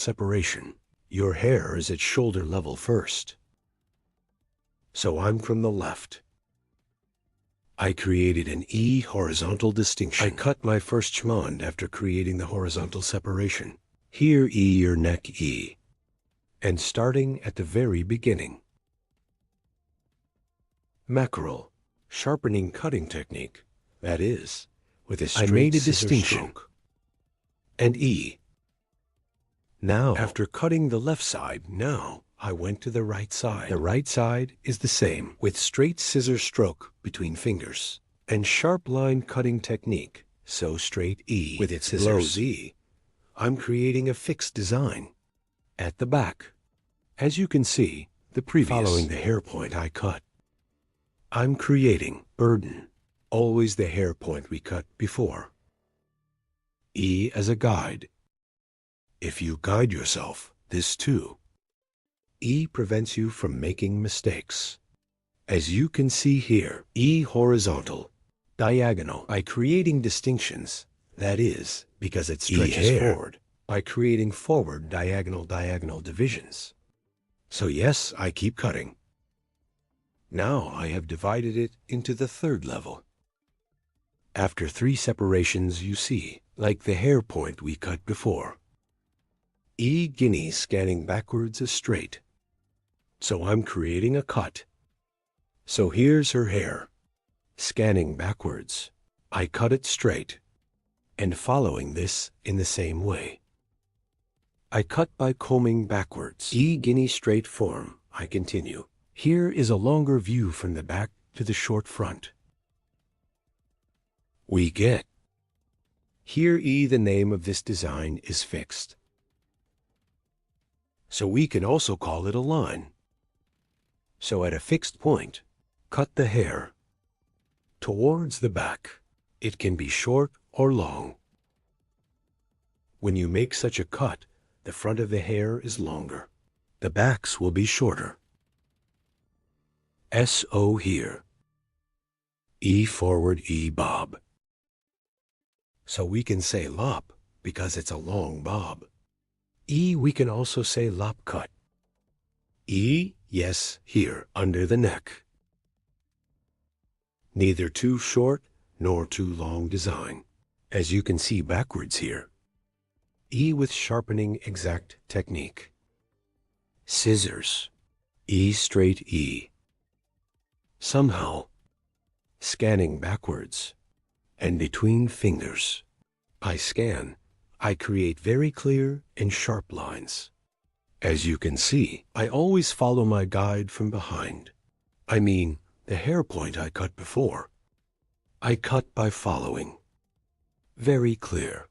separation. Your hair is at shoulder level first. So I'm from the left. I created an E horizontal distinction. I cut my first chmond after creating the horizontal separation. Here E your neck E. And starting at the very beginning. Mackerel, sharpening cutting technique, that is, with a straight I made a distinction. Stroke. And E. Now, after cutting the left side, now I went to the right side. The right side is the same, with straight scissor stroke between fingers, and sharp line cutting technique, so straight E with its blows E. I'm creating a fixed design. At the back, as you can see, the previous, following the hair point I cut. I'm creating burden, always the hair point we cut before. E as a guide. If you guide yourself, this too. E prevents you from making mistakes. As you can see here, E horizontal, diagonal, by creating distinctions, that is, because it stretches forward, by creating forward diagonal divisions. So yes, I keep cutting. Now I have divided it into the third level. After 3 separations you see, like the hair point we cut before. E guinea scanning backwards is straight. So I'm creating a cut. So here's her hair. Scanning backwards, I cut it straight. And following this in the same way. I cut by combing backwards. E guinea straight form, I continue. Here is a longer view from the back to the short front. We get. Here E the name of this design is fixed. So we can also call it a line. So at a fixed point, cut the hair. Towards the back, it can be short or long. When you make such a cut, the front of the hair is longer. The backs will be shorter. S-O here. E forward E bob. So we can say lop because it's a long bob. E we can also say lop cut. E, yes, here, under the neck. Neither too short nor too long design, as you can see backwards here. E with sharpening exact technique. Scissors, E straight E. Somehow, scanning backwards, and between fingers, I scan, I create very clear and sharp lines. As you can see, I always follow my guide from behind. I mean, the hair point I cut before. I cut by following. Very clear.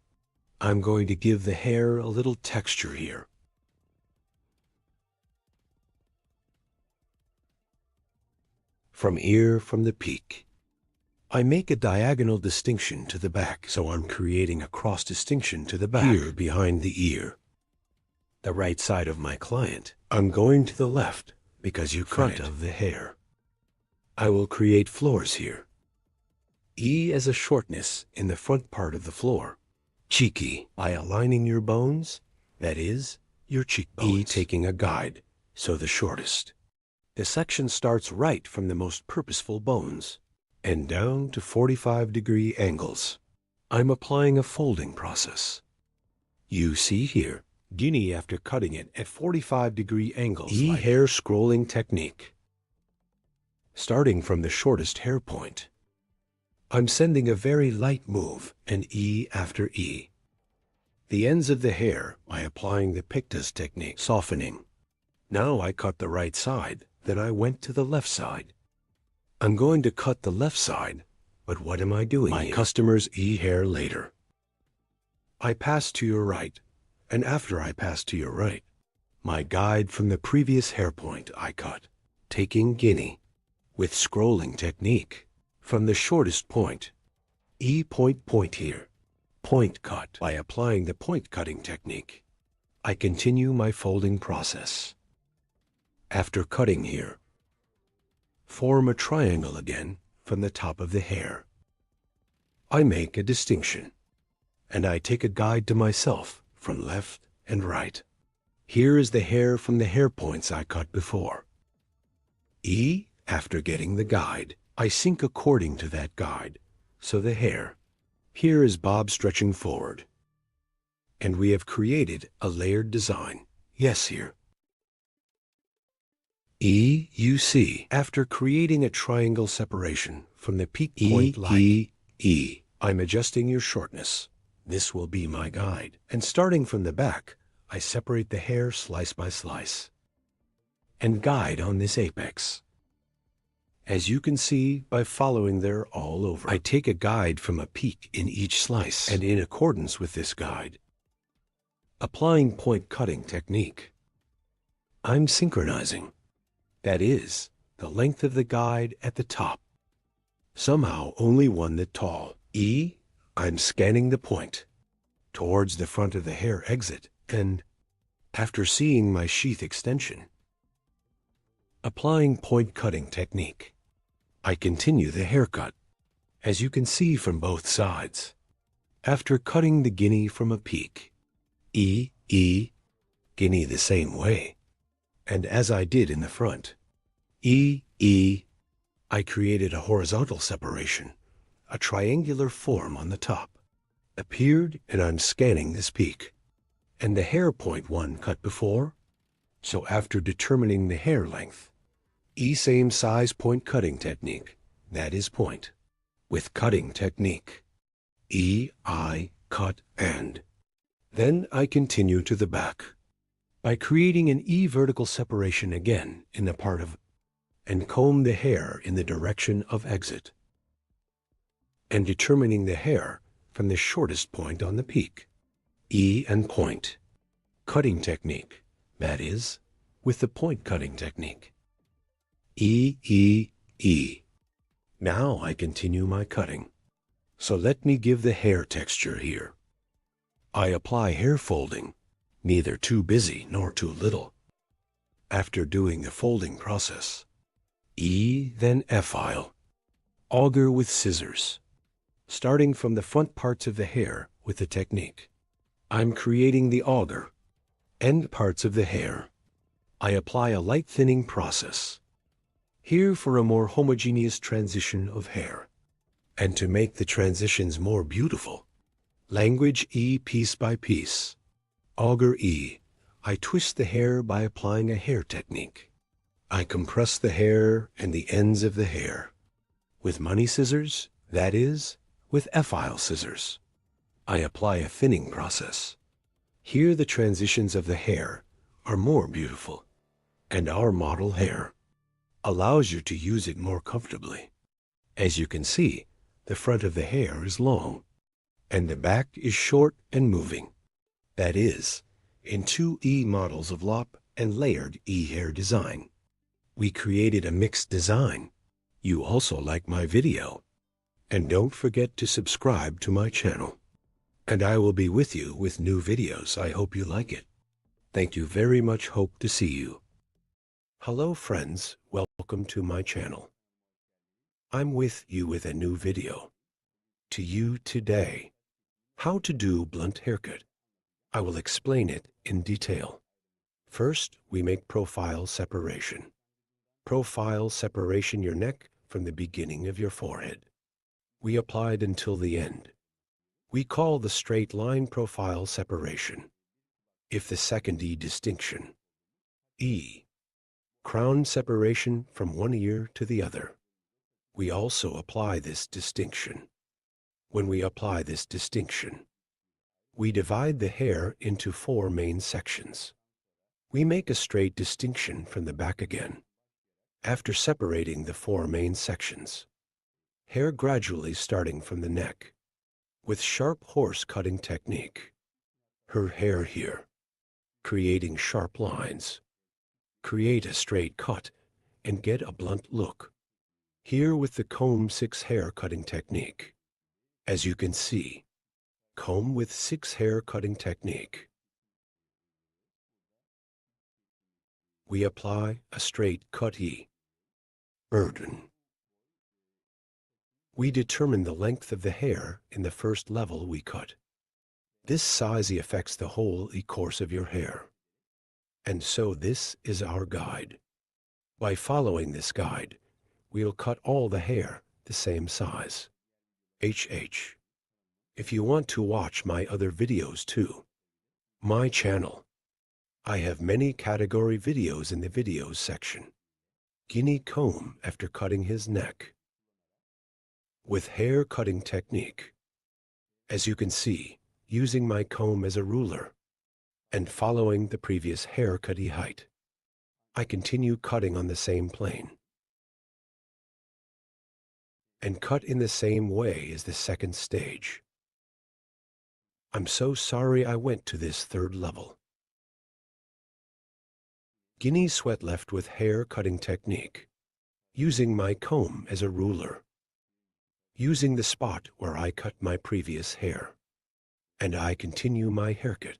I'm going to give the hair a little texture here. From ear from the peak. I make a diagonal distinction to the back, so I'm creating a cross distinction to the back here behind the ear. The right side of my client, I'm going to the left because you front of the hair. I will create floors here. E as a shortness in the front part of the floor. Cheeky by aligning your bones, that is, your cheekbones. E taking a guide, so the shortest. The section starts right from the most purposeful bones and down to 45-degree angles. I'm applying a folding process. You see here, guinea after cutting it at 45-degree angles. E like hair scrolling technique. Starting from the shortest hair point. I'm sending a very light move and E after E. The ends of the hair by applying the pictas technique, softening. Now I cut the right side. Then I went to the left side. I'm going to cut the left side, but what am I doing here? My customer's E hair later. I pass to your right, and after I pass to your right, my guide from the previous hair point I cut, taking guinea, with scrolling technique, from the shortest point, E point here, point cut. By applying the point cutting technique, I continue my folding process. After cutting here, form a triangle again from the top of the hair. I make a distinction, and I take a guide to myself from left and right. Here is the hair from the hair points I cut before. E. After getting the guide, I sync according to that guide, so the hair. Here is bob stretching forward. And we have created a layered design. Yes, here. E. You see, after creating a triangle separation from the peak point E. I'm adjusting your shortness. This will be my guide. And starting from the back, I separate the hair slice by slice and guide on this apex. As you can see by following there all over, I take a guide from a peak in each slice, and in accordance with this guide, applying point cutting technique, I'm synchronizing. That is, the length of the guide at the top. Somehow only one that tall. E. I'm scanning the point towards the front of the hair exit, and after seeing my sheath extension, applying point cutting technique, I continue the haircut, as you can see from both sides. After cutting the guinea from a peak, E, guinea the same way, and as I did in the front, E, I created a horizontal separation, a triangular form on the top, appeared, and I'm scanning this peak, and the hair point one cut before. So after determining the hair length, E same size point cutting technique, that is point, with cutting technique, E, I, cut, and then I continue to the back by creating an E vertical separation again in the part of, and comb the hair in the direction of exit, and determining the hair from the shortest point on the peak, E and point, cutting technique, that is, with the point cutting technique, E. Now I continue my cutting. So let me give the hair texture here. I apply hair folding, neither too busy nor too little. After doing the folding process, E, then F-file, auger with scissors, starting from the front parts of the hair with the technique. I'm creating the auger, end parts of the hair. I apply a light thinning process, here for a more homogeneous transition of hair. And to make the transitions more beautiful, language E piece by piece, auger E, I twist the hair by applying a hair technique. I compress the hair and the ends of the hair with money scissors, that is, with F-file scissors. I apply a thinning process. Here the transitions of the hair are more beautiful, and our model hair allows you to use it more comfortably. As you can see, the front of the hair is long, and the back is short and moving. That is, in two E models of lop and layered E hair design. We created a mixed design. You also like my video. And don't forget to subscribe to my channel. And I will be with you with new videos. I hope you like it. Thank you very much. Hope to see you. Hello friends, welcome to my channel. I'm with you with a new video. To you today, how to do blunt haircut. I will explain it in detail. First, we make profile separation. Profile separation your neck from the beginning of your forehead. We applied until the end. We call the straight line profile separation. If the second E distinction, E, crown separation from one ear to the other. We also apply this distinction. When we apply this distinction, we divide the hair into four main sections. We make a straight distinction from the back again. After separating the four main sections, hair gradually starting from the neck, with sharp horse cutting technique. Her hair here, creating sharp lines. Create a straight cut and get a blunt look. Here with the comb 6 hair cutting technique. As you can see, comb with 6 hair cutting technique. We apply a straight cut E. Burden. We determine the length of the hair in the first level we cut. This size affects the whole course of your hair. And so this is our guide. By following this guide, we'll cut all the hair the same size. HH. If you want to watch my other videos too, my channel, I have many category videos in the videos section. Guinea comb after cutting his neck. With hair cutting technique. As you can see, using my comb as a ruler and following the previous haircut height, I continue cutting on the same plane and cut in the same way as the second stage. I'm so sorry I went to this third level. Guinea sweat left with hair cutting technique, using my comb as a ruler, using the spot where I cut my previous hair, and I continue my haircut.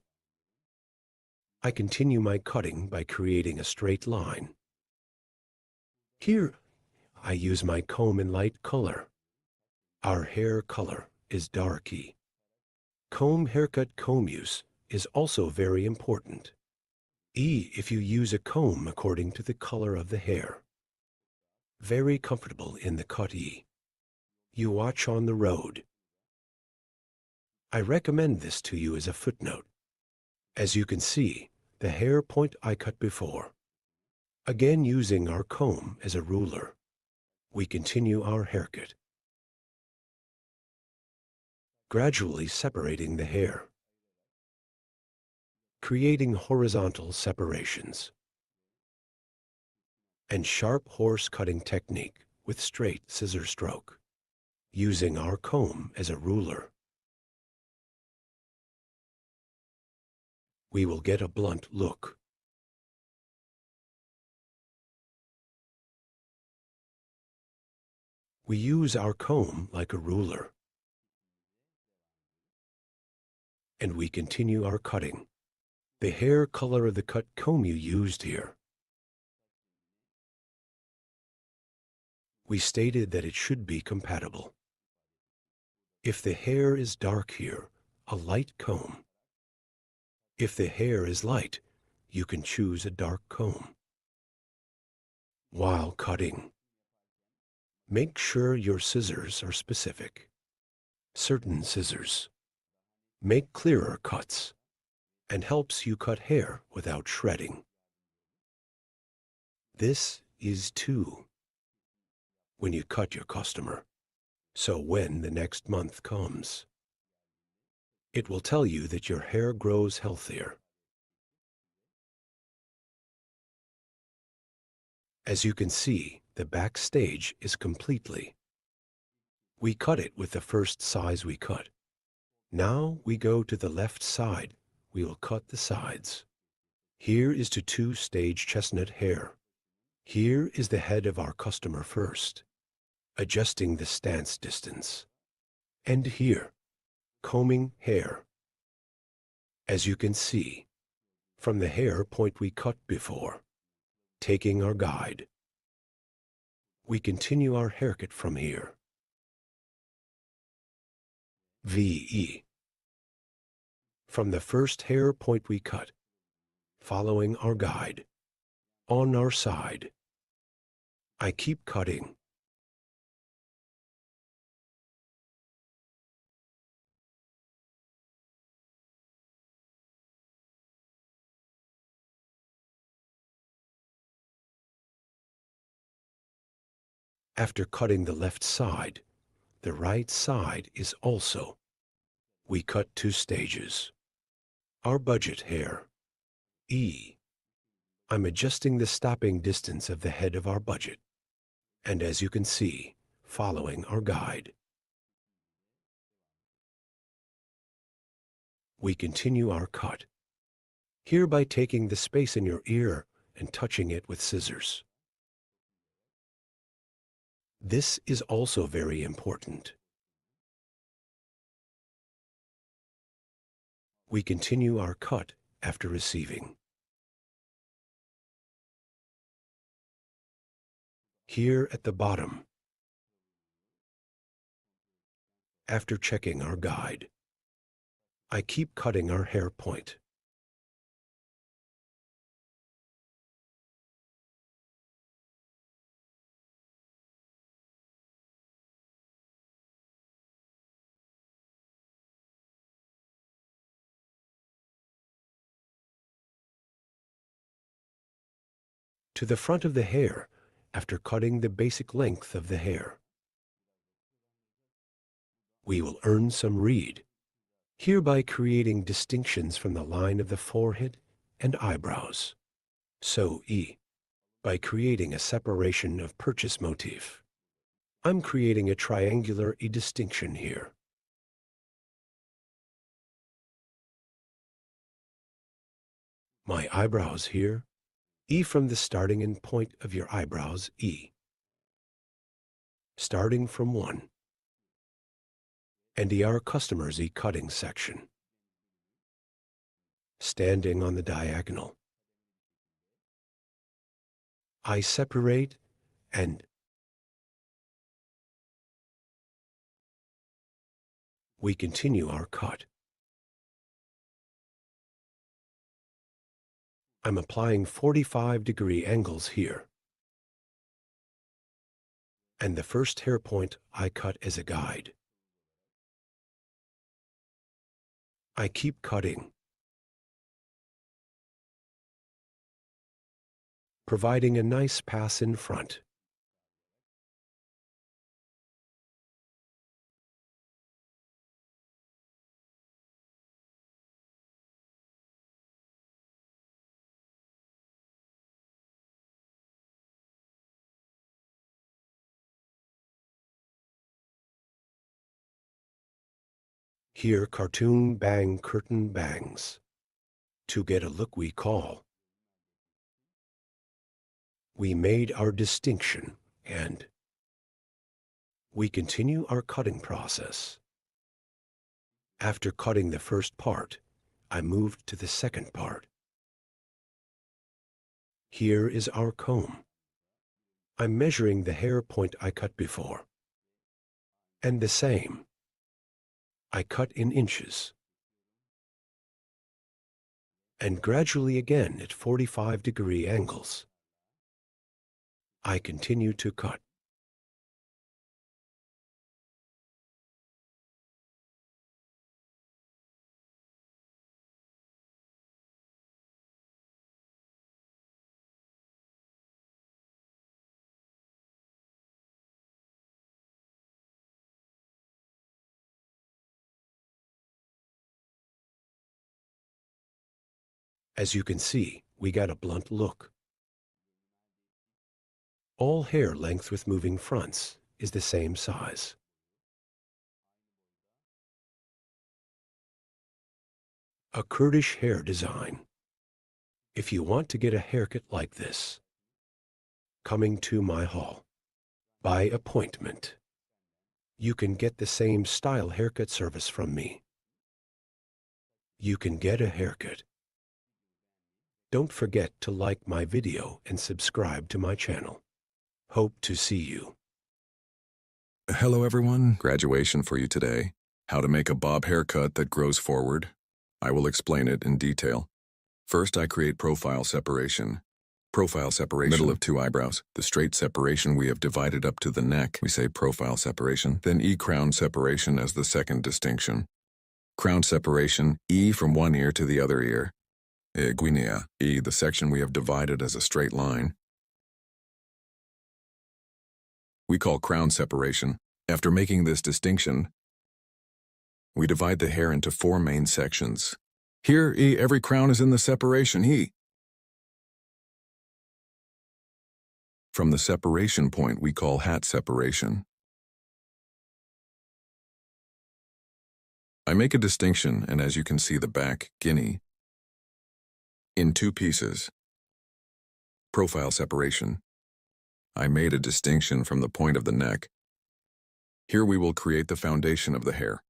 I continue my cutting by creating a straight line. Here, I use my comb in light color. Our hair color is darky. Comb haircut comb use is also very important. If you use a comb according to the color of the hair. Very comfortable in the cut you watch on the road. I recommend this to you as a footnote. As you can see, the hair point I cut before. Again using our comb as a ruler, we continue our haircut. Gradually separating the hair. Creating horizontal separations. And sharp horse cutting technique with straight scissor stroke. Using our comb as a ruler. We will get a blunt look. We use our comb like a ruler. And we continue our cutting. The hair color of the cut comb you used here. We stated that it should be compatible. If the hair is dark here, a light comb. If the hair is light, you can choose a dark comb. While cutting, make sure your scissors are specific. Certain scissors make clearer cuts and helps you cut hair without shredding. This is too when you cut your customer. So when the next month comes, it will tell you that your hair grows healthier. As you can see, the backstage is completely. We cut it with the first size we cut. Now we go to the left side. We will cut the sides. Here is to 2-stage chestnut hair. Here is the head of our customer first, adjusting the stance distance. And here, combing hair. As you can see, from the hair point we cut before, taking our guide, we continue our haircut from here. VE. From the first hair point we cut, following our guide, on our side. I keep cutting. After cutting the left side, the right side is also. We cut 2 stages. Our budget hair. I'm adjusting the stopping distance of the head of our budget. And as you can see, following our guide. We continue our cut. Here by taking the space in your ear and touching it with scissors. This is also very important. We continue our cut after receiving. Here at the bottom. After checking our guide, I keep cutting our hair point. to the front of the hair after cutting the basic length of the hair. We will earn some read, hereby creating distinctions from the line of the forehead and eyebrows. So by creating a separation of purchase motif, I'm creating a triangular distinction here. My eyebrows here, from the starting and point of your eyebrows, starting from 1, and our customer's cutting section, standing on the diagonal. I separate and we continue our cut. I'm applying 45-degree angles here. And the first hair point I cut as a guide. I keep cutting, providing a nice pass in front. Here cartoon bang curtain bangs, to get a look we call. We made our distinction and we continue our cutting process. After cutting the first part, I moved to the second part. Here is our comb. I'm measuring the hair point I cut before. And the same. I cut in inches. And gradually again at 45-degree angles. I continue to cut. As you can see, we got a blunt look. All hair length with moving fronts is the same size. A Kurdish hair design. If you want to get a haircut like this, coming to my hall, by appointment, you can get the same style haircut service from me. You can get a haircut. Don't forget to like my video and subscribe to my channel. Hope to see you. Hello everyone, graduation for you today. How to make a bob haircut that grows forward. I will explain it in detail. First, I create profile separation. Profile separation, middle of 2 eyebrows. The straight separation we have divided up to the neck, we say profile separation. Then crown separation as the second distinction. Crown separation, from one ear to the other ear. Guinea, the section we have divided as a straight line. We call crown separation. After making this distinction, we divide the hair into 4 main sections. Here, every crown is in the separation, From the separation point we call hat separation. I make a distinction, and as you can see the back, guinea, in 2 pieces. Profile separation. I made a distinction from the point of the neck. Here we will create the foundation of the hair.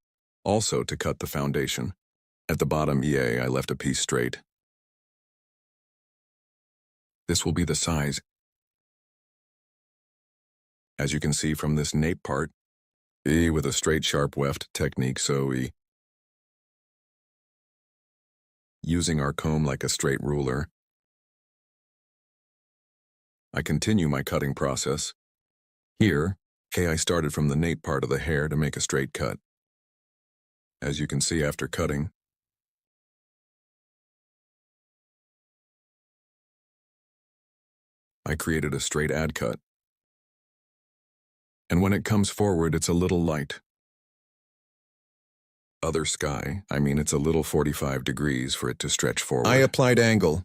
Also to cut the foundation. At the bottom I left a piece straight. This will be the size. As you can see from this nape part, with a straight sharp weft technique, so using our comb like a straight ruler, I continue my cutting process. Here, I started from the nape part of the hair to make a straight cut. As you can see after cutting, I created a straight ad cut. And when it comes forward, it's a little light. Other sky, I mean it's a little 45 degrees for it to stretch forward. I applied angle.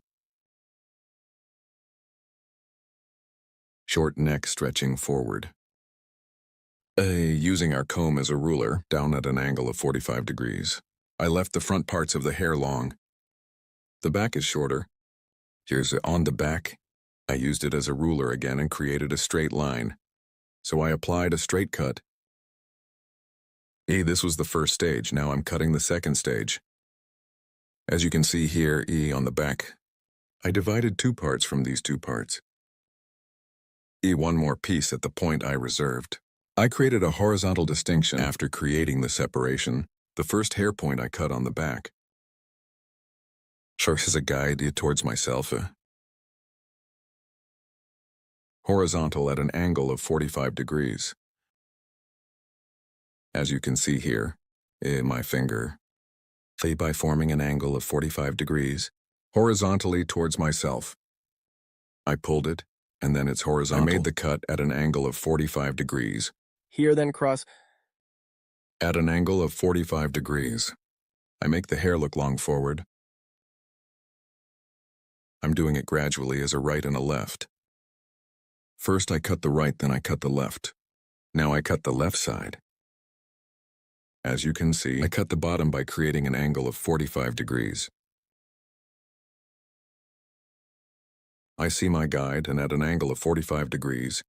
Short neck stretching forward. Using our comb as a ruler, down at an angle of 45 degrees. I left the front parts of the hair long. The back is shorter. Here's on the back. I used it as a ruler again and created a straight line. So I applied a straight cut. This was the first stage. Now I'm cutting the second stage. As you can see here, on the back, I divided two parts from these two parts. One more piece at the point I reserved. I created a horizontal distinction after creating the separation. The first hair point I cut on the back. Sure, as a guide towards myself. Horizontal at an angle of 45 degrees. As you can see here, my finger, by forming an angle of 45 degrees, horizontally towards myself. I pulled it, and then it's horizontal. I made the cut at an angle of 45 degrees. Here then cross. At an angle of 45 degrees. I make the hair look long forward. I'm doing it gradually as a right and a left. First I cut the right, then I cut the left. Now I cut the left side. As you can see, I cut the bottom by creating an angle of 45 degrees. I see my guide, and at an angle of 45 degrees.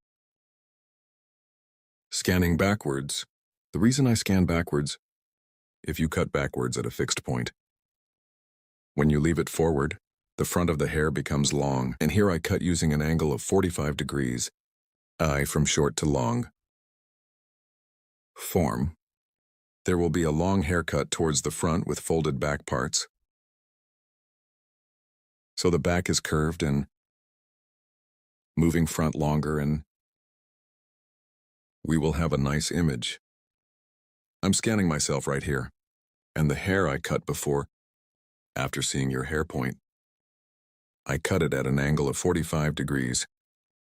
Scanning backwards. The reason I scan backwards, if you cut backwards at a fixed point, when you leave it forward, the front of the hair becomes long, and here I cut using an angle of 45 degrees, from short to long. Form. There will be a long haircut towards the front with folded back parts. So the back is curved and moving front longer, and we will have a nice image. I'm scanning myself right here, and the hair I cut before, after seeing your hair point, I cut it at an angle of 45 degrees.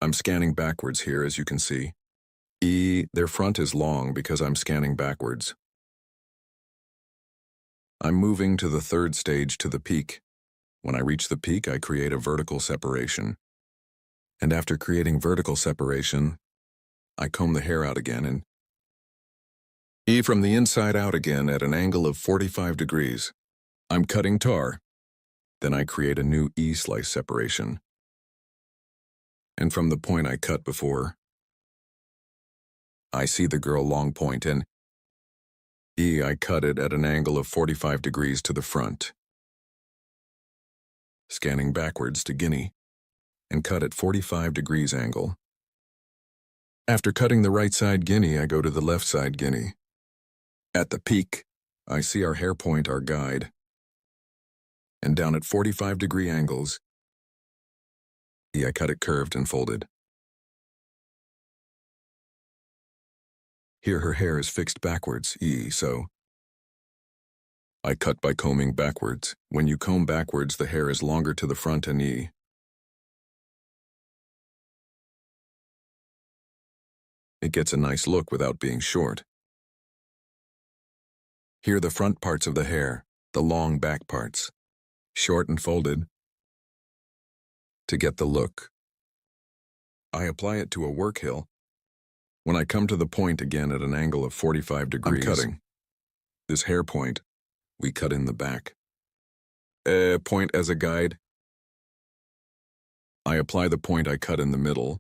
I'm scanning backwards here, as you can see. Their front is long because I'm scanning backwards. I'm moving to the third stage, to the peak. When I reach the peak, I create a vertical separation. And after creating vertical separation, I comb the hair out again and from the inside out again at an angle of 45 degrees. I'm cutting tar. Then I create a new slice separation. And from the point I cut before, I see the girl long point, and I cut it at an angle of 45 degrees to the front. Scanning backwards to Guinea, and cut at 45 degrees angle. After cutting the right side Guinea, I go to the left side Guinea. At the peak, I see our hair point, our guide. And down at 45 degree angles, I cut it curved and folded. Here her hair is fixed backwards, so I cut by combing backwards. When you comb backwards, the hair is longer to the front and it gets a nice look without being short. Here the front parts of the hair, the long back parts, short and folded, to get the look. I apply it to a work hill. When I come to the point again at an angle of 45 degrees, I'm cutting. This hair point, we cut in the back. Point as a guide. I apply the point I cut in the middle.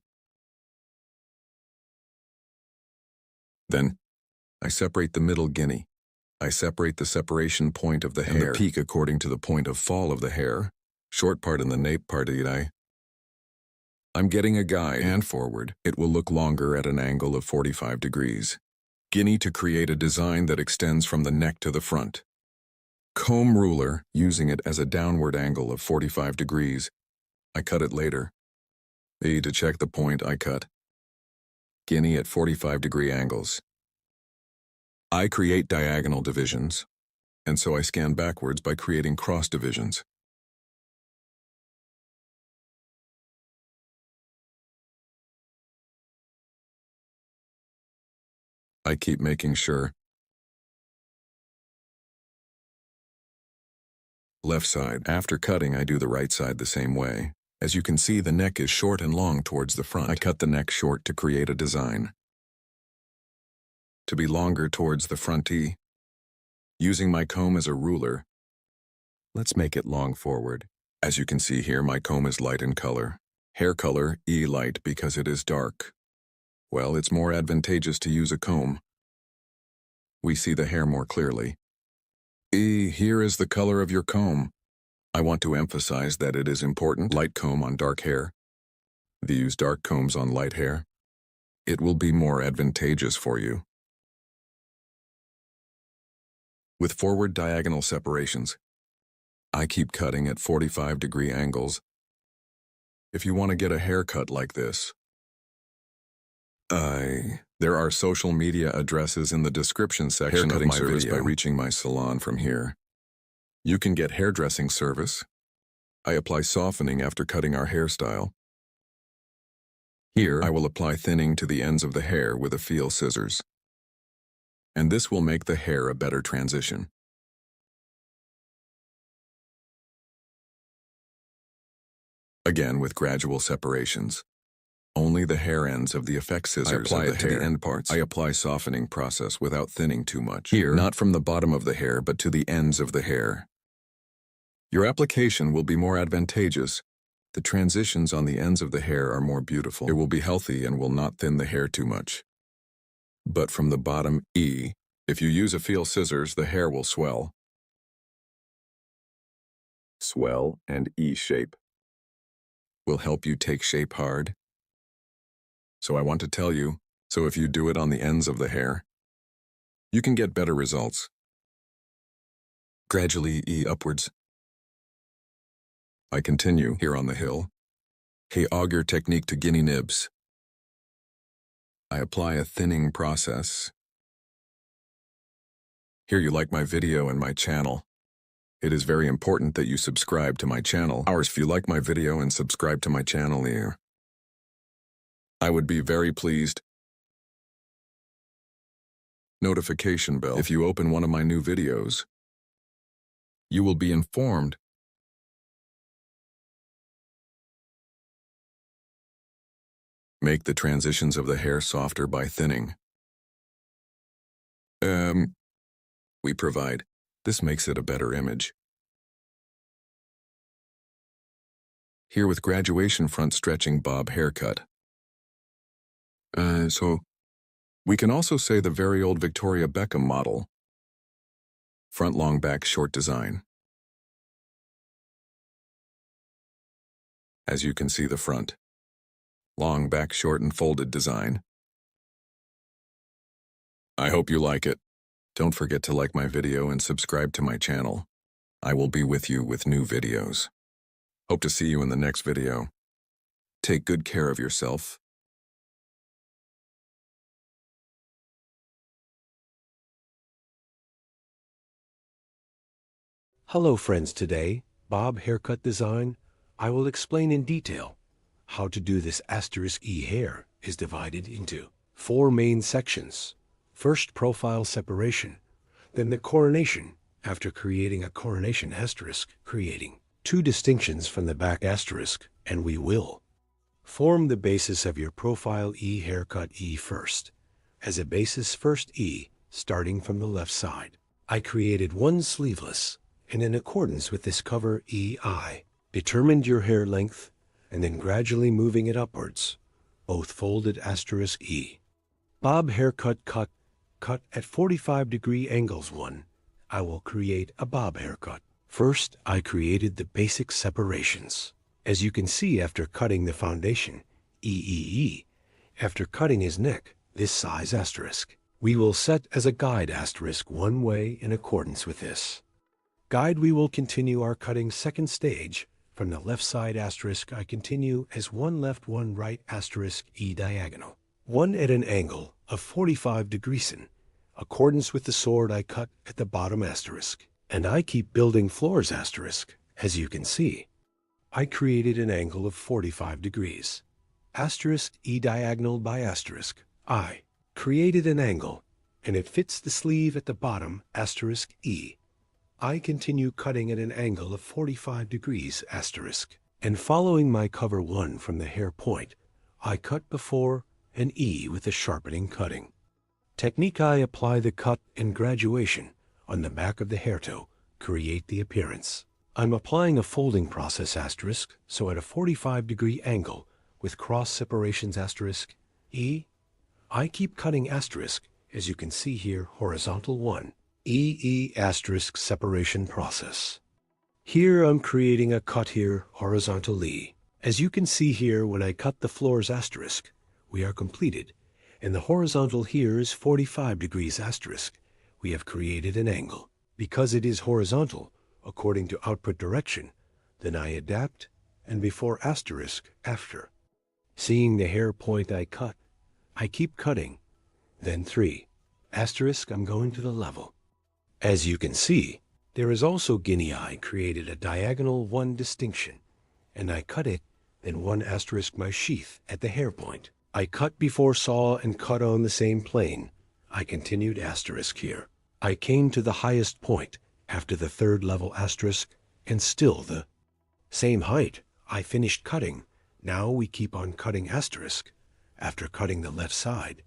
Then, I separate the middle Guinea. I separate the separation point of the hair and the peak according to the point of fall of the hair, short part in the nape part. I'm getting a guide and forward. It will look longer at an angle of 45 degrees. Guinea to create a design that extends from the neck to the front. Comb ruler, using it as a downward angle of 45 degrees. I cut it later. To check the point I cut. Guinea at 45 degree angles. I create diagonal divisions, and so I scan backwards by creating cross divisions. I keep making sure. Left side. After cutting, I do the right side the same way. As you can see, the neck is short and long towards the front. I cut the neck short to create a design to be longer towards the front E. Using my comb as a ruler, let's make it long forward. As you can see here, my comb is light in color. Hair color, E light because it is dark. Well, it's more advantageous to use a comb. We see the hair more clearly. E, here is the color of your comb. I want to emphasize that it is important. Light comb on dark hair. Use dark combs on light hair. It will be more advantageous for you. With forward diagonal separations, I keep cutting at 45-degree angles. If you want to get a haircut like this, there are social media addresses in the description section of my video. By reaching my salon from here. You can get hairdressing service. I apply softening after cutting our hairstyle. Here, I will apply thinning to the ends of the hair with a feel scissors. And this will make the hair a better transition. Again with gradual separations. Only the hair ends of the effect scissors I apply it to the end parts. I apply softening process without thinning too much. Here, not from the bottom of the hair, but to the ends of the hair. Your application will be more advantageous. The transitions on the ends of the hair are more beautiful. It will be healthy and will not thin the hair too much. But from the bottom E, if you use a feel scissors, the hair will swell. Swell and E shape will help you take shape hard. So I want to tell you, so if you do it on the ends of the hair, you can get better results. Gradually E upwards. I continue here on the hill. Hey auger technique to guinea nibs. I apply a thinning process. Here you like my video and my channel. It is very important that you subscribe to my channel. If you like my video and subscribe to my channel here, I would be very pleased. Notification bell. If you open one of my new videos, you will be informed. Make the transitions of the hair softer by thinning. We provide. This makes it a better image. Here with graduation front stretching bob haircut. So we can also say the very old Victoria Beckham model. Front long back short design. As you can see the front. Long back short and folded design. I hope you like it. Don't forget to like my video and subscribe to my channel. I will be with you with new videos. Hope to see you in the next video. Take good care of yourself. Hello friends, today, bob haircut design, I will explain in detail how to do this *E hair is divided into 4 main sections. First, profile separation, then the coronation, after creating a coronation *, creating 2 distinctions from the back *, and we will form the basis of your profile E haircut E first. As a basis, first E, starting from the left side. I created 1 sleeveless, and in accordance with this cover EI, determined your hair length, and then gradually moving it upwards, both folded *E. Bob haircut cut at 45-degree angles 1. I will create a bob haircut. First, I created the basic separations. As you can see, after cutting the foundation, after cutting his neck, this size *, we will set as a guide * 1 way in accordance with this guide. We will continue our cutting second stage. From the left side *, I continue as 1 left, 1 right * E diagonal. 1 at an angle of 45 degrees in accordance with the sword I cut at the bottom *, and I keep building floors *, as you can see. I created an angle of 45 degrees. * E diagonal by *, I created an angle and it fits the sleeve at the bottom asterisk E. I continue cutting at an angle of 45 degrees asterisk, and following my cover 1 from the hair point, I cut before an E with a sharpening cutting. Technique: I apply the cut and graduation on the back of the hair toe, create the appearance. I'm applying a folding process asterisk, so at a 45-degree angle with cross separations asterisk E. I keep cutting asterisk, as you can see here, horizontal 1, E asterisk separation process. Here I'm creating a cut here, horizontal E. As you can see here, when I cut the floors asterisk, we are completed, and the horizontal here is 45 degrees asterisk. We have created an angle. Because it is horizontal, according to output direction, then I adapt, and before asterisk, after. Seeing the hair point I cut, I keep cutting, then 3, asterisk, I'm going to the level. As you can see, there is also guinea eye created a diagonal 1 distinction, and I cut it, then 1 asterisk my sheath at the hair point. I cut before saw and cut on the same plane. I continued asterisk here. I came to the highest point after the 3rd level asterisk, and still the same height. I finished cutting. Now we keep on cutting asterisk after cutting the left side.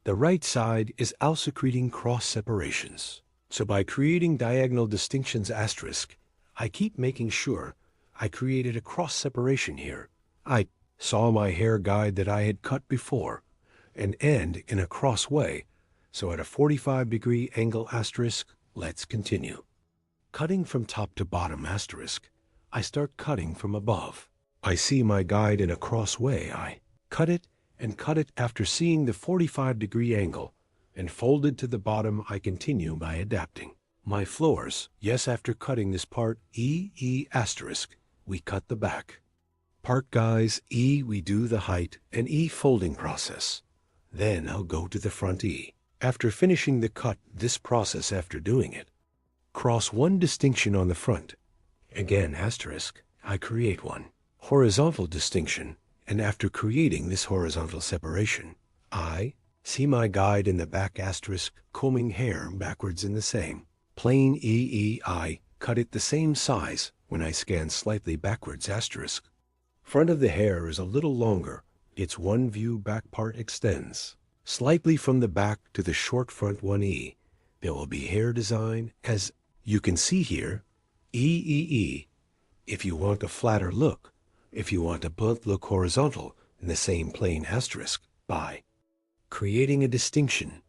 The right side is also creating cross separations. So by creating diagonal distinctions asterisk, I keep making sure I created a cross separation here. I saw my hair guide that I had cut before and end in a cross way. So at a 45-degree angle asterisk, let's continue. Cutting from top to bottom asterisk, I start cutting from above. I see my guide in a cross way. I cut it and cut it after seeing the 45-degree angle, and folded to the bottom. I continue by adapting. My floors, yes, after cutting this part E asterisk, we cut the back. Part guys, E we do the height and E folding process. Then I'll go to the front E. After finishing the cut, this process after doing it. Cross 1 distinction on the front. Again asterisk, I create 1 horizontal distinction, and after creating this horizontal separation, I see my guide in the back asterisk combing hair backwards in the same plane E. I cut it the same size when I scan slightly backwards asterisk. Front of the hair is a little longer. Its 1 view back part extends slightly from the back to the short front 1E. There will be hair design, as you can see here, E. If you want a flatter look, if you want a blunt look horizontal in the same plane asterisk, by creating a distinction,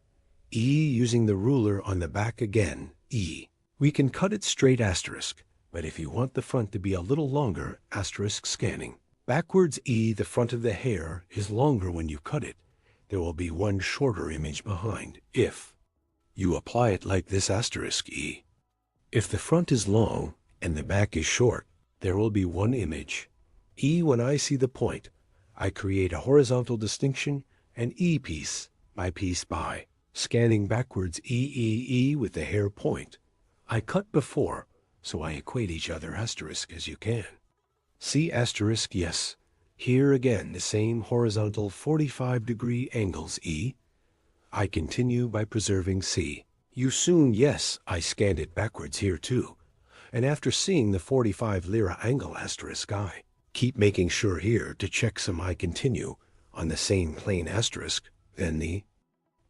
E using the ruler on the back again, E. We can cut it straight asterisk, but if you want the front to be a little longer, asterisk scanning. Backwards E, the front of the hair is longer when you cut it. There will be 1 shorter image behind. If you apply it like this asterisk E. If the front is long and the back is short, there will be 1 image. E when I see the point, I create a horizontal distinction and E piece by scanning backwards E with the hair point. I cut before, so I equate each other asterisk as you can. See asterisk, yes. Here again the same horizontal 45-degree angles E. I continue by preserving C. You soon, yes, I scanned it backwards here too. And after seeing the 45 lira angle asterisk, I keep making sure here to check some. I continue on the same plane asterisk, then the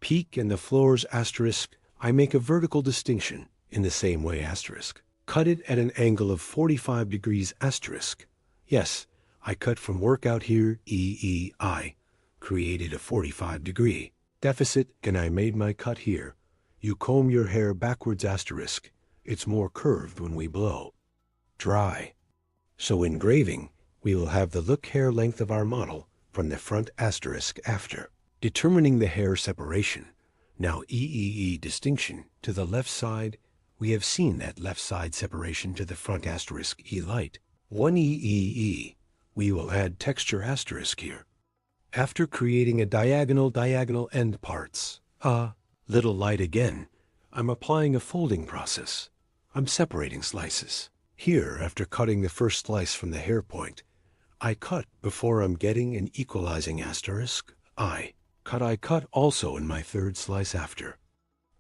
peak and the floors asterisk. I make a vertical distinction in the same way asterisk. Cut it at an angle of 45 degrees asterisk. Yes, I cut from workout here I created a 45-degree deficit, and I made my cut here. You comb your hair backwards asterisk. It's more curved when we blow dry. So engraving, we will have the look hair length of our model from the front asterisk after. Determining the hair separation. Now E distinction to the left side. We have seen that left side separation to the front asterisk E light. 1 E. We will add texture asterisk here. After creating a diagonal end parts. Little light again. I'm applying a folding process. I'm separating slices. Here, after cutting the first slice from the hair point, I cut before I'm getting an equalizing asterisk. I cut also in my 3rd slice after.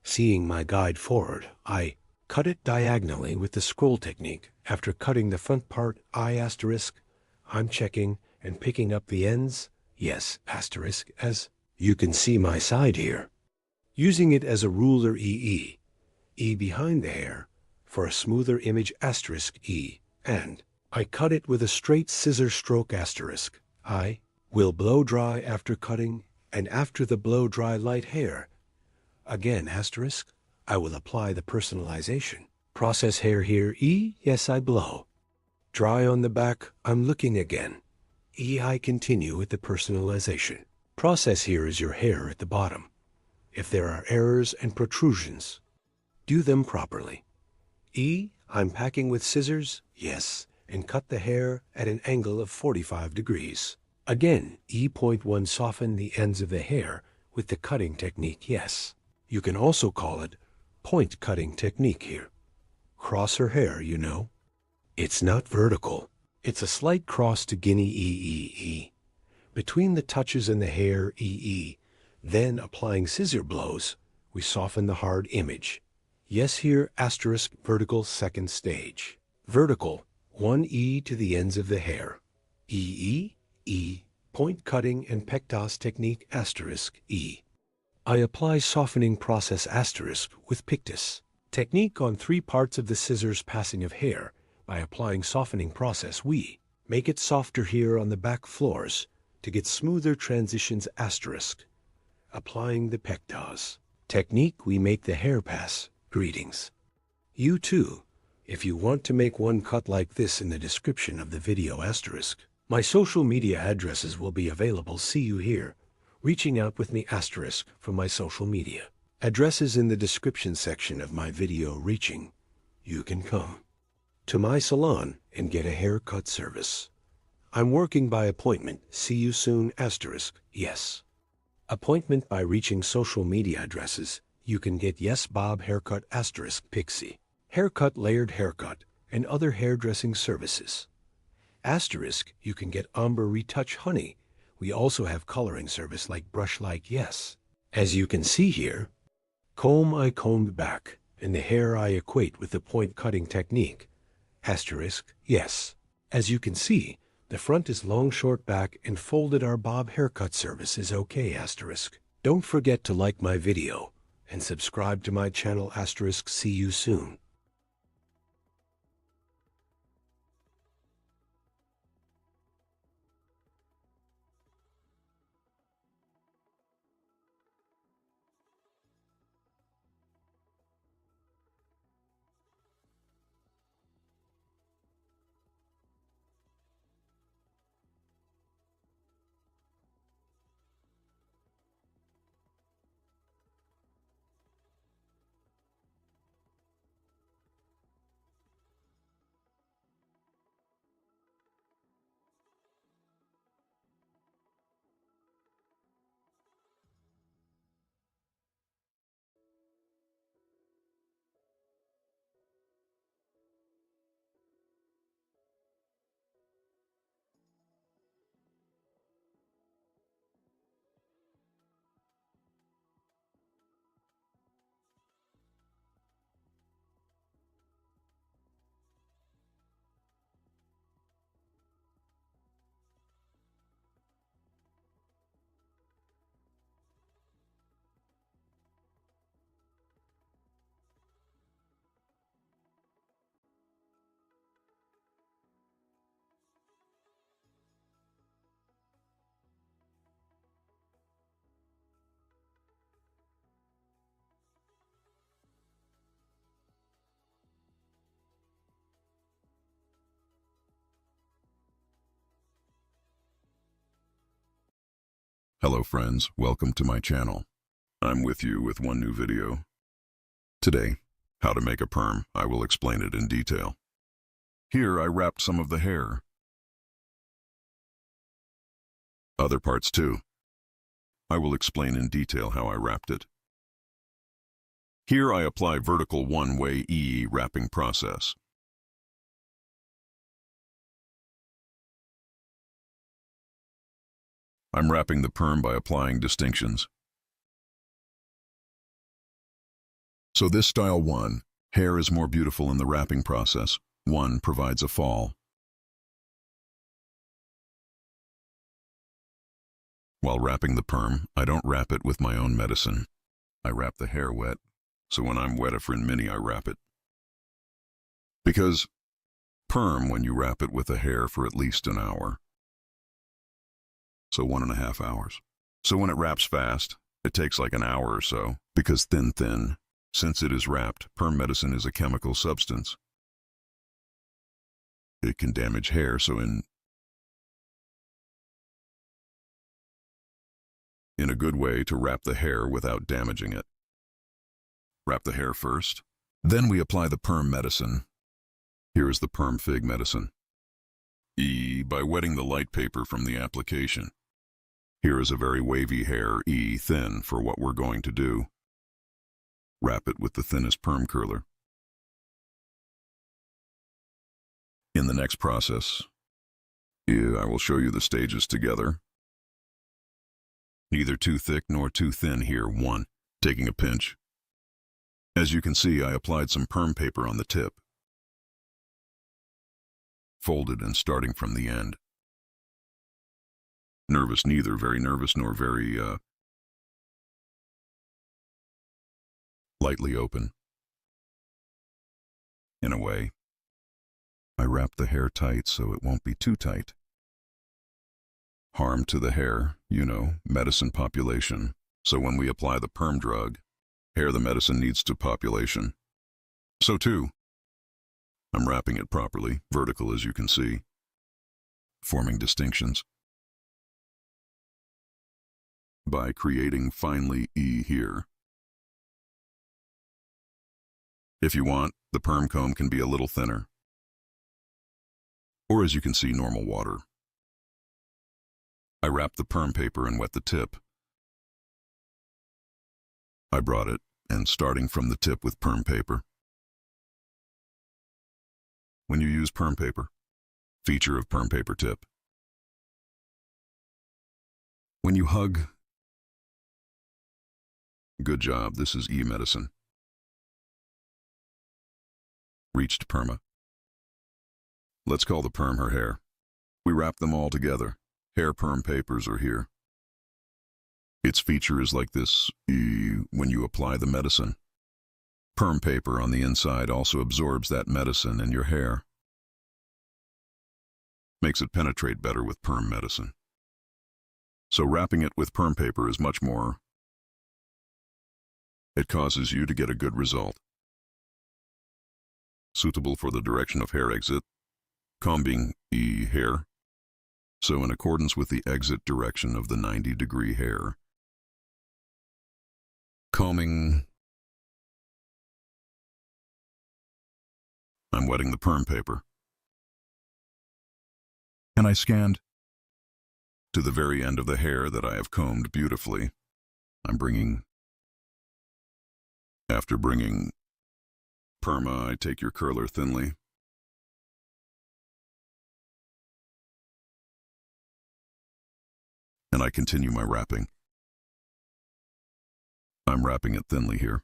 Seeing my guide forward, I cut it diagonally with the scroll technique. After cutting the front part, I'm checking and picking up the ends. Yes, as you can see my side here. Using it as a ruler E behind the hair for a smoother image E, and I cut it with a straight scissor stroke I will blow dry after cutting, and after the blow dry light hair. Again I will apply the personalization. Process hair here yes I blow. Dry on the back, I'm looking again. I continue with the personalization. Process here is your hair at the bottom. If there are errors and protrusions, do them properly. I'm packing with scissors, yes, and cut the hair at an angle of 45 degrees. Again, E.1 soften the ends of the hair with the cutting technique, yes. You can also call it point cutting technique here. Cross her hair, you know. It's not vertical. It's a slight cross to guinea E. Between the touches and the hair then applying scissor blows, we soften the hard image. Yes here vertical second stage. Vertical, 1 to the ends of the hair. E, point cutting and pectas technique E. I apply softening process with pictus. Technique on 3 parts of the scissors passing of hair. By applying softening process we make it softer here on the back floors to get smoother transitions Applying the pectas. Technique we make the hair pass. Greetings. You too, if you want to make one cut like this in the description of the video My social media addresses will be available. See you here. Reaching out with me from my social media. Addresses in the description section of my video reaching. You can come to my salon and get a haircut service. I'm working by appointment. See you soon yes. Appointment by reaching social media addresses. You can get Yes Bob Haircut Pixie. Haircut layered haircut and other hairdressing services. You can get Umber Retouch Honey. We also have coloring service like brush like yes. As you can see here, comb I combed back, and the hair I equate with the point cutting technique. Yes. As you can see, the front is long short back and folded. Our bob haircut service is okay Don't forget to like my video and subscribe to my channel See you soon. Hello friends, welcome to my channel. I'm with you with one new video. Today, how to make a perm. I will explain it in detail. Here I wrapped some of the hair. Other parts too. I will explain in detail how I wrapped it. Here I apply vertical one-way wrapping process. I'm wrapping the perm by applying distinctions. So this style 1, hair is more beautiful in the wrapping process. 1 provides a fall. While wrapping the perm, I don't wrap it with my own medicine. I wrap the hair wet, so when I'm wet for mini I wrap it. Because perm when you wrap it with the hair for at least an hour. So 1.5 hours. So when it wraps fast, it takes like an hour or so, because thin. Since it is wrapped, perm medicine is a chemical substance. It can damage hair, so in a good way to wrap the hair without damaging it. Wrap the hair first, then we apply the perm medicine. Here is the perm fig medicine. By wetting the light paper from the application. Here is a very wavy hair, thin for what we're going to do. Wrap it with the thinnest perm curler. In the next process, I will show you the stages together. Neither too thick nor too thin here. 1, taking a pinch. As you can see, I applied some perm paper on the tip. Folded and starting from the end. Nervous, neither very nervous nor very lightly open. In a way, I wrap the hair tight so it won't be too tight. Harm to the hair, medicine population. So when we apply the perm drug, hair the medicine needs to population. So too, I'm wrapping it properly, vertical as you can see, forming distinctions. By creating finely here. If you want, the perm comb can be a little thinner. Or as you can see, normal water. I wrap the perm paper and wet the tip. I brought it, and starting from the tip with perm paper. When you use perm paper, feature of perm paper tip. When you hug, good job, this is medicine. Reached perma. Let's call the perm her hair. We wrap them all together. Hair perm papers are here. Its feature is like this, when you apply the medicine. Perm paper on the inside also absorbs that medicine in your hair. Makes it penetrate better with perm medicine. So wrapping it with perm paper is much more. It causes you to get a good result. Suitable for the direction of hair exit. Combing hair. So in accordance with the exit direction of the 90-degree hair. Combing. I'm wetting the perm paper. And I scanned to the very end of the hair that I have combed beautifully. After bringing perma, I take your curler thinly. And I continue my wrapping. I'm wrapping it thinly here.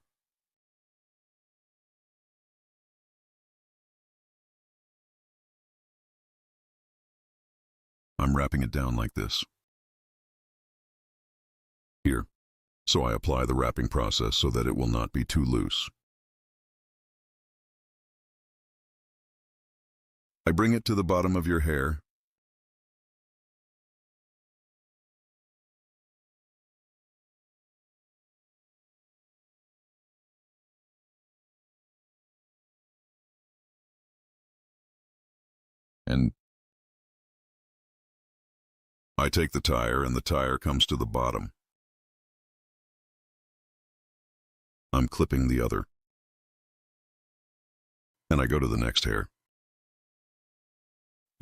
I'm wrapping it down like this. Here. So I apply the wrapping process so that it will not be too loose. I bring it to the bottom of your hair. And I take the tire and the tire comes to the bottom. I'm clipping the other. And I go to the next hair.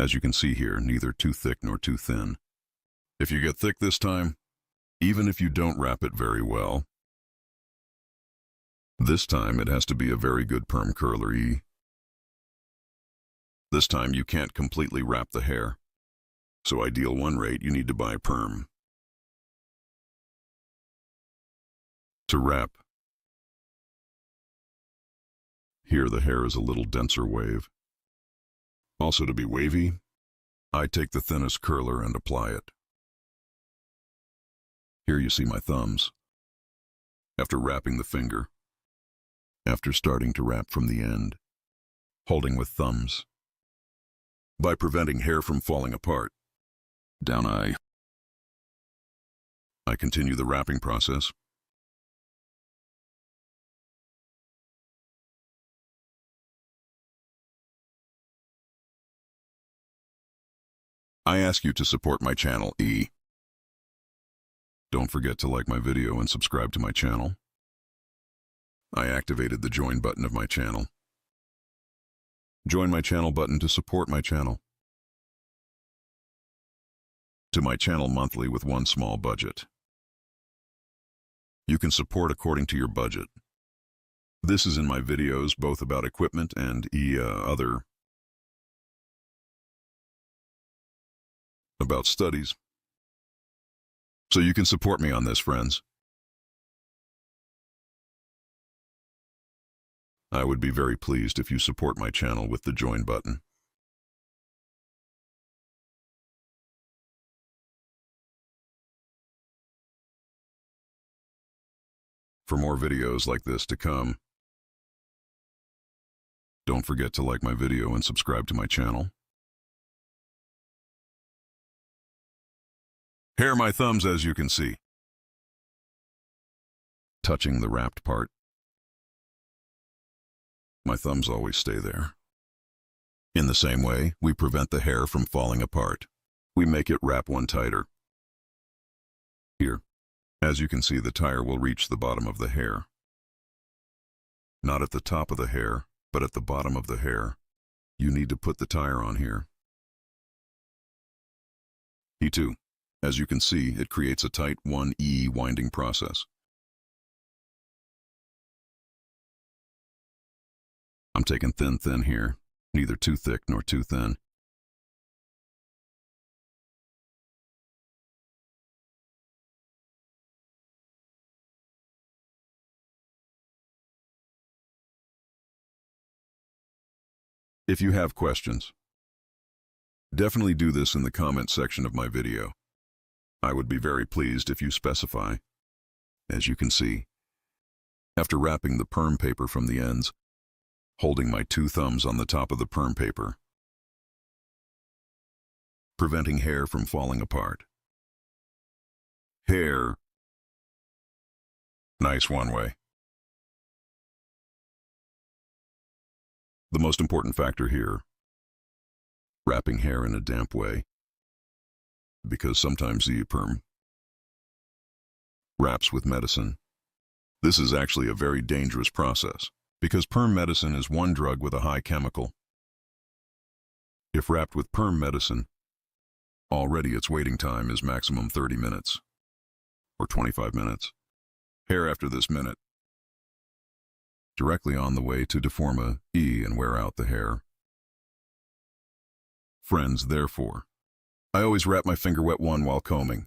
As you can see here, neither too thick nor too thin. If you get thick this time, even if you don't wrap it very well, this time it has to be a very good perm curler. This time you can't completely wrap the hair. So ideal 1 rate, you need to buy perm. To wrap. Here the hair is a little denser wave. Also, to be wavy, I take the thinnest curler and apply it. Here you see my thumbs. After wrapping the finger. After starting to wrap from the end. Holding with thumbs. By preventing hair from falling apart. Down I continue the wrapping process. I ask you to support my channel, Don't forget to like my video and subscribe to my channel. I activated the join button of my channel. Join my channel button to support my channel. To my channel monthly with one small budget. You can support according to your budget. This is in my videos both about equipment and other about studies. So you can support me on this, friends. I would be very pleased if you support my channel with the join button. For more videos like this to come, don't forget to like my video and subscribe to my channel. Here are my thumbs, as you can see. Touching the wrapped part. My thumbs always stay there. In the same way, we prevent the hair from falling apart. We make it wrap one tighter. Here, as you can see, the tire will reach the bottom of the hair. Not at the top of the hair, but at the bottom of the hair. You need to put the tire on here. E2. As you can see, it creates a tight 1E winding process. I'm taking thin here, neither too thick nor too thin. If you have questions, definitely do this in the comment section of my video. I would be very pleased if you specify. As you can see, after wrapping the perm paper from the ends, holding my two thumbs on the top of the perm paper, preventing hair from falling apart. Hair, nice one way. The most important factor here, wrapping hair in a damp way, because sometimes the perm wraps with medicine. This is actually a very dangerous process, because perm medicine is one drug with a high chemical. If wrapped with perm medicine, already its waiting time is maximum 30 minutes, or 25 minutes. Hair after this minute, directly on the way to deform a E and wear out the hair. Friends, therefore, I always wrap my finger wet one while combing.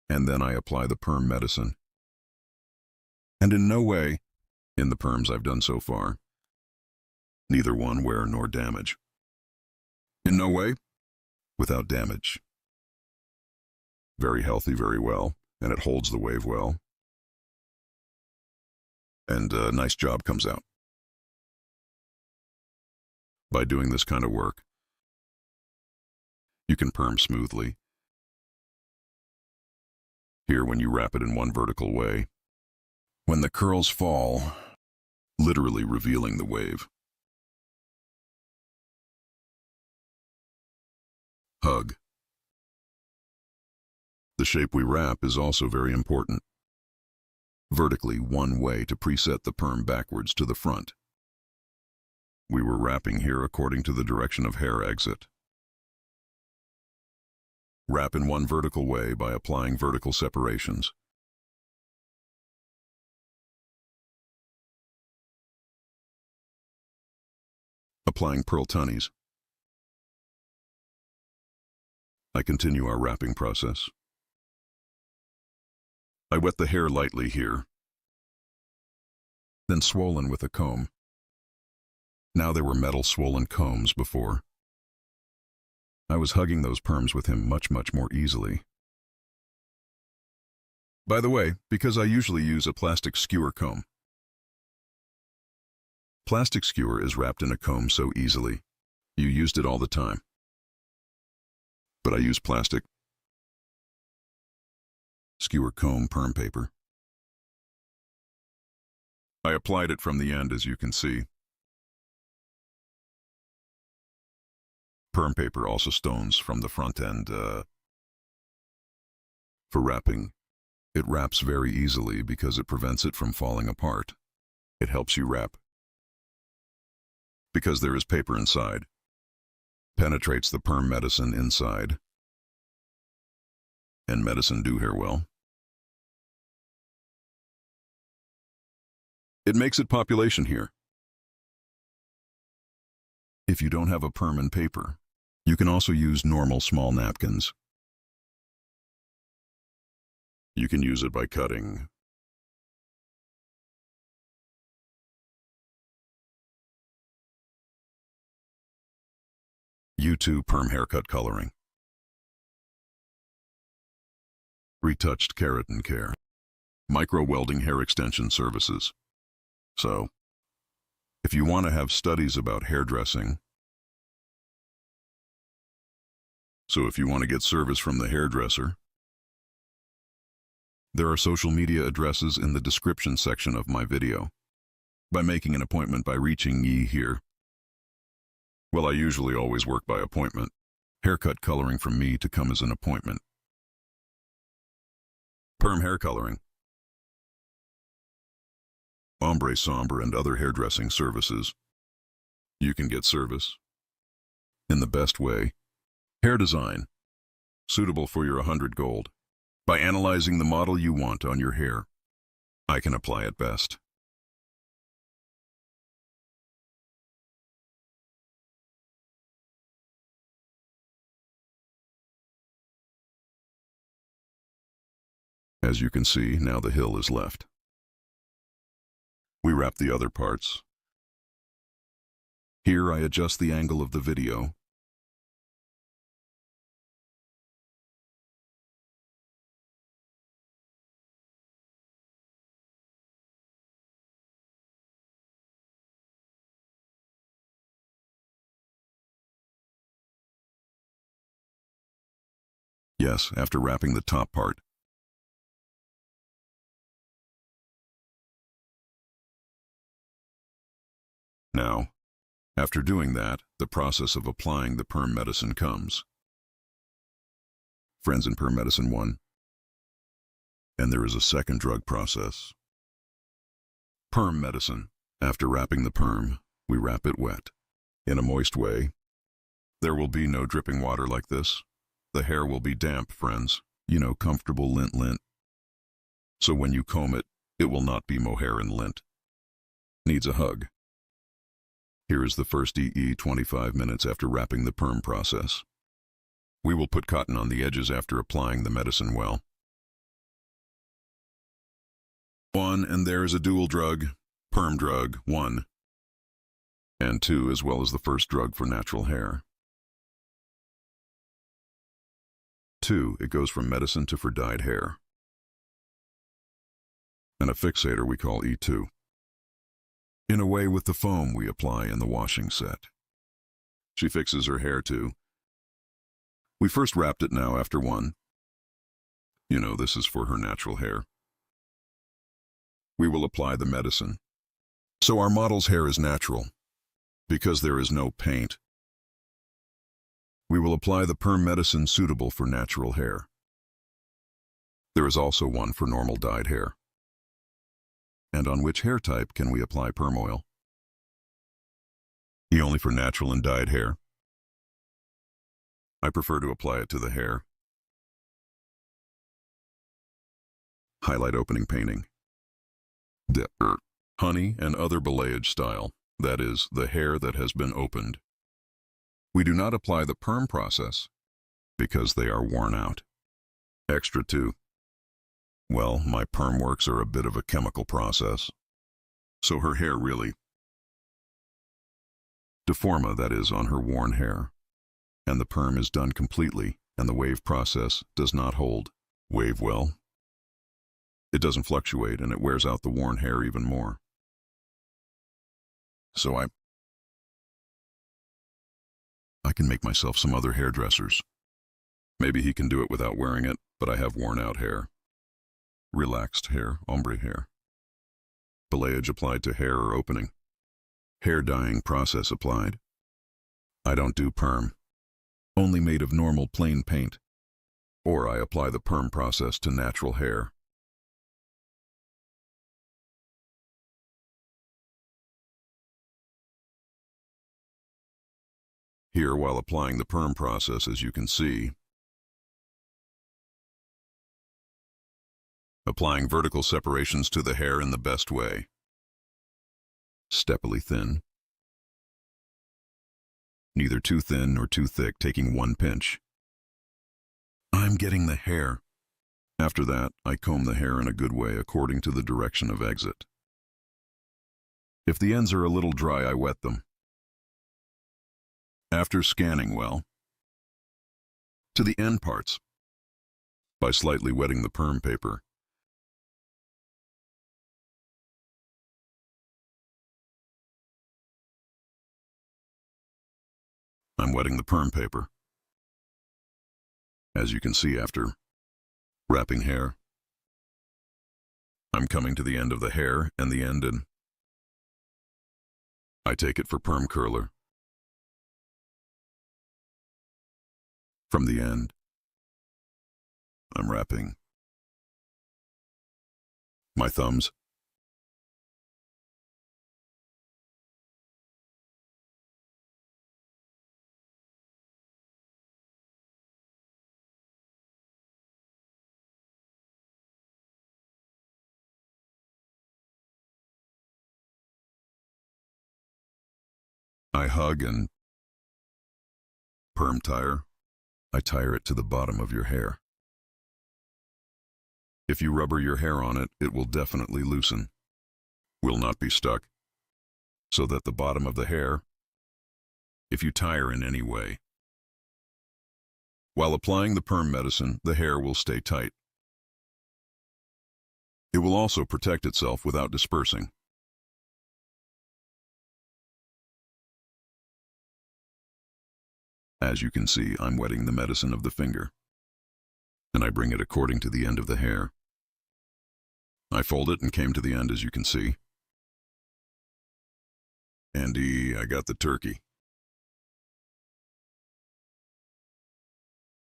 And then I apply the perm medicine. And in no way, in the perms I've done so far, neither one wear nor damage. In no way, without damage. Very healthy, very well, and it holds the wave well. And a nice job comes out. By doing this kind of work, you can perm smoothly. Here, when you wrap it in one vertical way, when the curls fall, literally revealing the wave. Hug. The shape we wrap is also very important. Vertically, one way to preset the perm backwards to the front. We were wrapping here according to the direction of hair exit. Wrap in one vertical way by applying vertical separations. Applying pearl tunnies. I continue our wrapping process. I wet the hair lightly here. then swollen with a comb. Now there were metal swollen combs before. I was hugging those perms with him much more easily. By the way, because I usually use a plastic skewer comb. Plastic skewer is wrapped in a comb so easily. You used it all the time. But I use plastic skewer comb perm paper. I applied it from the end, as you can see. Perm paper also stones from the front end. For wrapping, it wraps very easily because it prevents it from falling apart. It helps you wrap. Because there is paper inside. Penetrates the perm medicine inside. And medicine do hair well. It makes it population here. If you don't have a perm and paper, you can also use normal small napkins. You can use it by cutting. U2 perm haircut coloring. Retouched keratin care. Micro welding hair extension services. So, if you want to have studies about hairdressing, if you want to get service from the hairdresser, there are social media addresses in the description section of my video. By making an appointment by reaching ye here. Well, I usually always work by appointment. Haircut coloring from me to come as an appointment. Perm hair coloring. Ombre sombre and other hairdressing services. You can get service in the best way. Hair design, suitable for your 100 gold. By analyzing the model you want on your hair, I can apply it best. As you can see, now the hill is left. We wrap the other parts. Here I adjust the angle of the video. Yes, after wrapping the top part. Now, after doing that, the process of applying the perm medicine comes. Friends in perm medicine 1. And there is a second drug process. Perm medicine. After wrapping the perm, we wrap it wet. In a moist way. There will be no dripping water like this. The hair will be damp, friends. You know, comfortable lint. So when you comb it, it will not be mohair and lint. Needs a hug. Here is the first 25 minutes after wrapping the perm process. We will put cotton on the edges after applying the medicine well. 1, and there is a dual drug, perm drug 1, and 2, as well as the first drug for natural hair. 2, it goes from medicine to for dyed hair. And a fixator we call E2. In a way with the foam we apply in the washing set. She fixes her hair too. We first wrapped it now after 1. You know, this is for her natural hair. We will apply the medicine. So our model's hair is natural, because there is no paint. We will apply the perm medicine suitable for natural hair. There is also one for normal dyed hair. And on which hair type can we apply perm oil? Only for natural and dyed hair. I prefer to apply it to the hair. Highlight opening painting. Honey and other balayage style, that is, the hair that has been opened. We do not apply the perm process because they are worn out. Extra 2. Well, my perm works are a bit of a chemical process. So her hair really deforma, that is, on her worn hair. And the perm is done completely, and the wave process does not hold wave well. It doesn't fluctuate, and it wears out the worn hair even more. So I can make myself some other hairdressers. Maybe he can do it without wearing it, but I have worn out hair. Relaxed hair, ombre hair. Balayage applied to hair or opening. Hair dyeing process applied. I don't do perm. Only made of normal plain paint. Or I apply the perm process to natural hair. Here, while applying the perm process, as you can see, applying vertical separations to the hair in the best way. Steppily thin. Neither too thin nor too thick, taking one pinch. I'm getting the hair. After that, I comb the hair in a good way according to the direction of exit. If the ends are a little dry, I wet them. After scanning well, to the end parts, by slightly wetting the perm paper. I'm wetting the perm paper. As you can see, after wrapping hair, I'm coming to the end of the hair and the end, and I take it for perm curler. From the end, I'm wrapping my thumbs. I hug and perm tire. I tire it to the bottom of your hair. If you rubber your hair on it, it will definitely loosen, will not be stuck, so that the bottom of the hair, if you tire in any way. While applying the perm medicine, the hair will stay tight. It will also protect itself without dispersing. As you can see, I'm wetting the medicine of the finger, and I bring it according to the end of the hair. I fold it and came to the end, as you can see. Andy, I got the turkey.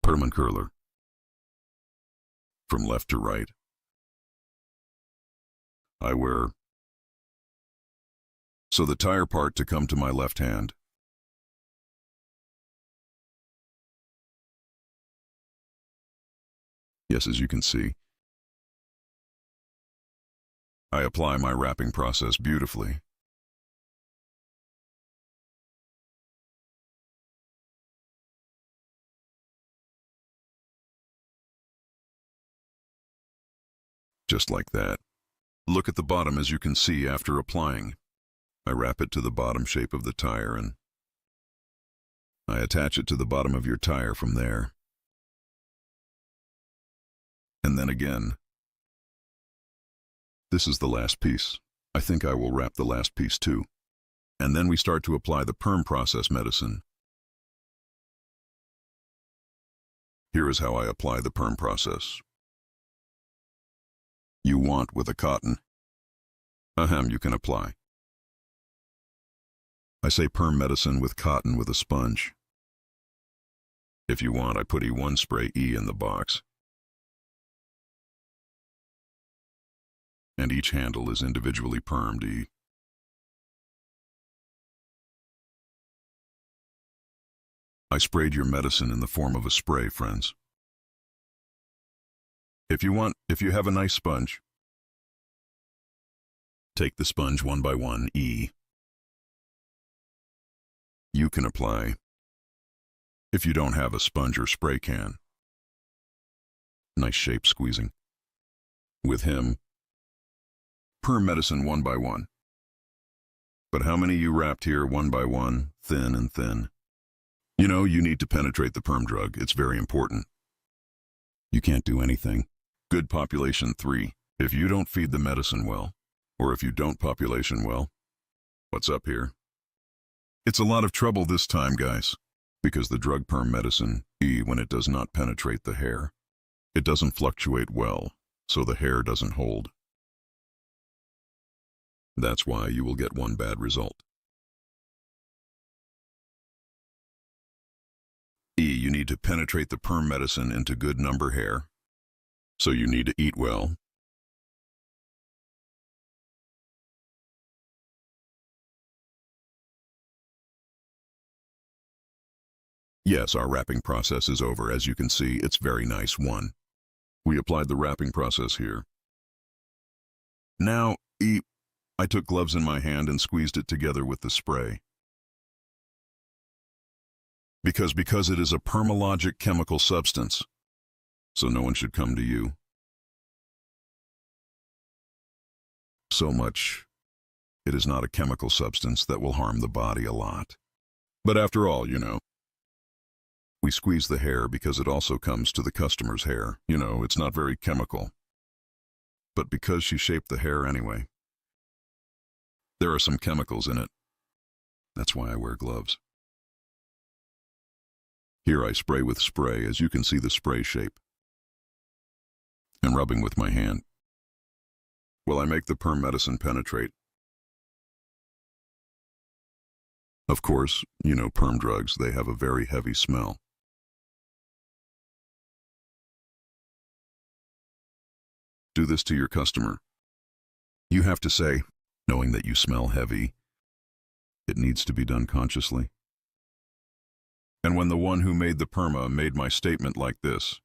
Perm and curler. From left to right. I wear so the tire part to come to my left hand. Yes, as you can see, I apply my wrapping process beautifully. Just like that. Look at the bottom, as you can see. After applying, I wrap it to the bottom shape of the tire, and I attach it to the bottom of your tire from there. And then again. This is the last piece. I think I will wrap the last piece too. And then we start to apply the perm process medicine. Here is how I apply the perm process. You want with a cotton. You can apply. I say perm medicine with cotton with a sponge. If you want, I put E1 spray E in the box. And each handle is individually permed E. I sprayed your medicine in the form of a spray, friends. If you have a nice sponge, take the sponge one by one, E. You can apply. If you don't have a sponge or spray can. Nice shape squeezing. With him, perm medicine one by one. But how many you wrapped here one by one, thin and thin? You know, you need to penetrate the perm drug. It's very important. You can't do anything. Good population 3. If you don't feed the medicine well, or if you don't population well, what's up here? It's a lot of trouble this time, guys, because the drug perm medicine, when it does not penetrate the hair, it doesn't fluctuate well, so the hair doesn't hold. That's why you will get one bad result. You need to penetrate the perm medicine into good number hair, so you need to eat well. Yes, our wrapping process is over. As you can see, it's very nice. 1. We applied the wrapping process here. Now, I took gloves in my hand and squeezed it together with the spray. Because it is a permalogic chemical substance, so no one should come to you. So much, it is not a chemical substance that will harm the body a lot. But after all, you know, we squeeze the hair because it also comes to the customer's hair. You know, it's not very chemical. But because she shaped the hair anyway, there are some chemicals in it. That's why I wear gloves. Here I spray with spray, as you can see the spray shape, and rubbing with my hand. Well, I make the perm medicine penetrate. Of course, you know, perm drugs, they have a very heavy smell. Do this to your customer. You have to say, knowing that you smell heavy, it needs to be done consciously. And when the one who made the perma made my statement like this,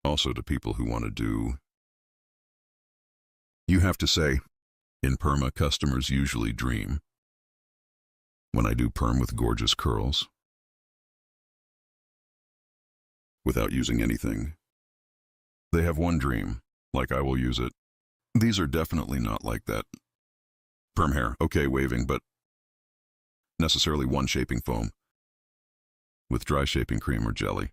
also to people who want to do, you have to say, in perma, customers usually dream. When I do perm with gorgeous curls, without using anything, they have one dream, like I will use it. These are definitely not like that. Perm hair, okay, waving, but necessarily one shaping foam, with dry shaping cream or jelly.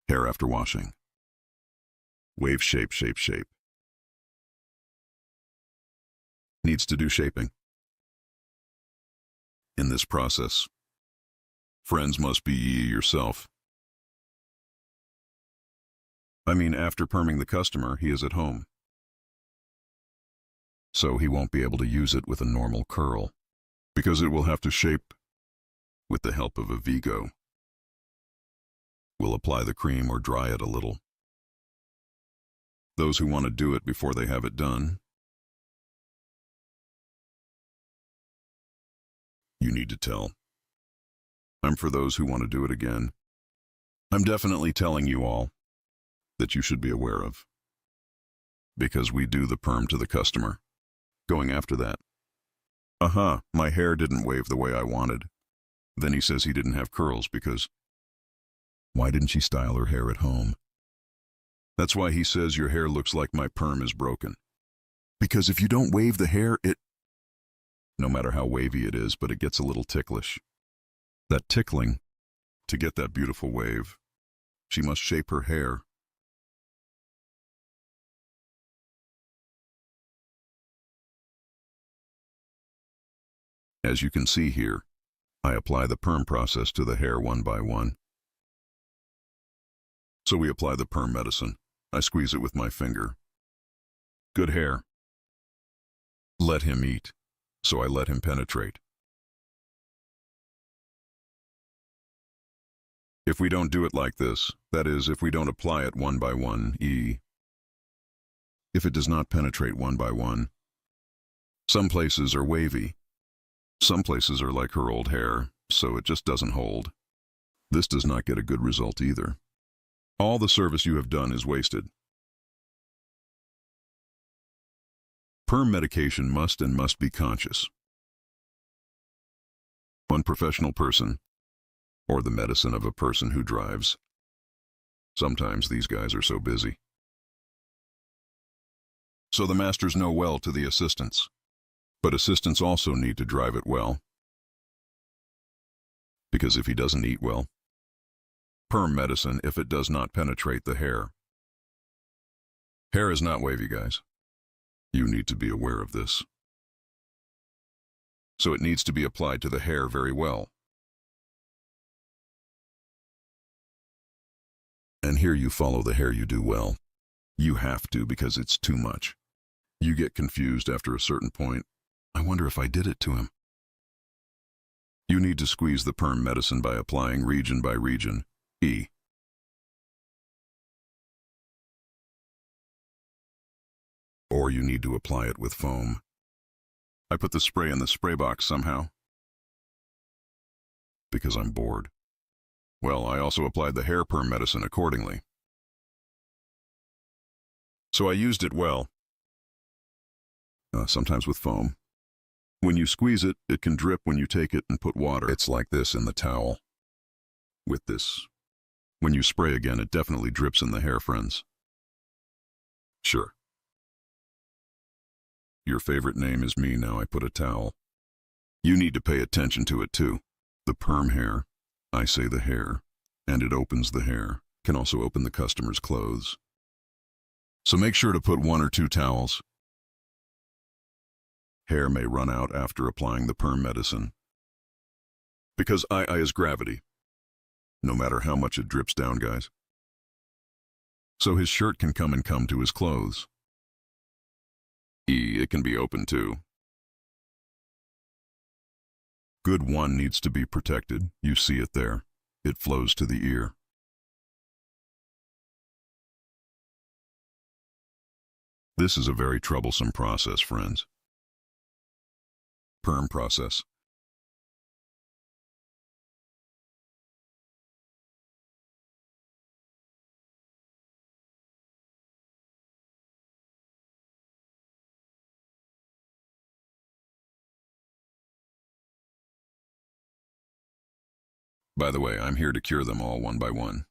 Hair after washing. Wave shape. Needs to do shaping. In this process, friends must be ye yourself. I mean, after perming the customer, he is at home. So he won't be able to use it with a normal curl, because it will have to shape with the help of a Vigo. We'll apply the cream or dry it a little. Those who want to do it before they have it done, you need to tell. I'm for those who want to do it again. I'm definitely telling you all that you should be aware of, because we do the perm to the customer. Going after that, my hair didn't wave the way I wanted. Then he says he didn't have curls because why didn't she style her hair at home? That's why he says your hair looks like my perm is broken. Because if you don't wave the hair, no matter how wavy it is, but it gets a little ticklish. That tickling, to get that beautiful wave, she must shape her hair. As you can see here, I apply the perm process to the hair one by one. So we apply the perm medicine. I squeeze it with my finger. Good hair. Let him eat. So I let him penetrate. If we don't do it like this, that is, if we don't apply it one by one, if it does not penetrate one by one, some places are wavy. Some places are like her old hair, so it just doesn't hold. This does not get a good result either. All the service you have done is wasted. Perm medication must be conscious. One professional person, or the medicine of a person who drives. Sometimes these guys are so busy. So the masters know well to the assistants. But assistants also need to drive it well. Because if he doesn't eat well, perm medicine if it does not penetrate the hair. Hair is not wavy, guys. You need to be aware of this. So it needs to be applied to the hair very well. And here you follow the hair you do well. You have to because it's too much. You get confused after a certain point. I wonder if I did it to him. You need to squeeze the perm medicine by applying region by region, E. Or you need to apply it with foam. I put the spray in the spray box somehow. Because I'm bored. Well, I also applied the hair perm medicine accordingly. So I used it well. Sometimes with foam. When you squeeze it, it can drip when you take it and put water. It's like this in the towel. With this. When you spray again, it definitely drips in the hair, friends. Sure. Your favorite name is me now. I put a towel. You need to pay attention to it too. The perm hair, I say the hair, and it opens the hair, can also open the customer's clothes. So make sure to put 1 or 2 towels. Hair may run out after applying the perm medicine. Because I is gravity. No matter how much it drips down, guys. So his shirt can come to his clothes. E, it can be open too. Good one needs to be protected. You see it there. It flows to the ear. This is a very troublesome process, friends. Perm process. By the way, I'm here to cure them all one by one.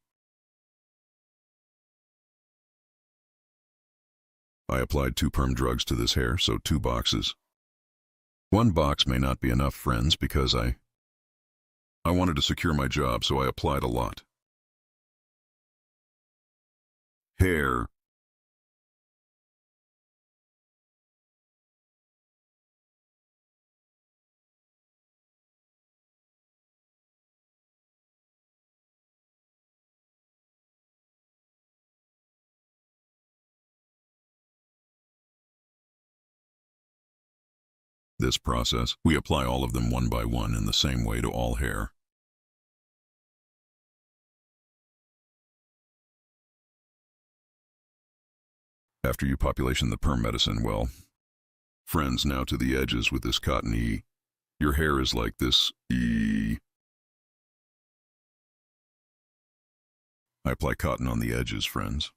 I applied 2 perm drugs to this hair, so 2 boxes. 1 box may not be enough, friends, because I wanted to secure my job, so I applied a lot. Hair. This process, we apply all of them one by one in the same way to all hair. After you population the perm medicine, well, friends, now to the edges with this cotton E. Your hair is like this E. I apply cotton on the edges, friends.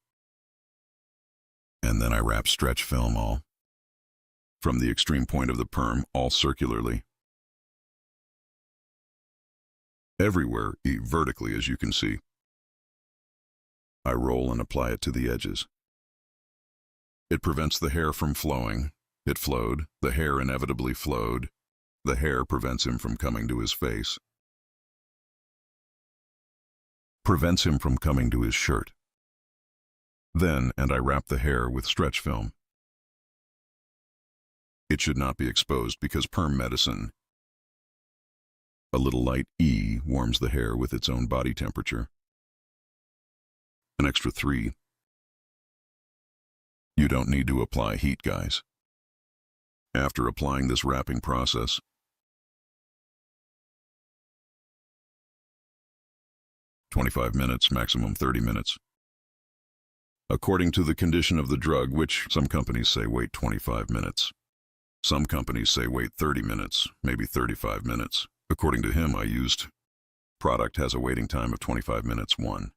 And then I wrap stretch film all. From the extreme point of the perm, all circularly. Everywhere, vertically, as you can see. I roll and apply it to the edges. It prevents the hair from flowing. It flowed. The hair inevitably flowed. The hair prevents him from coming to his face. Prevents him from coming to his shirt. Then, and I wrap the hair with stretch film. It should not be exposed because perm medicine. A little light E warms the hair with its own body temperature. An extra 3. You don't need to apply heat, guys. After applying this wrapping process, "25 minutes, maximum 30 minutes. According to the condition of the drug, which some companies say wait 25 minutes. Some companies say wait 30 minutes, maybe 35 minutes. According to him, I used product has a waiting time of 25 minutes 1.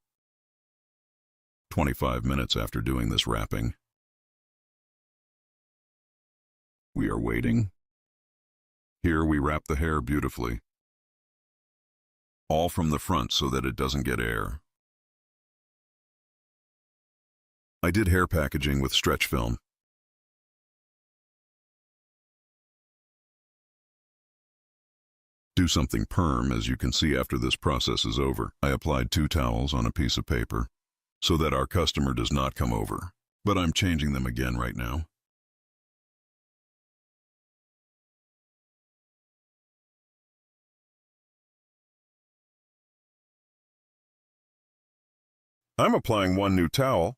25 minutes after doing this wrapping. We are waiting. Here we wrap the hair beautifully. All from the front so that it doesn't get air. I did hair packaging with stretch film. do something perm, as you can see after this process is over. I applied 2 towels on a piece of paper so that our customer does not come over, but I'm changing them again right now. I'm applying 1 new towel.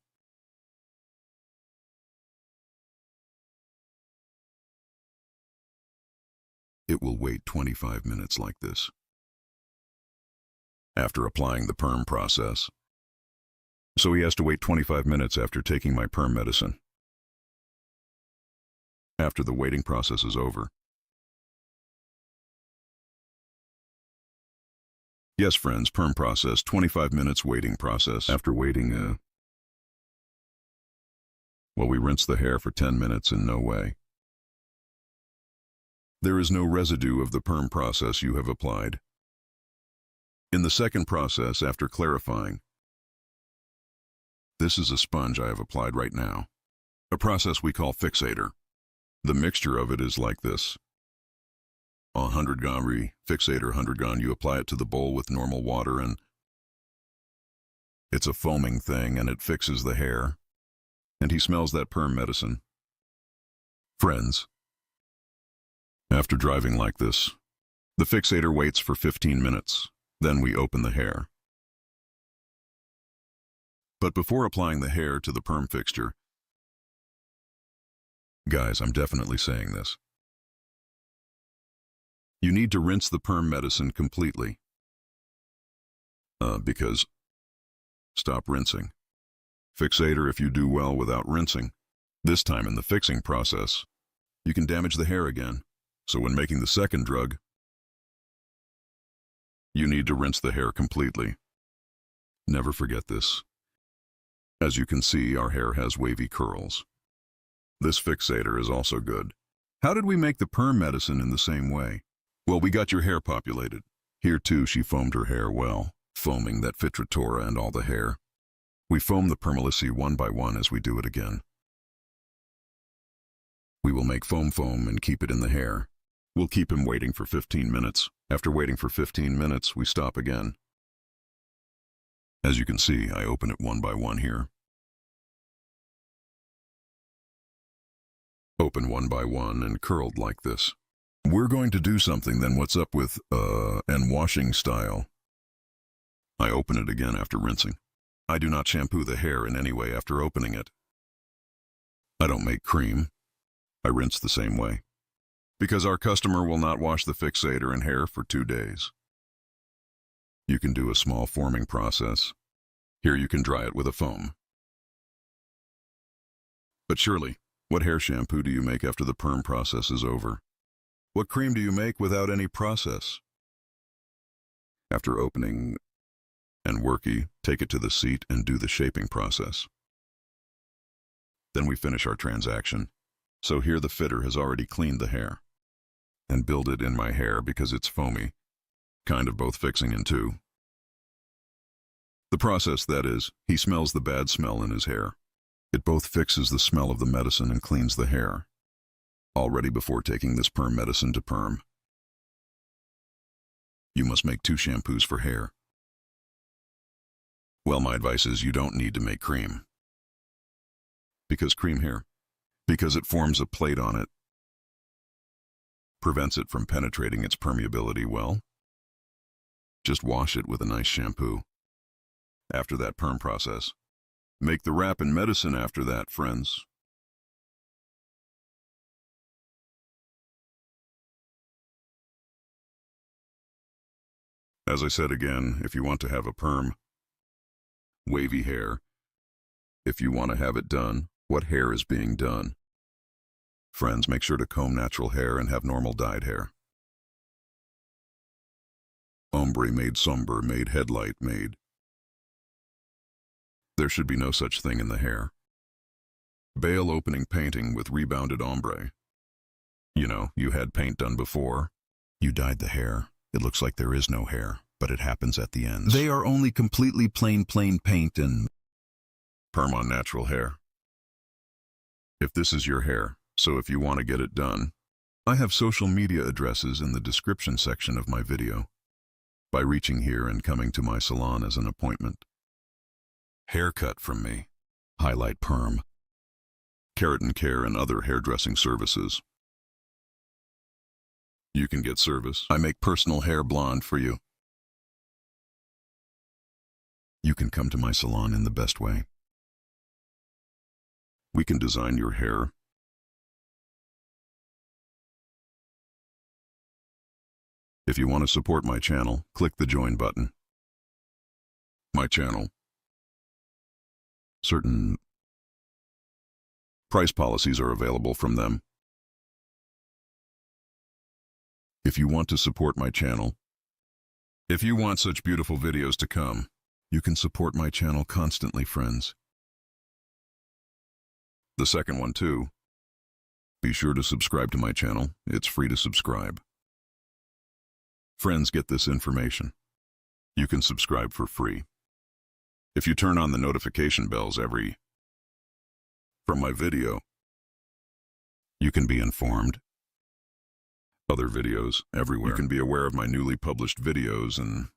It will wait 25 minutes like this. After applying the perm process. So he has to wait 25 minutes after taking my perm medicine. After the waiting process is over. Yes, friends, perm process, 25 minutes waiting process. After waiting, well, we rinse the hair for 10 minutes in no way. There is no residue of the perm process you have applied. In the second process, after clarifying, this is a sponge I have applied right now. A process we call fixator. The mixture of it is like this. 100 gram fixator, 100 gram, you apply it to the bowl with normal water and it's a foaming thing and it fixes the hair. And he smells that perm medicine. Friends, after driving like this, the fixator waits for 15 minutes. Then we open the hair. But before applying the hair to the perm fixture, guys, I'm definitely saying this. You need to rinse the perm medicine completely. Because, stop rinsing. Fixator, if you do well without rinsing, this time in the fixing process, you can damage the hair again. So when making the second drug, you need to rinse the hair completely. Never forget this. As you can see, our hair has wavy curls. This fixator is also good. How did we make the perm medicine in the same way? Well, we got your hair populated. Here too, she foamed her hair well, foaming that fitratura and all the hair. We foam the permalici one by one as we do it again. We will make foam and keep it in the hair. We'll keep him waiting for 15 minutes. After waiting for 15 minutes, we stop again. As you can see, I open it one by one here. Open one by one and curled like this. We're going to do something then. What's up with, and washing style? I open it again after rinsing. I do not shampoo the hair in any way after opening it. I don't make cream. I rinse the same way. Because our customer will not wash the fixator and hair for 2 days. You can do a small forming process. Here you can dry it with a foam. But surely, what hair shampoo do you make after the perm process is over? What cream do you make without any process? After opening and worky, take it to the seat and do the shaping process. Then we finish our transaction. So here the fitter has already cleaned the hair and build it in my hair because it's foamy, kind of both fixing and two. The process, that is, he smells the bad smell in his hair. It both fixes the smell of the medicine and cleans the hair, all ready before taking this perm medicine to perm. You must make 2 shampoos for hair. Well, my advice is you don't need to make cream. Because cream hair, because it forms a plate on it, prevents it from penetrating its permeability well. Just wash it with a nice shampoo. After that perm process. Make the wrap and medicine after that, friends. As I said again, if you want to have a perm, wavy hair, if you want to have it done, what hair is being done? Friends, make sure to comb natural hair and have normal dyed hair. Ombre made somber, made headlight, made. There should be no such thing in the hair. Bail opening painting with rebounded ombre. You know, you had paint done before. You dyed the hair. It looks like there is no hair, but it happens at the ends. They are only completely plain paint and perm on natural hair. If this is your hair, so if you want to get it done, I have social media addresses in the description section of my video. By reaching here and coming to my salon as an appointment. Haircut from me. Highlight perm. Keratin care and other hairdressing services. You can get service. I make personal hair blonde for you. You can come to my salon in the best way. We can design your hair. If you want to support my channel, click the join button. My channel. Certain price policies are available from them. If you want to support my channel, if you want such beautiful videos to come, you can support my channel constantly, friends. The second one too. Be sure to subscribe to my channel. It's free to subscribe. Friends, get this information. You can subscribe for free. If you turn on the notification bells from my video, you can be informed. Other videos everywhere. You can be aware of my newly published videos, and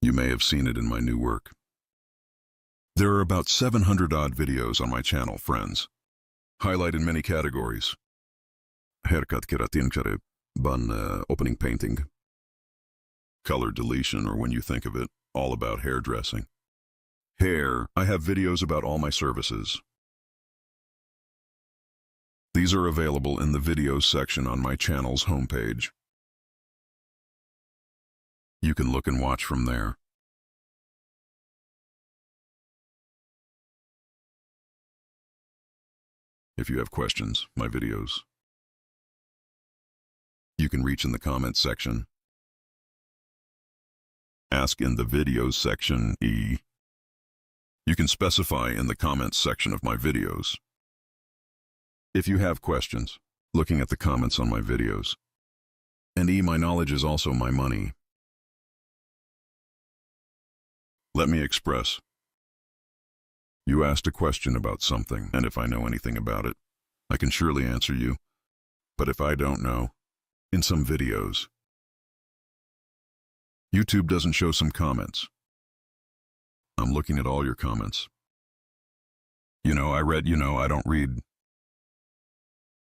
you may have seen it in my new work. There are about 700 odd videos on my channel, friends. Highlight in many categories. Haircut, keratin care, bun, opening painting, color deletion, or when you think of it, all about hairdressing. Hair, I have videos about all my services. These are available in the videos section on my channel's homepage. You can look and watch from there. If you have questions, my videos, you can reach in the comments section. Ask in the videos section. You can specify in the comments section of my videos. If you have questions, looking at the comments on my videos. And my knowledge is also my money. Let me express. You asked a question about something, and if I know anything about it, I can surely answer you. But if I don't know, in some videos, YouTube doesn't show some comments. I'm looking at all your comments. I read, I don't read.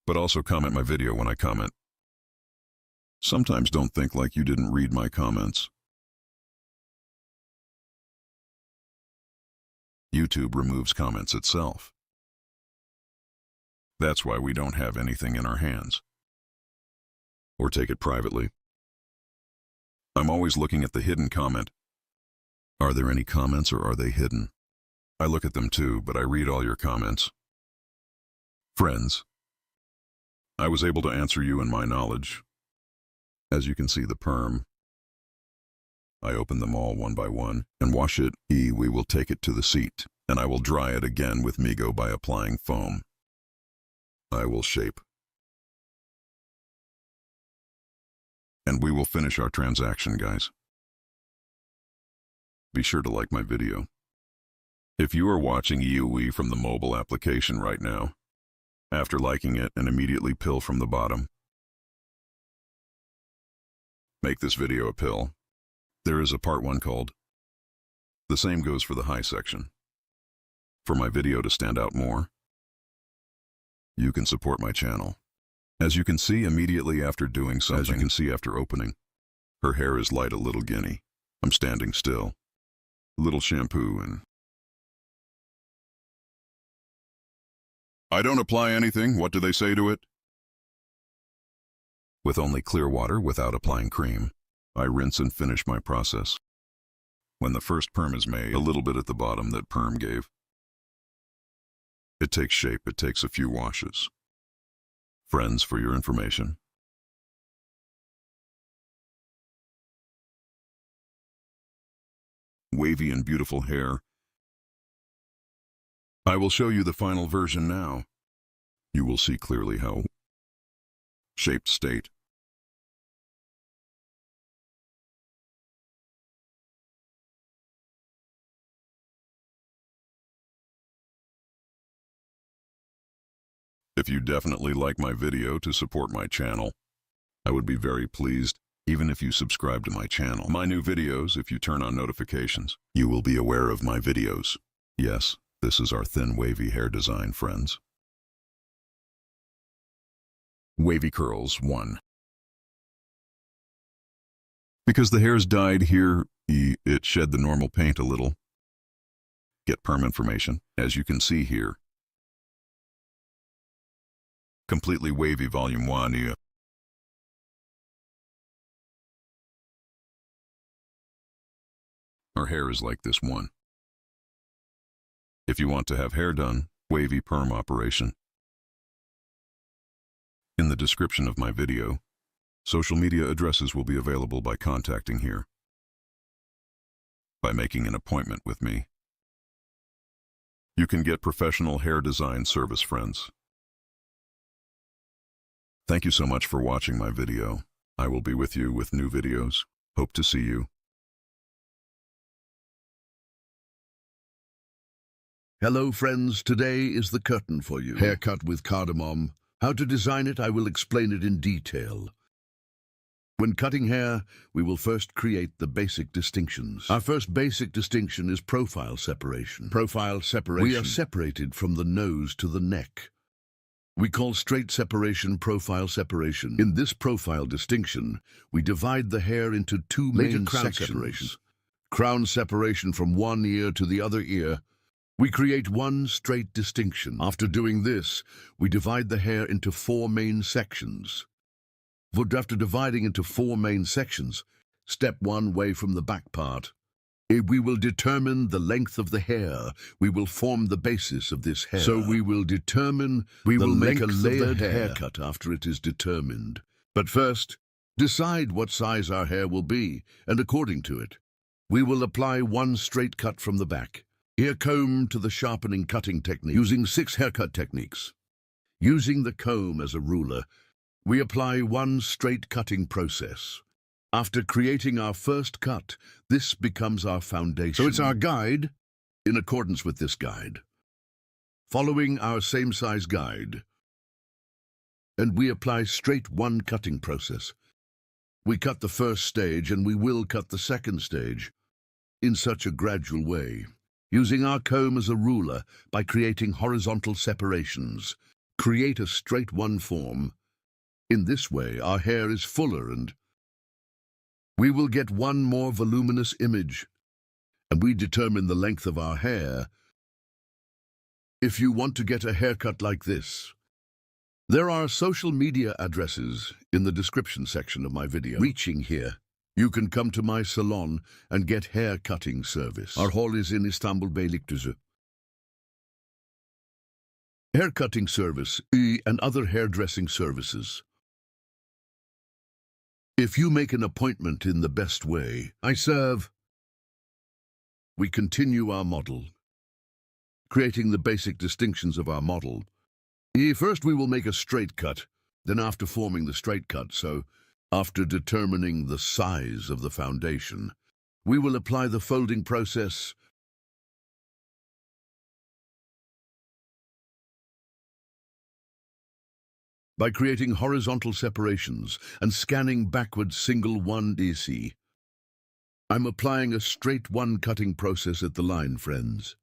But also comment my video when I comment. Sometimes don't think like you didn't read my comments. YouTube removes comments itself. That's why we don't have anything in our hands. Or take it privately. I'm always looking at the hidden comment. Are there any comments or are they hidden? I look at them too, but I read all your comments. Friends, I was able to answer you in my knowledge. As you can see, the perm. I open them all one by one and wash it. We will take it to the seat, and I will dry it again with Migo by applying foam. I will shape. And we will finish our transaction, guys. Be sure to like my video. If you are watching EUE from the mobile application right now, after liking it and immediately pill from the bottom. Make this video a pill. There is a part 1 called. The same goes for the high section. For my video to stand out more, you can support my channel. As you can see immediately after doing something, as you can see after opening, her hair is light, a little guinea. I'm standing still. A little shampoo and... I don't apply anything. What do they say to it? With only clear water without applying cream, I rinse and finish my process. When the first perm is made, a little bit at the bottom that perm gave. It takes shape. It takes a few washes. Friends, for your information. Wavy and beautiful hair. I will show you the final version now. You will see clearly how shaped state. you definitely like my video to support my channel. I would be very pleased, even if you subscribe to my channel. My new videos, if you turn on notifications, you will be aware of my videos. Yes, this is our thin wavy hair design, friends. Wavy curls 1. Because the hair's dyed here, it shed the normal paint a little. Get perm information, as you can see here. Completely wavy volume 1. Our hair is like this one. If you want to have hair done, wavy perm operation. In the description of my video, social media addresses will be available by contacting here. By making an appointment with me. You can get professional hair design service, friends. Thank you so much for watching my video. I will be with you with new videos. Hope to see you. Hello friends, today is the curtain for you. Haircut with cardamom. How to design it, I will explain it in detail. When cutting hair, we will first create the basic distinctions. Our first basic distinction is profile separation. Profile separation. We are separated from the nose to the neck. We call straight separation profile separation. In this profile distinction, we divide the hair into two main sections. Separation. Crown separation from one ear to the other ear. We create one straight distinction. After doing this, we divide the hair into four main sections. But after dividing into four main sections, step 1 away from the back part. We will determine the length of the hair. We will form the basis of this hair. So we will make a layered haircut after it is determined. But first, decide what size our hair will be, and according to it, we will apply one straight cut from the back. Ear comb to the sharpening cutting technique, using 6 haircut techniques. Using the comb as a ruler, we apply one straight cutting process. After creating our first cut, this becomes our foundation. So it's our guide, in accordance with this guide. Following our same size guide, and we apply straight one cutting process. We cut the first stage and we will cut the second stage in such a gradual way. Using our comb as a ruler by creating horizontal separations, create a straight one form. In this way, our hair is fuller and we will get one more voluminous image, and we determine the length of our hair. If you want to get a haircut like this, there are social media addresses in the description section of my video. Reaching here, you can come to my salon and get hair cutting service. Our hall is in Istanbul, Beylikdüzü. Hair cutting service and other hairdressing services. If you make an appointment in the best way, I serve. We continue our model, creating the basic distinctions of our model. First we will make a straight cut, then after forming the straight cut, so after determining the size of the foundation, we will apply the folding process. By creating horizontal separations and scanning backwards single 1DC. I'm applying a straight one cutting process at the line, friends.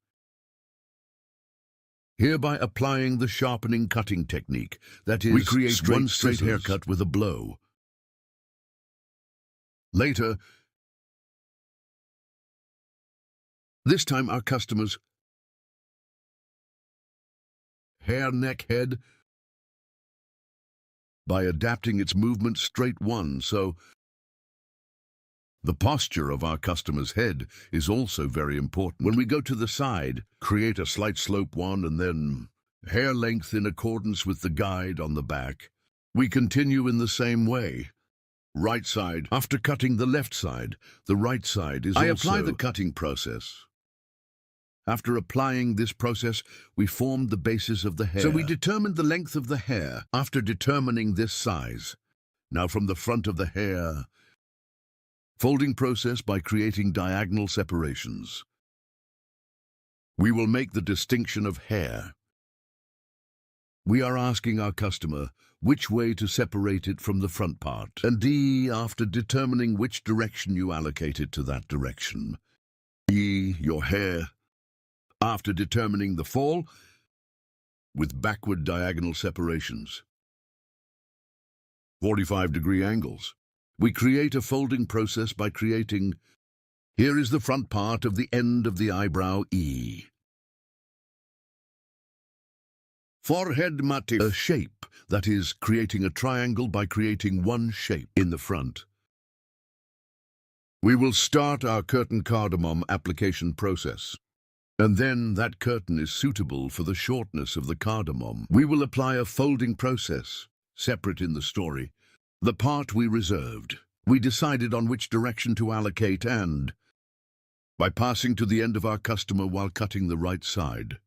Hereby applying the sharpening cutting technique, that is, we create one straight haircut with a blow. Later, this time our customers' hair, neck, head, by adapting its movement straight one, so the posture of our customer's head is also very important. When we go to the side, create a slight slope one and then hair length in accordance with the guide on the back. We continue in the same way. Right side, after cutting the left side, the right side is I apply the cutting process. After applying this process, we formed the basis of the hair. So we determined the length of the hair after determining this size. Now from the front of the hair, folding process by creating diagonal separations. We will make the distinction of hair. We are asking our customer which way to separate it from the front part. And D, after determining which direction you allocate it to that direction. E, your hair, after determining the fall with backward diagonal separations. 45-degree angles. We create a folding process by creating, here is the front part of the end of the eyebrow E. Forehead motif. A shape, that is, creating a triangle by creating one shape in the front. We will start our curtain cardamom application process. And then that curtain is suitable for the shortness of the cardamom. We will apply a folding process, separate in the story. The part we reserved. We decided on which direction to allocate and, by passing to the end of our customer while cutting the right side.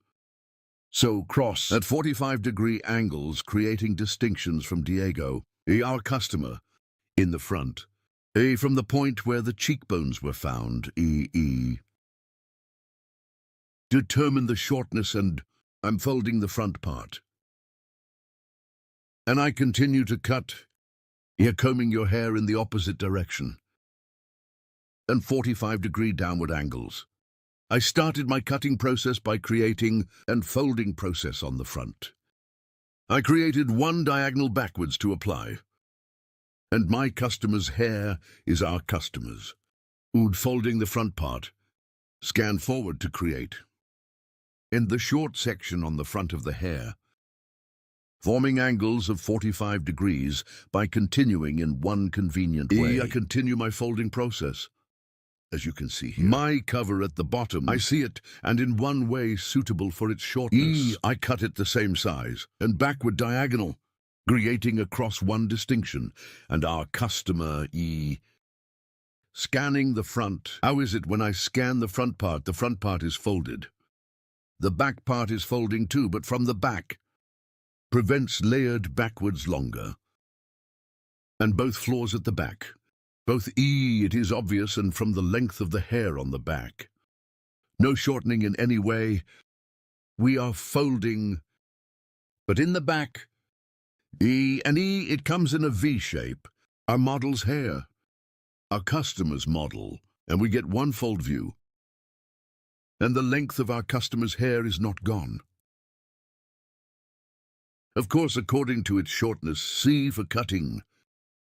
So cross at 45-degree angles, creating distinctions from Diego, our customer, in the front. A from the point where the cheekbones were found, E. Determine the shortness and I'm folding the front part. And I continue to cut, here combing your hair in the opposite direction. And 45-degree downward angles. I started my cutting process by creating and folding process on the front. I created one diagonal backwards to apply. And my customer's hair is our customer's. Folding the front part. Scan forward to create. In the short section on the front of the hair, forming angles of 45 degrees by continuing in one convenient way. I continue my folding process. As you can see here, my cover at the bottom, I see it, and in one way suitable for its shortness. I cut it the same size, and backward diagonal, creating across one distinction, and our customer, E. Scanning the front. How is it when I scan the front part is folded. The back part is folding too, but from the back. Prevents layered backwards longer. And both floors at the back. Both E, it is obvious, and from the length of the hair on the back. No shortening in any way. We are folding, but in the back, E, it comes in a V shape. Our model's hair, our customer's model, and we get one fold view. And the length of our customer's hair is not gone. Of course, according to its shortness, C for cutting.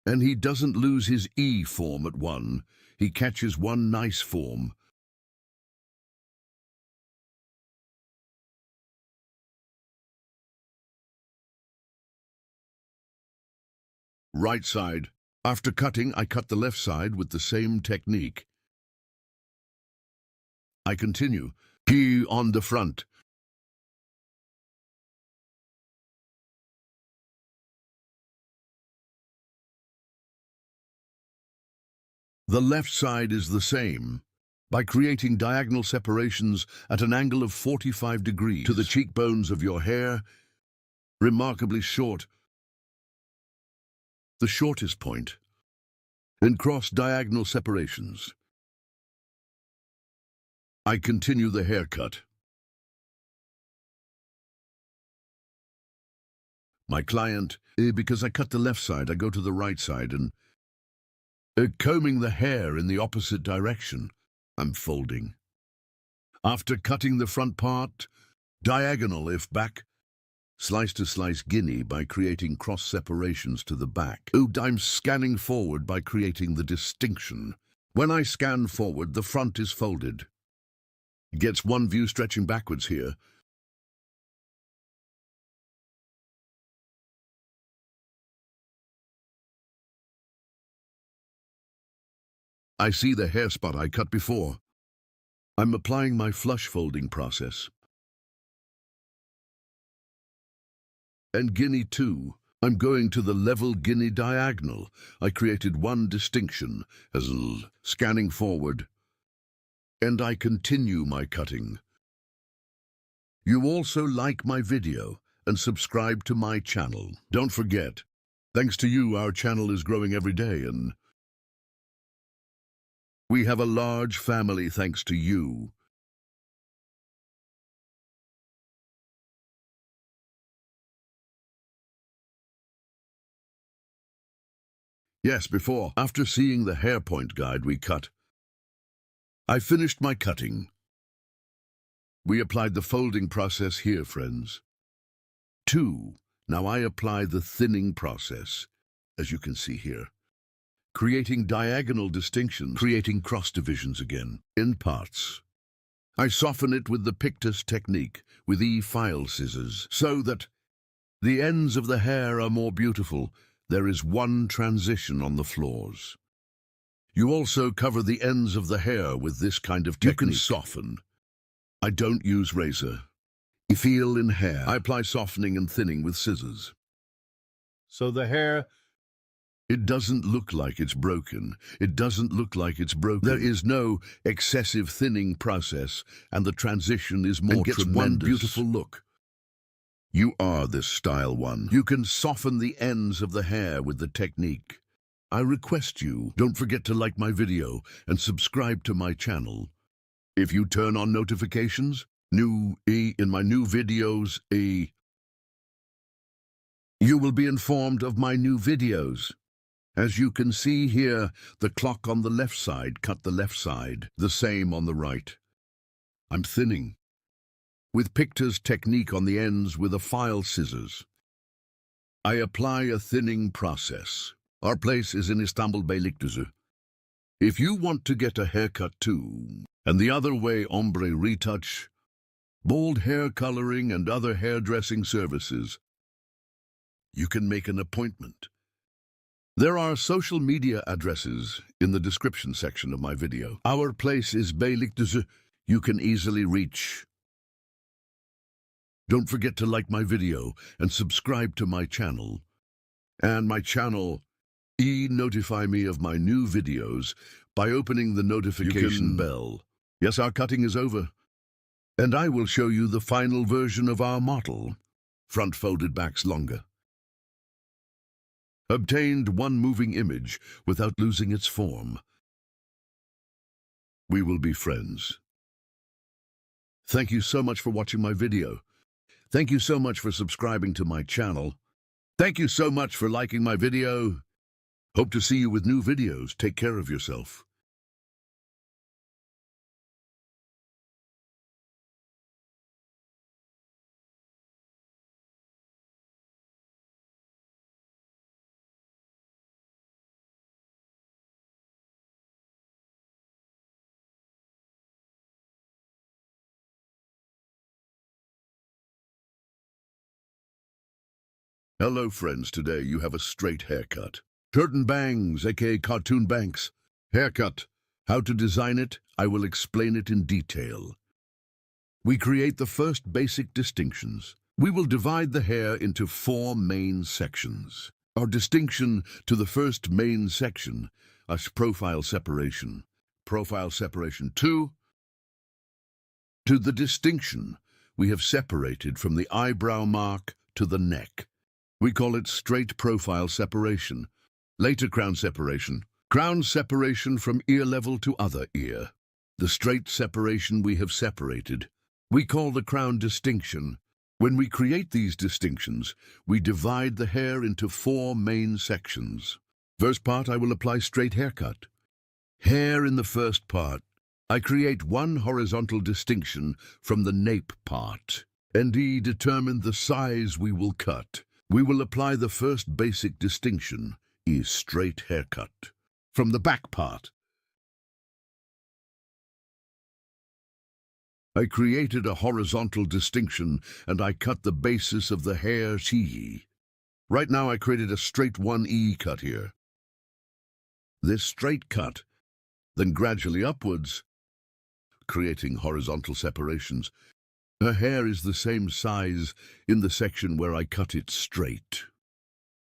And he doesn't lose his E form at one. He catches one nice form. Right side. After cutting, I cut the left side with the same technique. I continue. P on the front. The left side is the same, by creating diagonal separations at an angle of 45 degrees to the cheekbones of your hair, remarkably short, the shortest point, and cross diagonal separations. I continue the haircut. My client, because I cut the left side, I go to the right side and combing the hair in the opposite direction. I'm folding. After cutting the front part, diagonal if back, slice to slice guinea by creating cross separations to the back. I'm scanning forward by creating the distinction. When I scan forward, the front is folded. Gets one view stretching backwards here. I see the hair spot I cut before. I'm applying my flush folding process. And guinea too. I'm going to the level guinea diagonal. I created one distinction as scanning forward. And I continue my cutting. You also like my video and subscribe to my channel. Don't forget, thanks to you, our channel is growing every day and we have a large family thanks to you. Yes, before. After seeing the hair point guide we cut, I finished my cutting. We applied the folding process here, friends. 2. Now I apply the thinning process, as you can see here. Creating diagonal distinctions, creating cross divisions again, in parts. I soften it with the pictus technique, with file scissors, so that the ends of the hair are more beautiful. There is one transition on the floors. You also cover the ends of the hair with this kind of technique. You can soften. I don't use razor. I feel in hair. I apply softening and thinning with scissors. So the hair, it doesn't look like it's broken. It doesn't look like it's broken. There is no excessive thinning process, and the transition is more tremendous. One beautiful look. You are this style one. You can soften the ends of the hair with the technique. I request you, don't forget to like my video and subscribe to my channel. If you turn on notifications, in my new videos, you will be informed of my new videos. As you can see here, the clock on the left side cut the left side, the same on the right. I'm thinning. With pictus technique on the ends with a file scissors. I apply a thinning process. Our place is in Istanbul, Beylikdüzü. If you want to get a haircut too, and the other way ombre retouch, bold hair coloring and other hairdressing services, you can make an appointment. There are social media addresses in the description section of my video. Our place is Beylikdüzü. You can easily reach. Don't forget to like my video and subscribe to my channel. And my channel, notify me of my new videos by opening the notification bell. Yes, our cutting is over. And I will show you the final version of our model. Front folded backs longer. Obtained one moving image without losing its form. We will be friends. Thank you so much for watching my video. Thank you so much for subscribing to my channel. Thank you so much for liking my video. Hope to see you with new videos. Take care of yourself. Hello friends, today you have a straight haircut. Curtain bangs, aka cartoon banks. Haircut. How to design it, I will explain it in detail. We create the first basic distinctions. We will divide the hair into 4 main sections. Our distinction to the first main section is profile separation. Profile separation 2. To the distinction we have separated from the eyebrow mark to the neck. We call it straight profile separation. Later crown separation. Crown separation from ear level to other ear. The straight separation we have separated. We call the crown distinction. When we create these distinctions, we divide the hair into 4 main sections. First part, I will apply straight haircut. Hair in the first part. I create one horizontal distinction from the nape part. And determine the size we will cut. We will apply the first basic distinction, is straight haircut. From the back part, I created a horizontal distinction and I cut the basis of the hair she. Right now I created a straight 1E cut here. This straight cut, then gradually upwards, creating horizontal separations. Her hair is the same size in the section where I cut it straight.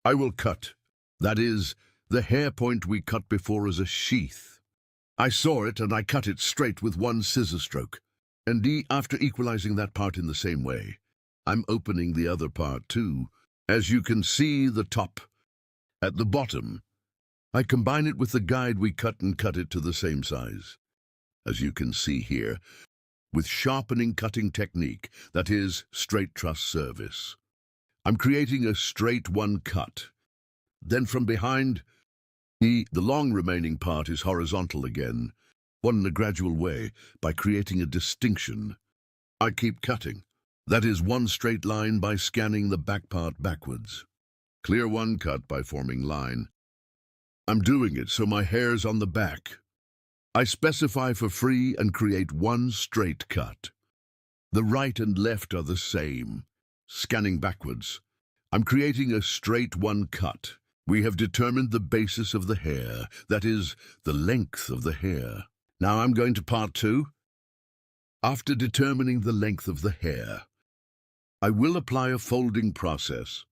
I will cut, that is, the hair point we cut before as a sheath. I saw it and I cut it straight with one scissor stroke. And after equalizing that part in the same way, I'm opening the other part too. As you can see the top. At the bottom, I combine it with the guide we cut and cut it to the same size. As you can see here, with sharpening cutting technique, that is, straight truss service. I'm creating a straight 1 cut. Then from behind, The long remaining part is horizontal again, one in a gradual way, by creating a distinction. I keep cutting. That is one straight line by scanning the back part backwards. Clear one cut by forming line. I'm doing it so my hair's on the back. I specify for free and create one straight cut. The right and left are the same. Scanning backwards. I'm creating a straight one cut. We have determined the basis of the hair, that is, the length of the hair. Now I'm going to part 2. After determining the length of the hair, I will apply a folding process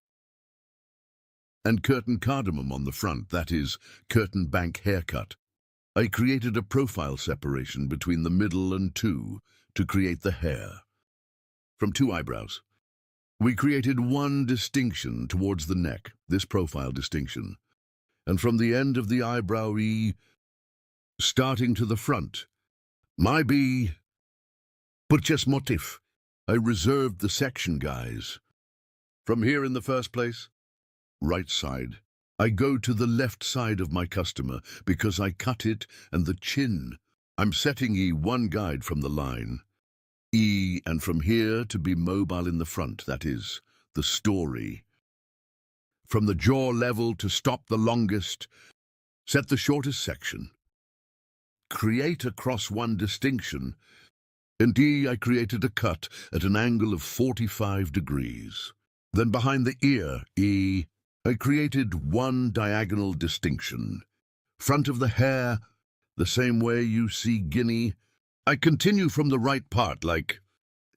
and curtain cardamom on the front, that is, curtain bank haircut. I created a profile separation between the middle and 2 to create the hair. From 2 eyebrows, we created one distinction towards the neck, this profile distinction, and from the end of the eyebrow E, starting to the front, my B, purchase motif. I reserved the section, guys. From here in the first place, right side, I go to the left side of my customer because I cut it and the chin. I'm setting E one guide from the line. E, and from here to be mobile in the front, that is, the story. From the jaw level to stop the longest, set the shortest section. Create across one distinction. In D, I created a cut at an angle of 45 degrees. Then behind the ear, E, I created one diagonal distinction. Front of the hair, the same way you see guinea. I continue from the right part, like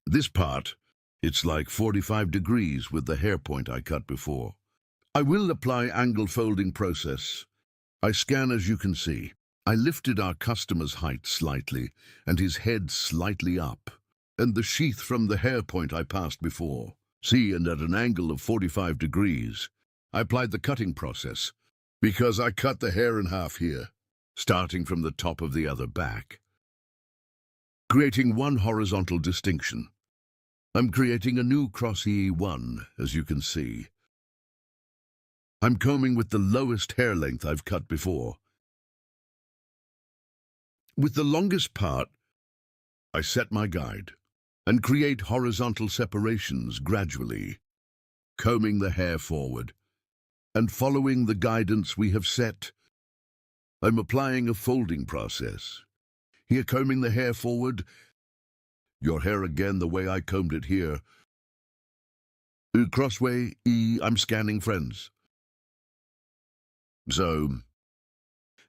this part. It's like 45 degrees with the hair point I cut before. I will apply angle folding process. I scan as you can see. I lifted our customer's height slightly and his head slightly up, and the sheath from the hair point I passed before. See, and at an angle of 45 degrees, I applied the cutting process because I cut the hair in half here, starting from the top of the other back, creating one horizontal distinction. I'm creating a new cross E1, as you can see. I'm combing with the lowest hair length I've cut before. With the longest part, I set my guide and create horizontal separations gradually, combing the hair forward. And following the guidance we have set, I'm applying a folding process. Here, combing the hair forward, your hair again the way I combed it here. Crossway E, I'm scanning friends. So,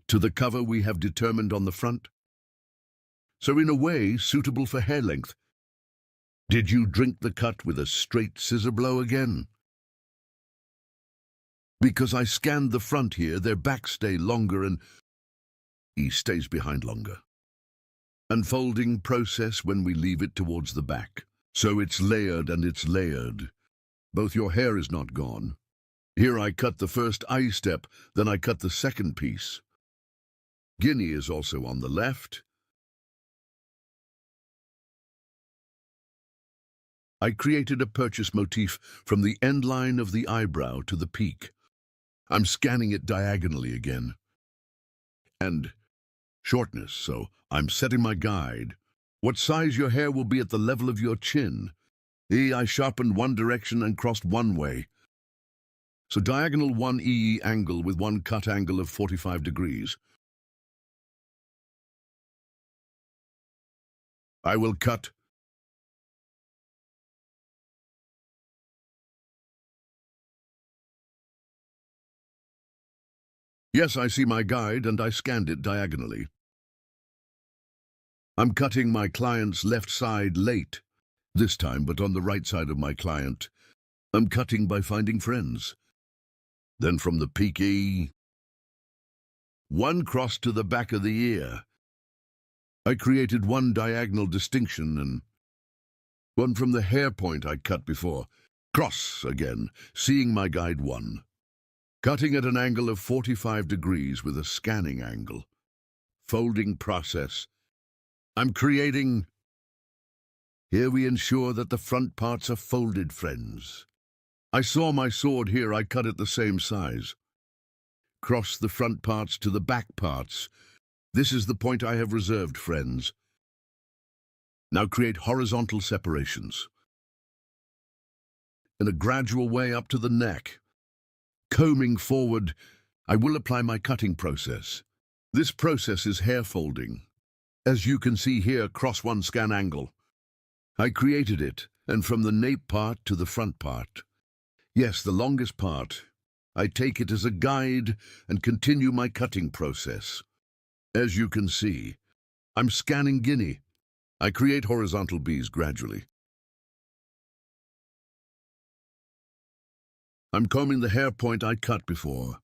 to the cover we have determined on the front. So in a way, suitable for hair length. Did you drink the cut with a straight scissor blow again? Because I scanned the front here, their backs stay longer and E stays behind longer. Unfolding process when we leave it towards the back. So it's layered and it's layered. Both your hair is not gone. Here I cut the first eye step, then I cut the second piece. Guinea is also on the left. I created a purchase motif from the end line of the eyebrow to the peak. I'm scanning it diagonally again. And shortness, so I'm setting my guide. What size your hair will be at the level of your chin. I sharpened one direction and crossed one way. So diagonal 1 E angle with one cut angle of 45 degrees. I will cut. Yes, I see my guide and I scanned it diagonally. I'm cutting my client's left side late, this time, but on the right side of my client. I'm cutting by finding friends. Then from the peak E, one cross to the back of the ear. I created one diagonal distinction and one from the hair point I cut before. Cross again, seeing my guide 1. Cutting at an angle of 45 degrees with a scanning angle. Folding process. I'm creating. Here we ensure that the front parts are folded, friends. I saw my sword here, I cut it the same size. Cross the front parts to the back parts. This is the point I have reserved, friends. Now create horizontal separations in a gradual way up to the neck. Combing forward, I will apply my cutting process. This process is hair folding. As you can see here, cross one scan angle. I created it, and from the nape part to the front part. Yes, the longest part. I take it as a guide and continue my cutting process. As you can see, I'm scanning Guinea. I create horizontal Bs gradually. I'm combing the hair point I cut before.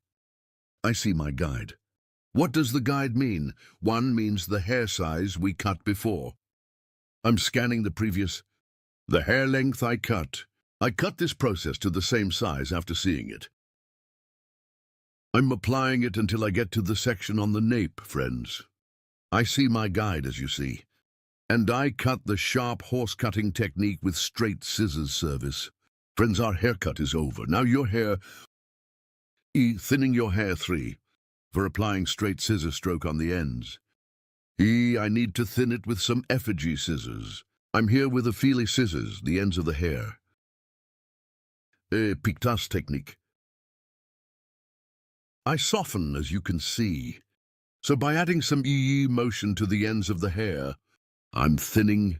I see my guide. What does the guide mean? One means the hair size we cut before. I'm scanning the hair length I cut. I cut this process to the same size after seeing it. I'm applying it until I get to the section on the nape, friends. I see my guide, as you see. And I cut the sharp horse cutting technique with straight scissors service. Friends, our haircut is over. Now your hair... Thinning your hair 3, for applying straight scissor stroke on the ends. I need to thin it with some effigy scissors. I'm here with a feely scissors, the ends of the hair. Pictas technique. I soften, as you can see. So by adding some motion to the ends of the hair, I'm thinning.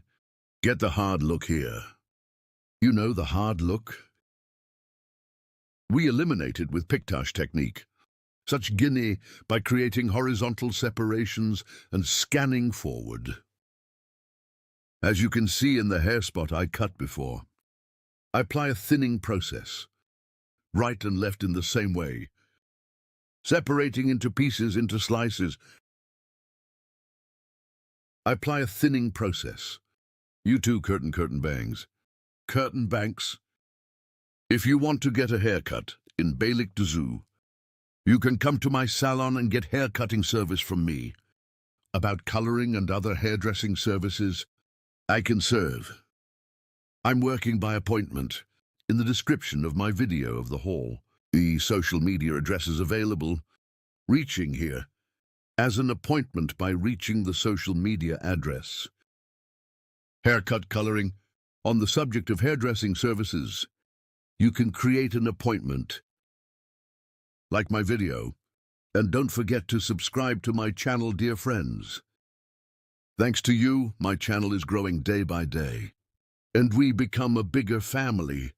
Get the hard look here. You know the hard look? We eliminate it with pictage technique. Such Guinea by creating horizontal separations and scanning forward. As you can see in the hair spot I cut before, I apply a thinning process, right and left in the same way, separating into pieces, into slices. I apply a thinning process. You too, curtain bangs. Curtain banks. If you want to get a haircut in Beylikdüzü, you can come to my salon and get hair cutting service from me. About coloring and other hairdressing services, I can serve. I'm working by appointment. In the description of my video of the hall, the social media address is available. Reaching here as an appointment by reaching the social media address. Haircut coloring. On the subject of hairdressing services, you can create an appointment. Like my video, and don't forget to subscribe to my channel, dear friends. Thanks to you, my channel is growing day by day, and we become a bigger family.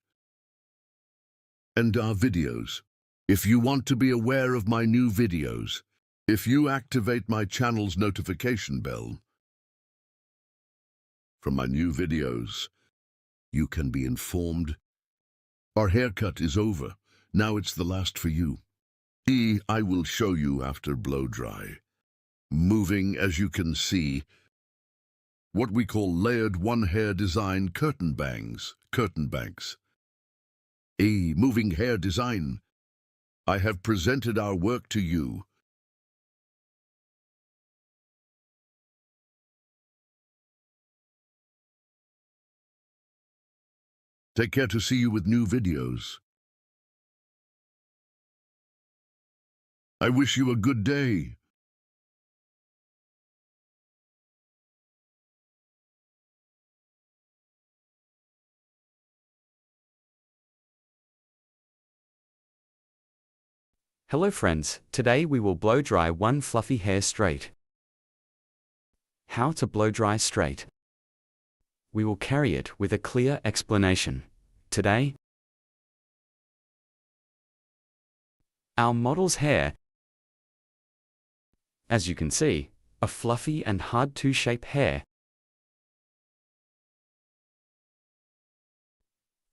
And our videos. If you want to be aware of my new videos, if you activate my channel's notification bell from my new videos, you can be informed. Our haircut is over. Now it's the last for you. I will show you after blow dry. Moving, as you can see, what we call layered one hair design curtain bangs. Moving hair design. I have presented our work to you. Take care to see you with new videos. I wish you a good day. Hello friends, today we will blow dry one fluffy hair straight. How to blow dry straight. We will carry it with a clear explanation. Today, our model's hair, as you can see, a fluffy and hard to shape hair.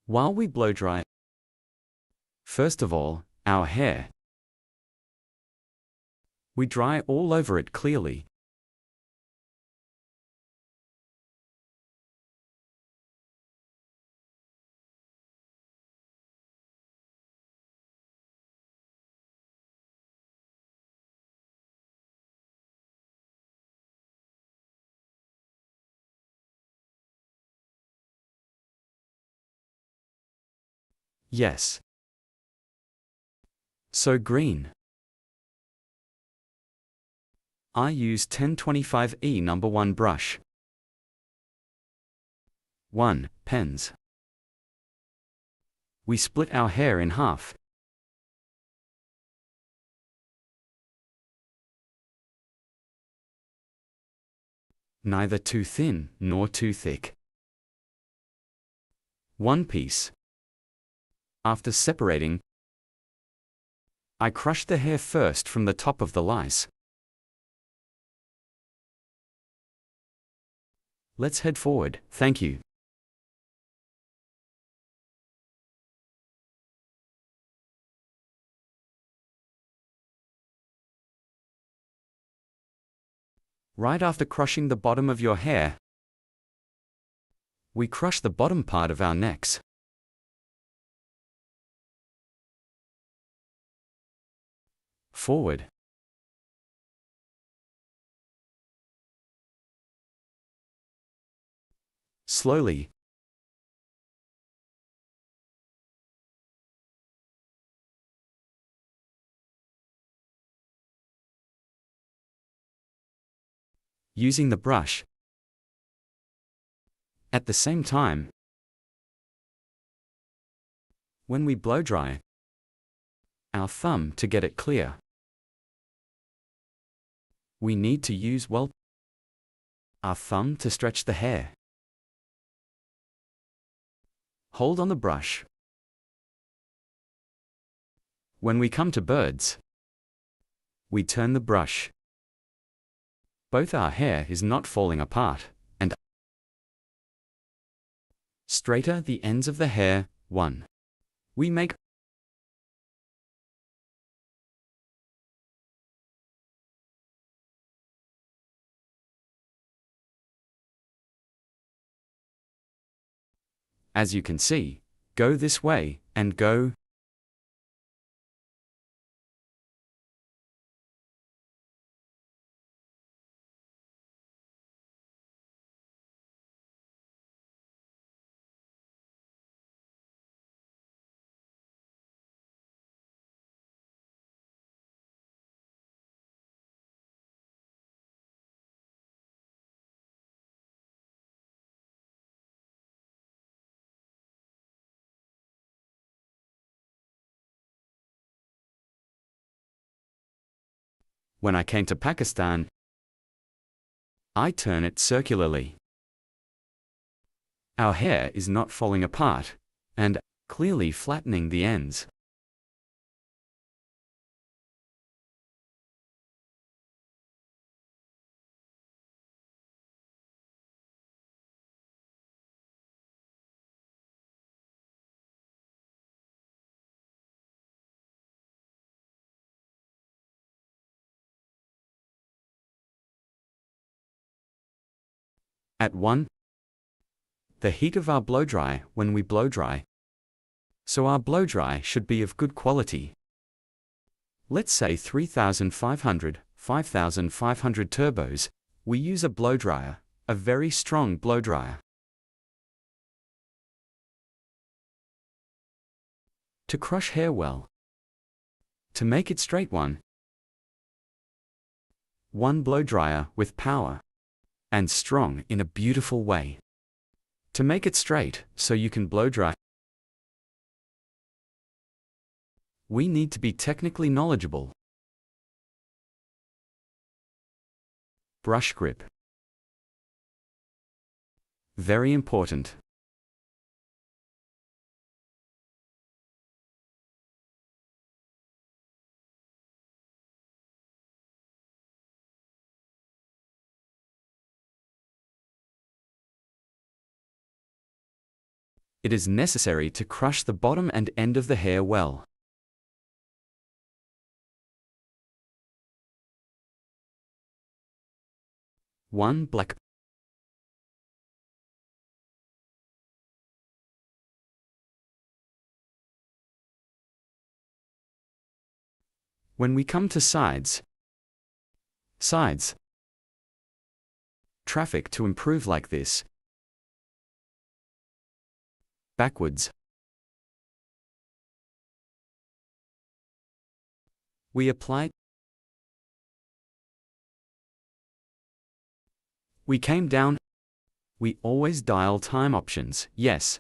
While we blow dry, first of all, our hair. We dry all over it clearly. Yes. So green. I use 1025E number 1 brush. 1. Pens. We split our hair in half. Neither too thin nor too thick. 1 piece. After separating, I crush the hair first from the top of the lice. Let's head forward, thank you. Right after crushing the bottom of your hair, we crush the bottom part of our necks. Forward. Slowly. Using the brush. At the same time, when we blow dry our thumb to get it clear, we need to use our thumb to stretch the hair. Hold on the brush. When we come to birds, we turn the brush. Both our hair is not falling apart, and straighter the ends of the hair. 1. We make as you can see, go this way, and go. When I came to Pakistan, I turn it circularly. Our hair is not falling apart, and clearly flattening the ends. At 1. The heat of our blow dry when we blow dry. So our blow dry should be of good quality. Let's say 3500, 5500 turbos. We use a blow dryer, a very strong blow dryer. To crush hair well. To make it straight, 1 blow dryer with power and strong in a beautiful way. To make it straight, so you can blow dry, we need to be technically knowledgeable. Brush grip. Very important. It is necessary to crush the bottom and end of the hair well. One black. When we come to sides, traffic to improve like this. Backwards. We apply We came down. We always dial time options, yes.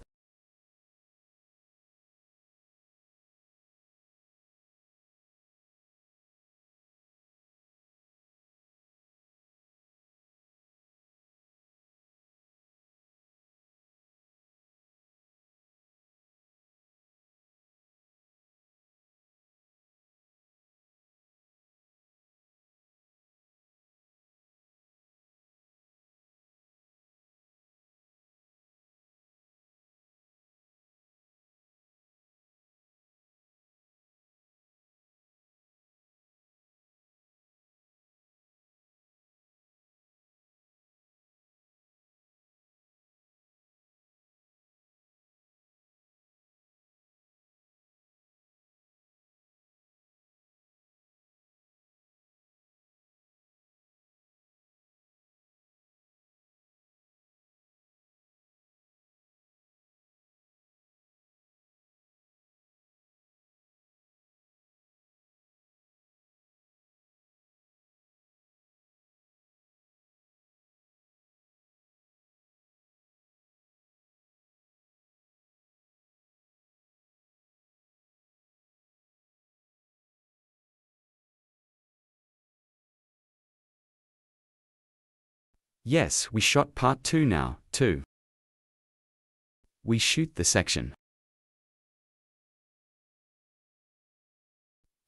Yes, we shot part 2 now, too. We shoot the section.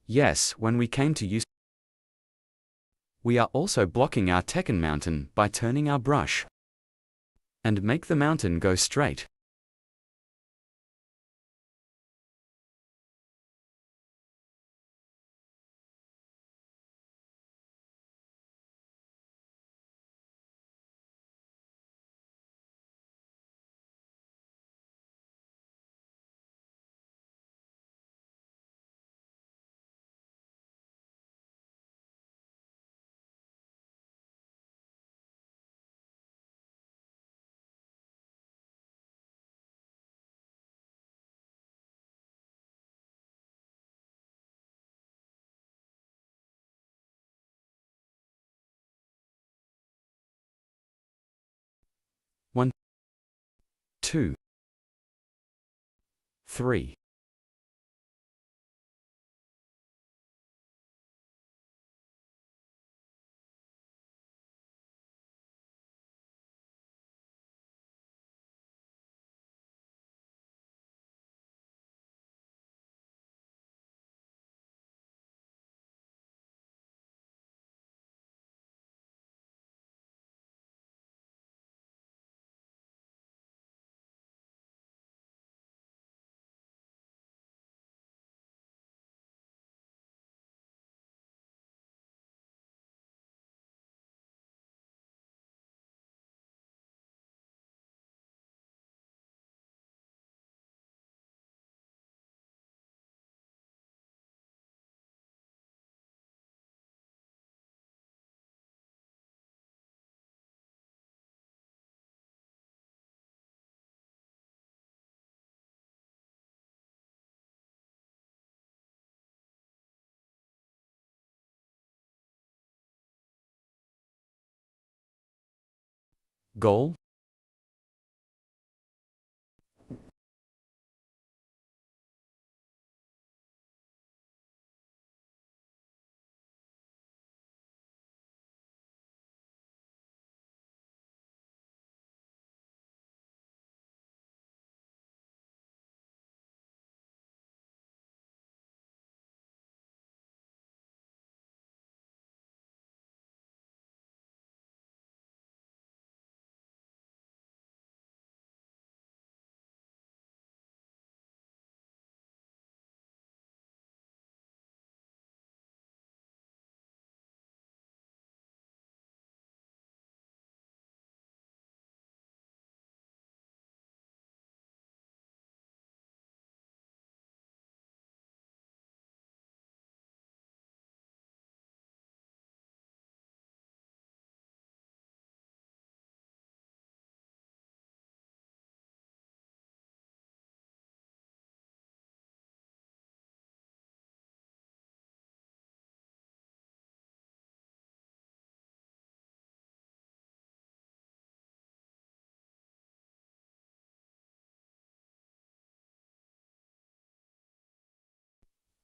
Yes, when we came to use. We are also blocking our Tekken mountain by turning our brush. And make the mountain go straight. One, 2, 3. Goal?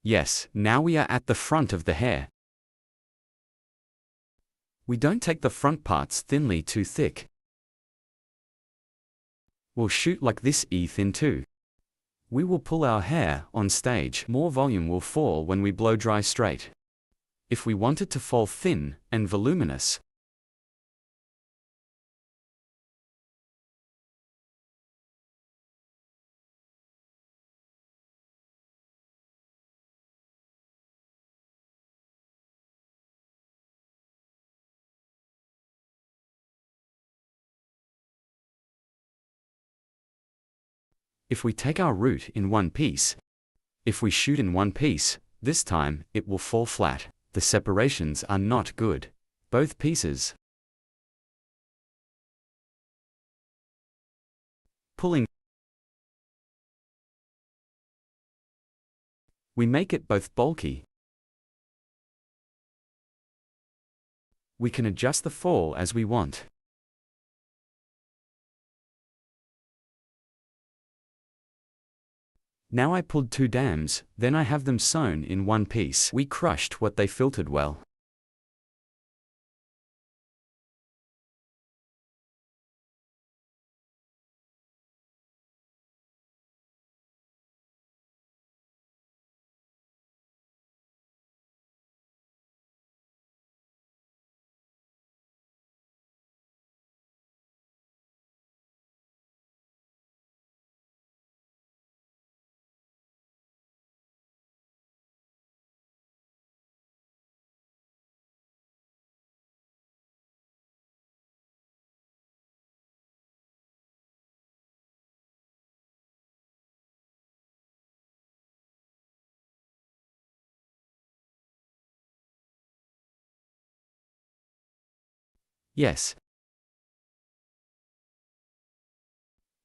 Yes, now we are at the front of the hair. We don't take the front parts thinly too thick. We'll shoot like this thin too. We will pull our hair on stage. More volume will fall when we blow dry straight. If we want it to fall thin and voluminous, if we take our root in one piece, if we shoot in one piece, this time it will fall flat. The separations are not good. Both pieces. Pulling. We make it both bulky. We can adjust the fall as we want. Now I pulled 2 dams, then I have them sewn in one piece. We crushed what they filtered well. Yes.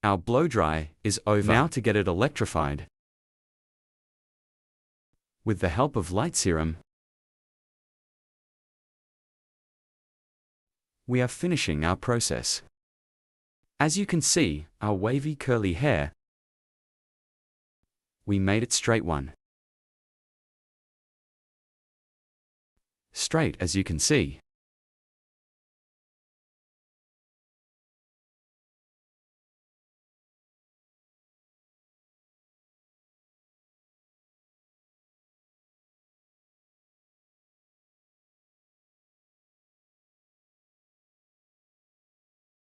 Our blow dry is over. Now to get it electrified. With the help of light serum, we are finishing our process. As you can see, our wavy curly hair, we made it straight one. Straight as you can see.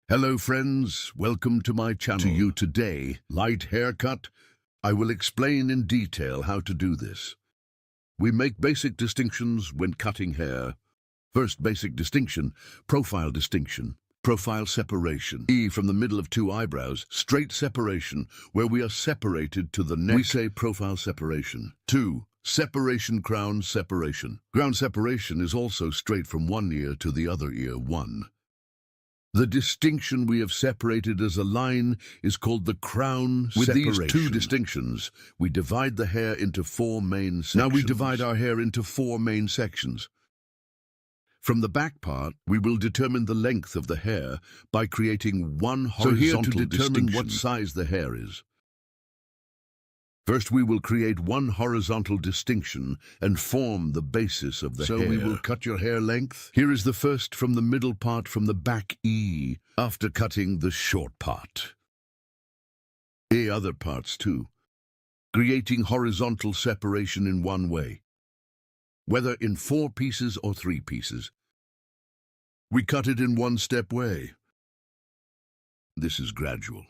Hello friends, welcome to my channel. To you today, light haircut. I will explain in detail how to do this. We make basic distinctions when cutting hair. First basic distinction, profile distinction. Profile separation. From the middle of 2 eyebrows, straight separation, where we are separated to the neck. We say profile separation. 2. Separation crown separation. Crown separation is also straight from one ear to the other ear. 1. The distinction we have separated as a line is called the crown separation. With these 2 distinctions, we divide the hair into 4 main sections. Now we divide our hair into 4 main sections. From the back part, we will determine the length of the hair by creating one horizontal distinction. So here to determine what size the hair is. First we will create one horizontal distinction and form the basis of the hair. So we will cut your hair length. Here is the first from the middle part from the back after cutting the short part. Other parts too. Creating horizontal separation in one way. Whether in 4 pieces or 3 pieces. We cut it in one-step way. This is gradual.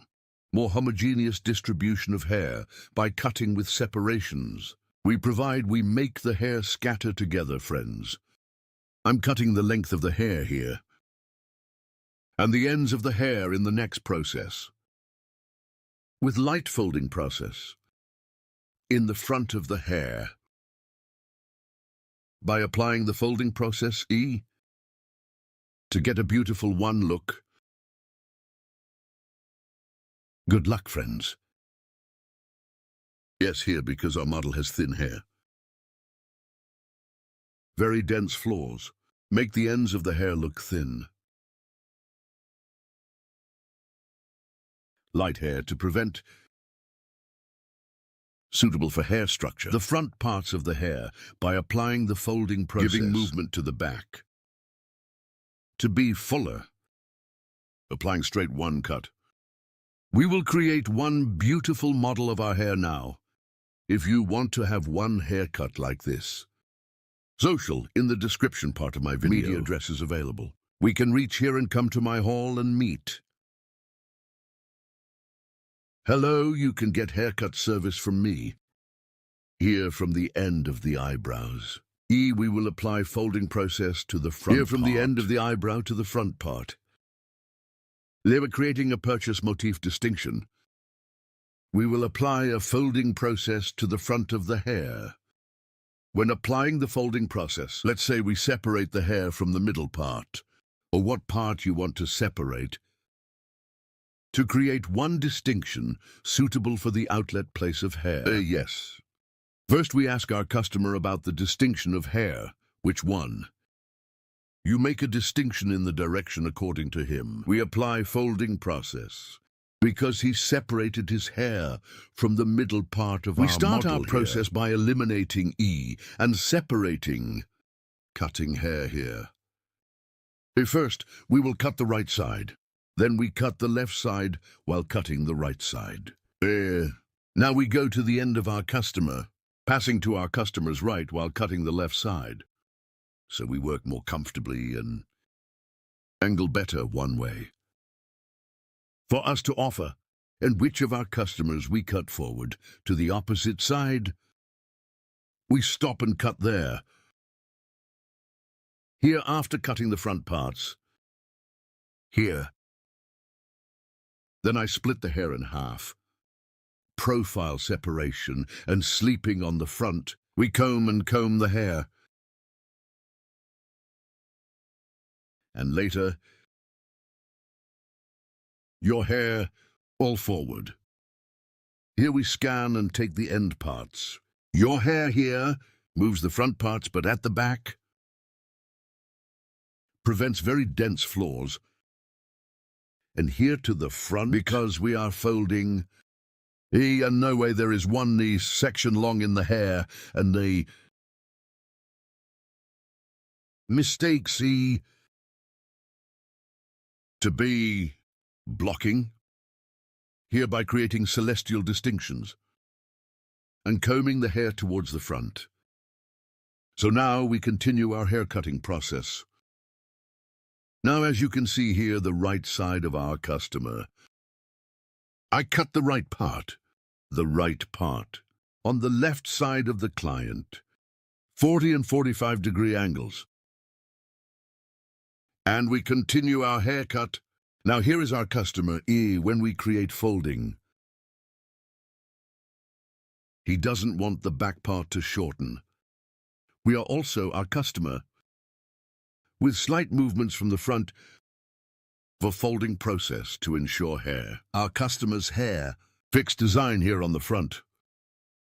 More homogeneous distribution of hair by cutting with separations. We make the hair scatter together, friends. I'm cutting the length of the hair here, and the ends of the hair in the next process. With light folding process, in the front of the hair. By applying the folding process to get a beautiful one look. Good luck, friends. Yes, here because our model has thin hair. Very dense flaws. Make the ends of the hair look thin. Light hair to prevent suitable for hair structure. The front parts of the hair by applying the folding process, giving movement to the back. To be fuller, applying straight one cut. We will create one beautiful model of our hair now. If you want to have one haircut like this. Social in the description part of my video. Media address is available. We can reach here and come to my hall and meet. Hello, you can get haircut service from me. Here from the end of the eyebrows. We will apply folding process to the front part. Here from the end of the eyebrow to the front part. They were creating a purchase motif distinction. We will apply a folding process to the front of the hair. When applying the folding process, let's say we separate the hair from the middle part, or what part you want to separate, to create one distinction suitable for the outlet place of hair. Yes. First we ask our customer about the distinction of hair. Which one? You make a distinction in the direction according to him. We apply folding process because he separated his hair from the middle part of our model. We start our process by eliminating E and separating, cutting hair here. First, we will cut the right side. Then we cut the left side while cutting the right side. Now we go to the end of our customer, passing to our customer's right while cutting the left side. So we work more comfortably and angle better one way. For us to offer, and which of our customers we cut forward to the opposite side, we stop and cut there. Here after cutting the front parts. Here. Then I split the hair in half. Profile separation and sleeping on the front. We comb the hair. And later, your hair all forward. Here we scan and take the end parts. Your hair here moves the front parts, but at the back, prevents very dense flaws. And here to the front, because we are folding, and no way there is one knee section long in the hair, and the mistakes to be blocking, here by creating celestial distinctions, and combing the hair towards the front. So now we continue our hair cutting process. Now as you can see here, the right side of our customer. I cut the right part, on the left side of the client, 40 and 45 degree angles. And we continue our haircut. Now here is our customer, when we create folding. He doesn't want the back part to shorten. We are also our customer, with slight movements from the front for folding process to ensure hair. Our customer's hair, fixed design here on the front.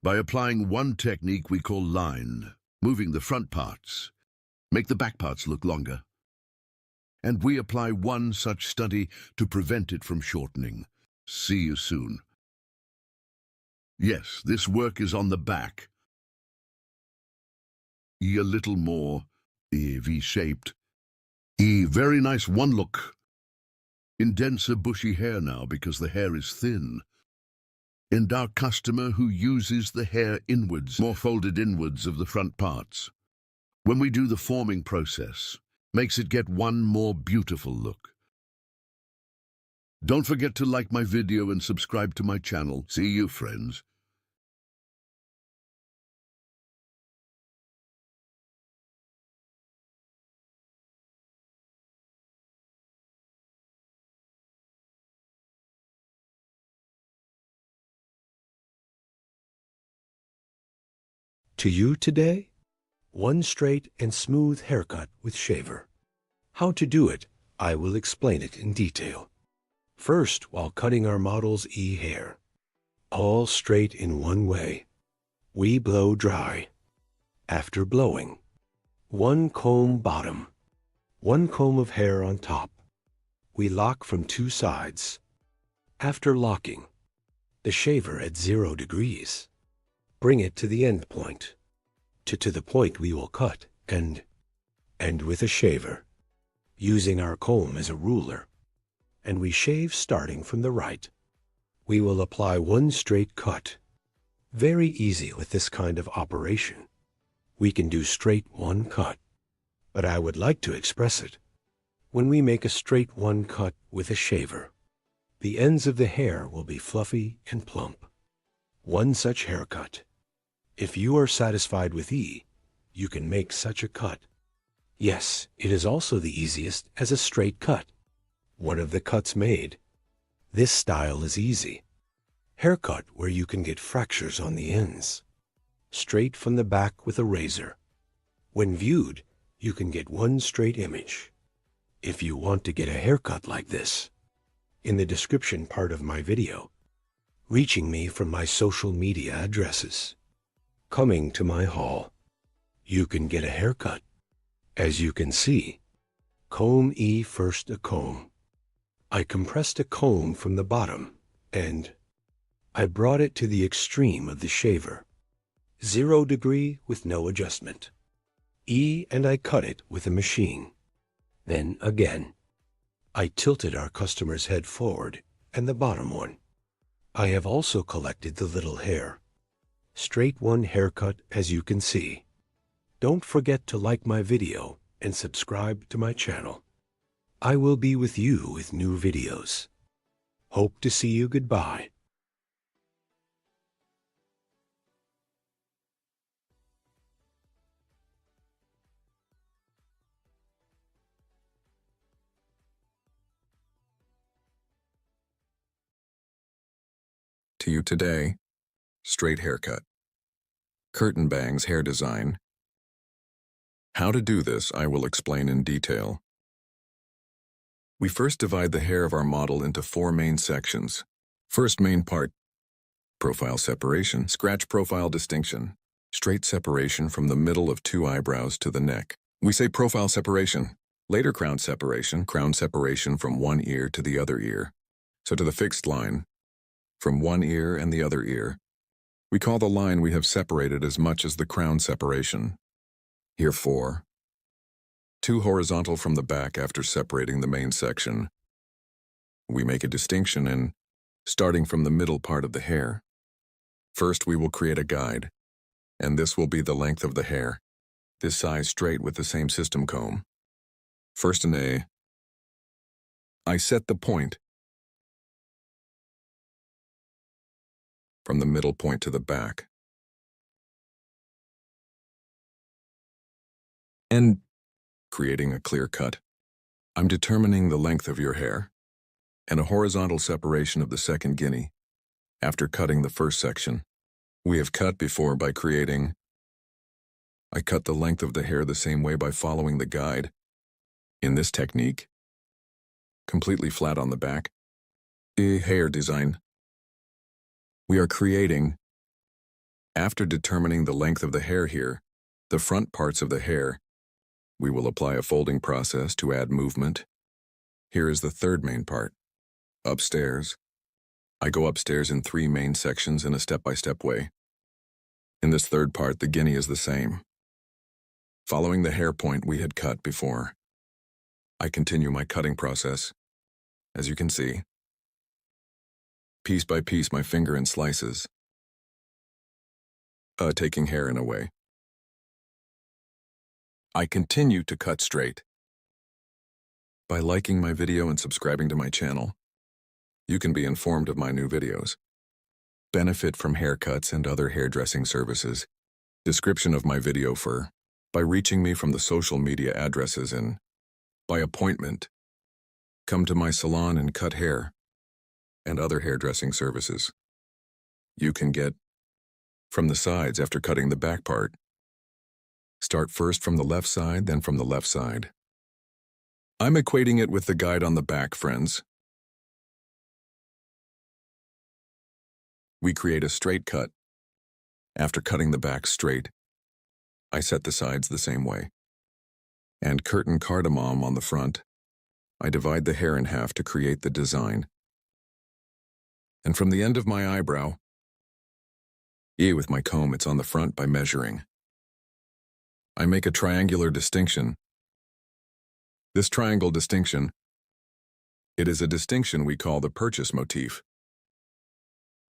By applying one technique we call line, moving the front parts, make the back parts look longer. And we apply one such study to prevent it from shortening. See you soon. Yes, this work is on the back. A little more V-shaped. Very nice one look. In denser bushy hair now because the hair is thin. And our customer who uses the hair inwards, more folded inwards of the front parts. When we do the forming process, makes it get one more beautiful look. Don't forget to like my video and subscribe to my channel. See you, friends. To you today, one straight and smooth haircut with shaver. How to do it, I will explain it in detail. First, while cutting our model's hair, all straight in one way, we blow dry. After blowing, one comb bottom, one comb of hair on top. We lock from two sides. After locking, the shaver at 0 degrees. Bring it to the end point, to the point we will cut, and with a shaver, using our comb as a ruler, and we shave starting from the right. We will apply one straight cut. Very easy with this kind of operation. We can do straight one cut, but I would like to express it. When we make a straight one cut with a shaver, the ends of the hair will be fluffy and plump. One such haircut. If you are satisfied with E, you can make such a cut. Yes, it is also the easiest as a straight cut. One of the cuts made. This style is easy. Haircut where you can get fractures on the ends. Straight from the back with a razor. When viewed, you can get one straight image. If you want to get a haircut like this, in the description part of my video, reaching me from my social media addresses, coming to my haul, you can get a haircut. As you can see, comb E first a comb. I compressed a comb from the bottom, and I brought it to the extreme of the shaver. 0 degree with no adjustment. E and I cut it with a machine. Then again, I tilted our customer's head forward and the bottom one. I have also collected the little hair. Straight one haircut as you can see. Don't forget to like my video and subscribe to my channel. I will be with you with new videos. Hope to see you. Goodbye. To you today, straight haircut. Curtain bangs hair design. How to do this, I will explain in detail. We first divide the hair of our model into 4 main sections. First main part, profile separation, scratch profile distinction, straight separation from the middle of 2 eyebrows to the neck. We say profile separation, later crown separation from one ear to the other ear. So to the fixed line, from one ear and the other ear. We call the line we have separated as much as the crown separation. Here 4. 2 horizontal from the back after separating the main section. We make a distinction in starting from the middle part of the hair. First we will create a guide, and this will be the length of the hair, this size straight with the same system comb. First in A, I set the point from the middle point to the back. And creating a clear cut. I'm determining the length of your hair and a horizontal separation of the second guinea after cutting the first section. We have cut before by creating. I cut the length of the hair the same way by following the guide. In this technique, completely flat on the back, a hair design. We are creating, after determining the length of the hair here, the front parts of the hair, we will apply a folding process to add movement. Here is the third main part, upstairs. I go upstairs in 3 main sections in a step-by-step way. In this third part, the guinea is the same. Following the hair point we had cut before, I continue my cutting process, as you can see. Piece by piece, my finger in slices, taking hair in a way. I continue to cut straight. By liking my video and subscribing to my channel, you can be informed of my new videos. Benefit from haircuts and other hairdressing services. Description of my video by reaching me from the social media addresses and by appointment. Come to my salon and cut hair and other hairdressing services. You can get from the sides after cutting the back part. Start first from the left side, then from the left side. I'm equating it with the guide on the back, friends. We create a straight cut. After cutting the back straight, I set the sides the same way. And curtain cardamom on the front. I divide the hair in half to create the design. And from the end of my eyebrow, With my comb, it's on the front by measuring. I make a triangular distinction. This triangle distinction, it is a distinction we call the purchase motif.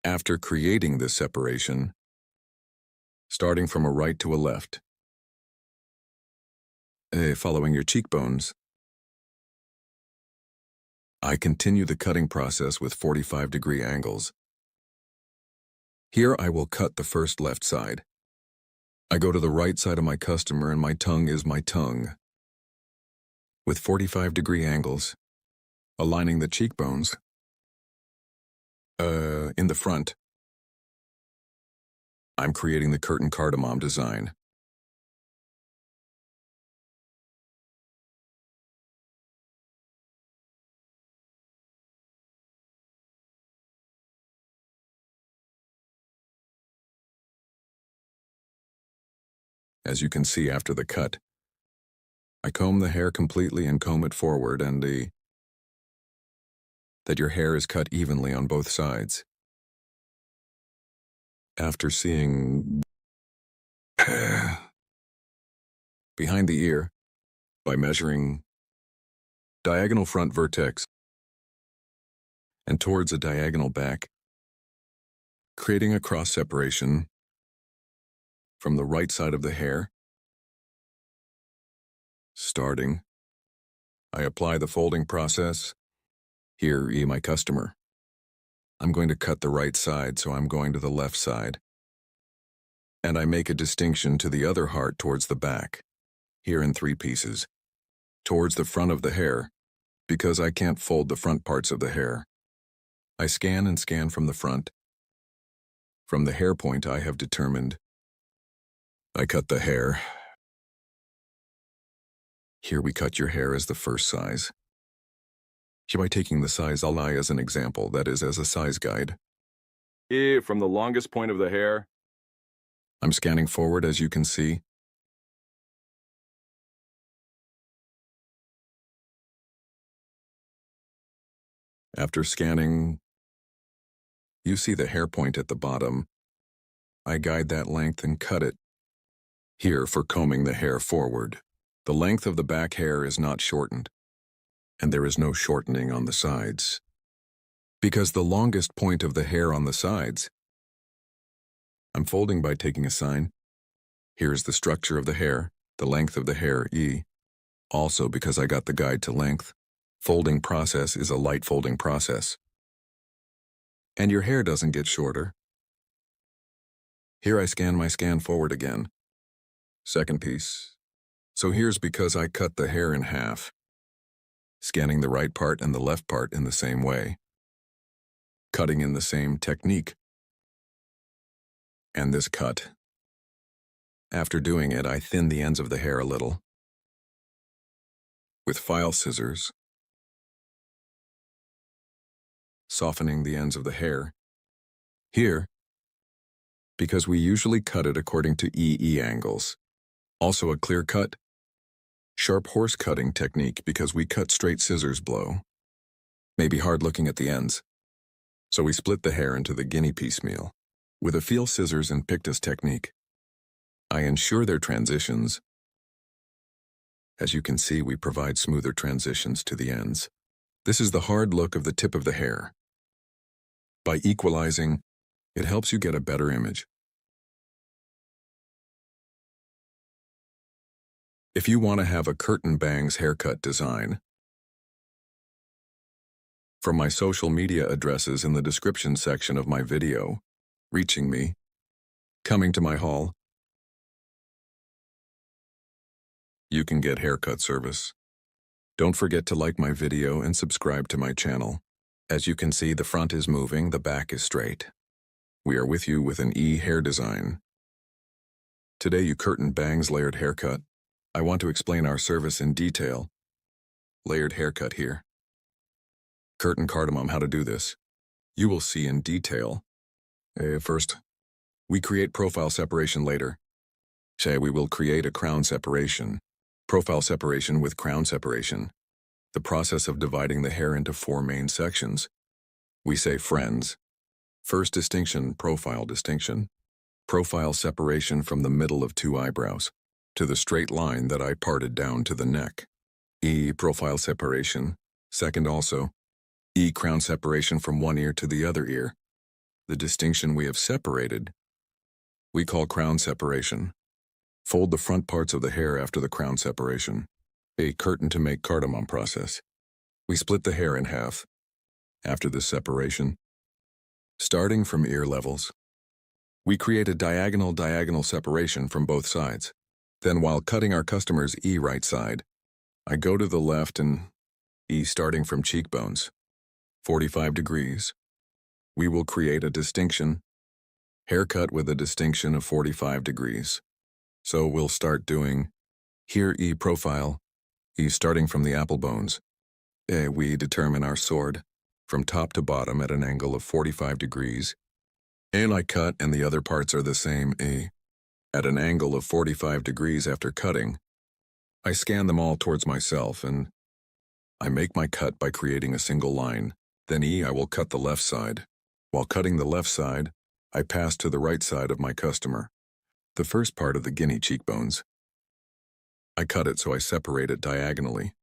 After creating this separation, starting from a right to a left, following your cheekbones, I continue the cutting process with 45-degree angles. Here I will cut the first left side. I go to the right side of my customer and my tongue is my tongue. With 45-degree angles, aligning the cheekbones, in the front, I'm creating the curtain cardamom design. As you can see after the cut, I comb the hair completely and comb it forward and that your hair is cut evenly on both sides. After seeing behind the ear by measuring diagonal front vertex and towards a diagonal back, creating a cross separation from the right side of the hair. Starting, I apply the folding process. Here, my customer. I'm going to cut the right side, so I'm going to the left side. And I make a distinction to the other heart towards the back, here in 3 pieces, towards the front of the hair, because I can't fold the front parts of the hair. I scan and scan from the front. From the hair point I have determined, I cut the hair. Here we cut your hair as the first size. By taking the size I'll as an example, that is as a size guide. From the longest point of the hair, I'm scanning forward as you can see. After scanning, you see the hair point at the bottom. I guide that length and cut it. Here for combing the hair forward. The length of the back hair is not shortened, and there is no shortening on the sides. Because the longest point of the hair on the sides, I'm folding by taking a sign. Here is the structure of the hair, the length of the hair, E. Also because I got the guide to length, folding process is a light folding process. And your hair doesn't get shorter. Here I scan my scan forward again. Second piece. So here's because I cut the hair in half, scanning the right part and the left part in the same way, cutting in the same technique. And this cut. After doing it, I thin the ends of the hair a little with file scissors, softening the ends of the hair. Here, because we usually cut it according to EE angles. Also a clear cut, sharp horse cutting technique because we cut straight scissors blow. Maybe hard looking at the ends. So we split the hair into the guinea piecemeal. With a feel scissors and pictus technique, I ensure their transitions. As you can see, we provide smoother transitions to the ends. This is the hard look of the tip of the hair. By equalizing, it helps you get a better image. If you want to have a curtain bangs haircut design, from my social media addresses in the description section of my video, reaching me, coming to my hall, you can get haircut service. Don't forget to like my video and subscribe to my channel. As you can see, the front is moving, the back is straight. We are with you with an E hair design. Today you curtain bangs layered haircut. I want to explain our service in detail. Layered haircut here. Curtain cardamom, how to do this. You will see in detail. First, we create profile separation later. We will create a crown separation. Profile separation with crown separation. The process of dividing the hair into 4 main sections. We say friends. First distinction, profile distinction. Profile separation from the middle of two eyebrows to the straight line that I parted down to the neck. E. Profile separation. Second also. E. Crown separation from one ear to the other ear. The distinction we have separated we call crown separation. Fold the front parts of the hair after the crown separation. A. Curtain to make cardamom process. We split the hair in half. After this separation, starting from ear levels, we create a diagonal separation from both sides. Then while cutting our customer's E right side, I go to the left and E starting from cheekbones, 45 degrees. We will create a distinction, haircut with a distinction of 45 degrees. So we'll start doing here E profile, E starting from the apple bones. We determine our sword from top to bottom at an angle of 45 degrees. And I cut and the other parts are the same A. At an angle of 45 degrees after cutting, I scan them all towards myself and I make my cut by creating a single line. Then E, I will cut the left side. While cutting the left side, I pass to the right side of my customer. The first part of the guinea cheekbones. I cut it so I separate it diagonally.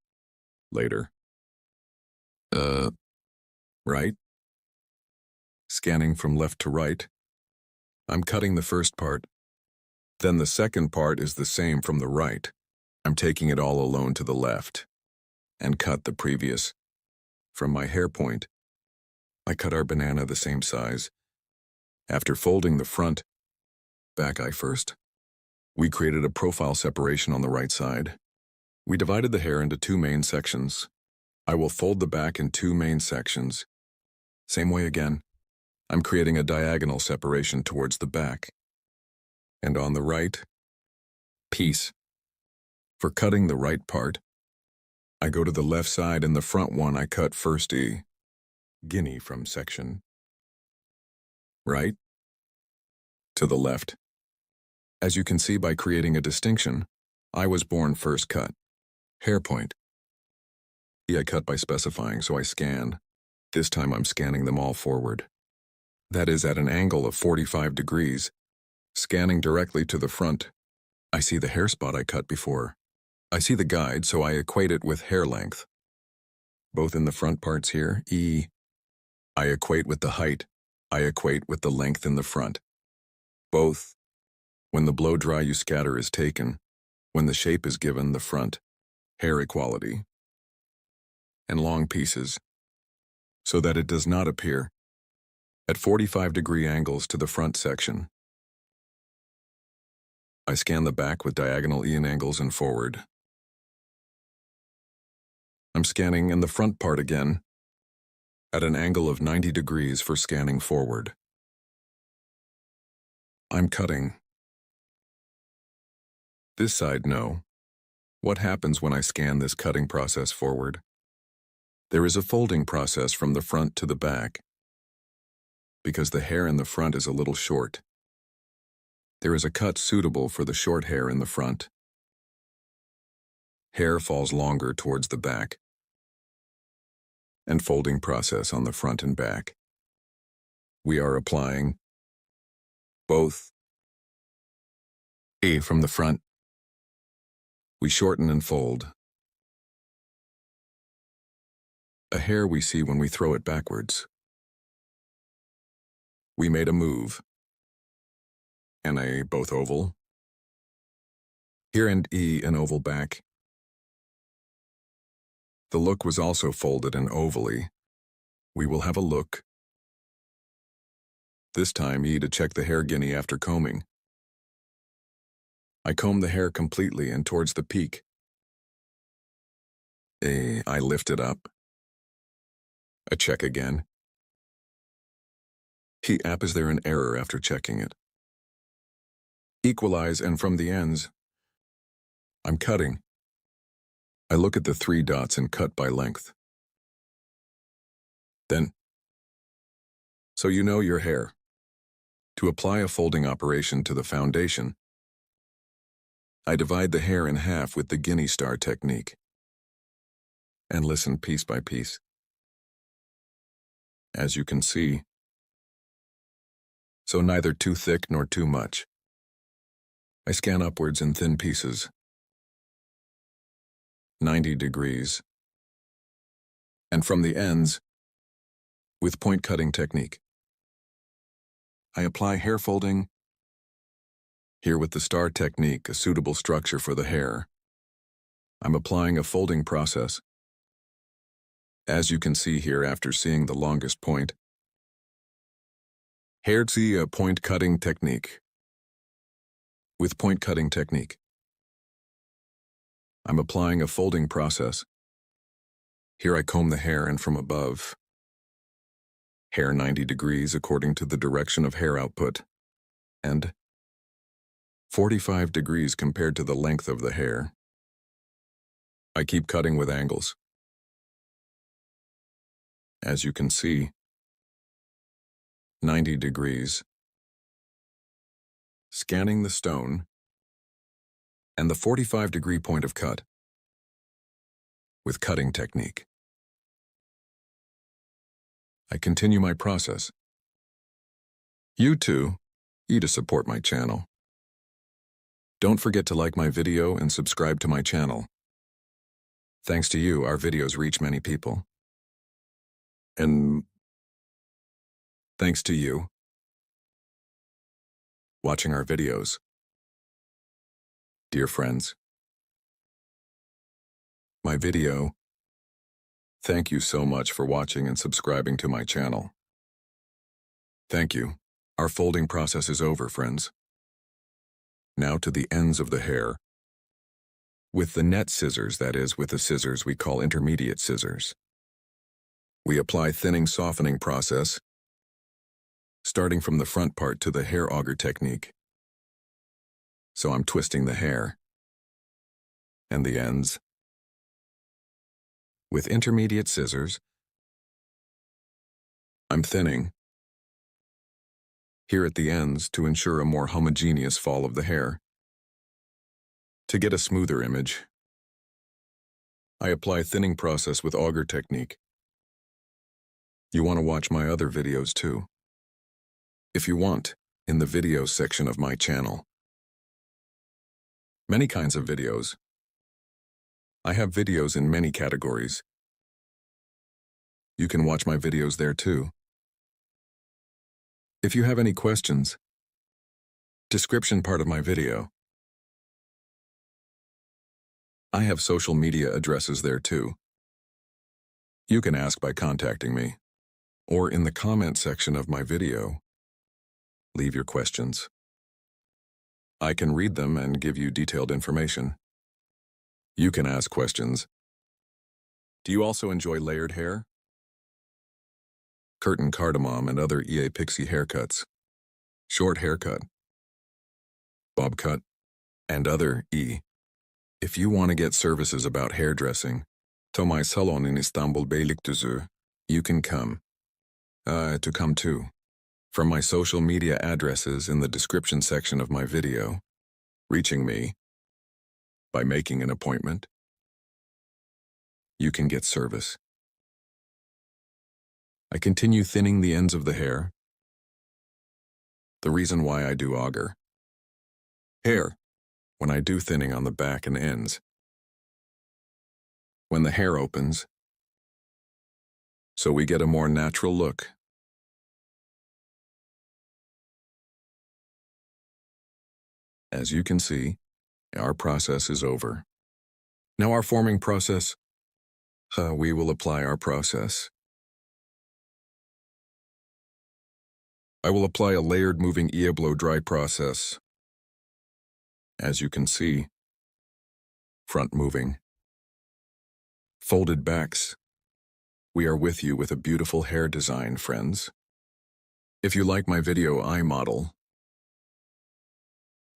Later. Right? Scanning from left to right. I'm cutting the first part. Then the second part is the same from the right. I'm taking it all alone to the left. And cut the previous. From my hair point, I cut our banana the same size. After folding the front, back eye first, we created a profile separation on the right side. We divided the hair into two main sections. I will fold the back in two main sections. Same way again. I'm creating a diagonal separation towards the back. And on the right, piece. For cutting the right part, I go to the left side and the front one I cut first E. Guinea from section. Right? To the left. As you can see by creating a distinction, I was born first cut. Hair point. I cut by specifying, so I scan. This time I'm scanning them all forward. That is at an angle of 45 degrees. Scanning directly to the front. I see the hair spot I cut before. I see the guide, so I equate it with hair length. Both in the front parts here, E. I equate with the height. I equate with the length in the front. Both. When the blow dry you scatter is taken. When the shape is given, the front. Hair equality. And long pieces, so that it does not appear at 45-degree angles to the front section. I scan the back with diagonal E angles and forward. I'm scanning in the front part again at an angle of 90 degrees for scanning forward. I'm cutting. This side, no. What happens when I scan this cutting process forward? There is a folding process from the front to the back. Because the hair in the front is a little short, there is a cut suitable for the short hair in the front. Hair falls longer towards the back. And folding process on the front and back. We are applying both A from the front. We shorten and fold. A hair we see when we throw it backwards. We made a move. And a both oval. Here and E an oval back. The look was also folded and ovally. We will have a look. This time E to check the hair guinea after combing. I comb the hair completely and towards the peak. I lift it up. A check again. Is there an error after checking it? Equalize and from the ends. I'm cutting. I look at the 3 dots and cut by length. Then, so you know your hair. To apply a folding operation to the foundation, I divide the hair in half with the guinea star technique. And listen piece by piece. As you can see, so neither too thick nor too much. I scan upwards in thin pieces, 90 degrees, and from the ends, with point cutting technique. I apply hair folding, here with the star technique, a suitable structure for the hair. I'm applying a folding process. As you can see here after seeing the longest point, Hairstyle, a point cutting technique. With point cutting technique, I'm applying a folding process. Here I comb the hair and from above, hair 90 degrees according to the direction of hair output, and 45 degrees compared to the length of the hair. I keep cutting with angles. As you can see, 90 degrees, scanning the stone, and the 45-degree point of cut with cutting technique. I continue my process. You too, to support my channel. Don't forget to like my video and subscribe to my channel. Thanks to you, our videos reach many people. And thanks to you watching our videos. Dear friends, my video, thank you so much for watching and subscribing to my channel. Thank you. Our folding process is over, friends. Now to the ends of the hair. With the net scissors, that is, with the scissors we call intermediate scissors. We apply thinning softening process, starting from the front part to the hair auger technique. So I'm twisting the hair and the ends. With intermediate scissors, I'm thinning here at the ends to ensure a more homogeneous fall of the hair. To get a smoother image, I apply thinning process with auger technique. You want to watch my other videos too. If you want, in the videos section of my channel. Many kinds of videos. I have videos in many categories. You can watch my videos there too. If you have any questions, description part of my video. I have social media addresses there too. You can ask by contacting me, or in the comment section of my video. Leave your questions. I can read them and give you detailed information. You can ask questions. Do you also enjoy layered hair? Curtain cardamom and other pixie haircuts, short haircut, bob cut, and other If you want to get services about hairdressing, to my salon in Istanbul, Beylikdüzü, you can come. To come too. From my social media addresses in the description section of my video, reaching me by making an appointment, you can get service. I continue thinning the ends of the hair. The reason why I do auger hair when I do thinning on the back and ends. When the hair opens, so we get a more natural look. As you can see, our process is over. Now our forming process, we will apply our process. I will apply a layered moving blow dry process. As you can see, front moving, folded backs. We are with you with a beautiful hair design, friends. If you like my video, I model.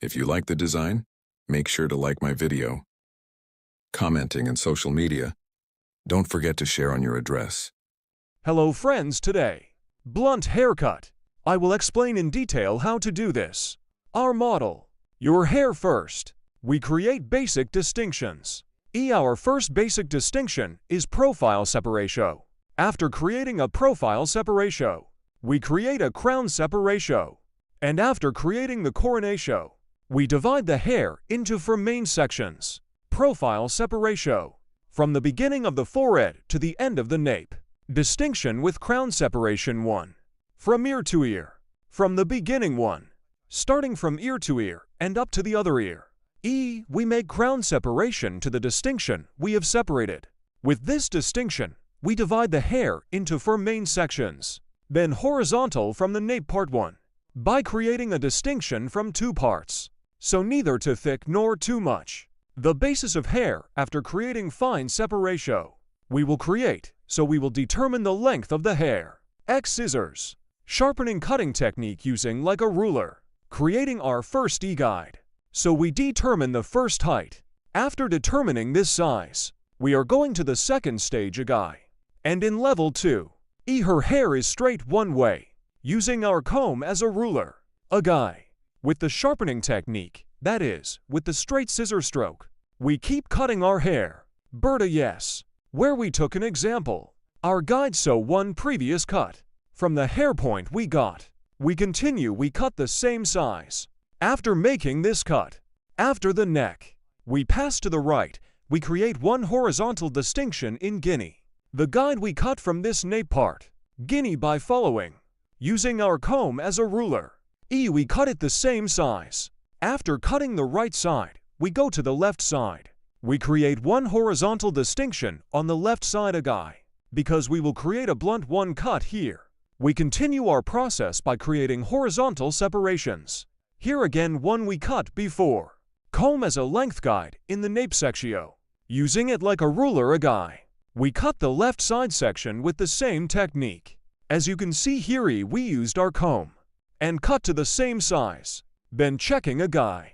If you like the design, make sure to like my video. Commenting and social media. Don't forget to share on your address. Hello friends, today, blunt haircut. I will explain in detail how to do this. Our model, your hair first. We create basic distinctions. Our first basic distinction is profile separation. After creating a profile separation, we create a crown separation. And after creating the coronation, we divide the hair into four main sections. Profile separation. From the beginning of the forehead to the end of the nape. Distinction with crown separation 1. From ear to ear. From the beginning 1. Starting from ear to ear and up to the other ear. We make crown separation to the distinction we have separated. With this distinction, we divide the hair into four main sections. Then horizontal from the nape part 1. By creating a distinction from 2 parts. So neither too thick nor too much. The basis of hair after creating fine separation. We will create, so we will determine the length of the hair. Scissors. Sharpening cutting technique using like a ruler. Creating our first guide. So we determine the first height. After determining this size, we are going to the second stage guide. And in level 2, her hair is straight one way, using our comb as a ruler. Guide. With the sharpening technique, that is, with the straight scissor stroke, we keep cutting our hair. Yes. Where we took an example. Our guide so one previous cut. From the hair point we got. We continue we cut the same size. After making this cut, after the neck, we pass to the right, we create one horizontal distinction in guinea. The guide we cut from this nape part, guinea by following, using our comb as a ruler. We cut it the same size. After cutting the right side, we go to the left side. We create one horizontal distinction on the left side guide. Because we will create a blunt one cut here. We continue our process by creating horizontal separations. Here again one we cut before. Comb as a length guide in the nape section. Using it like a ruler guide. We cut the left side section with the same technique. As you can see here we used our comb. And cut to the same size. Then checking a guide.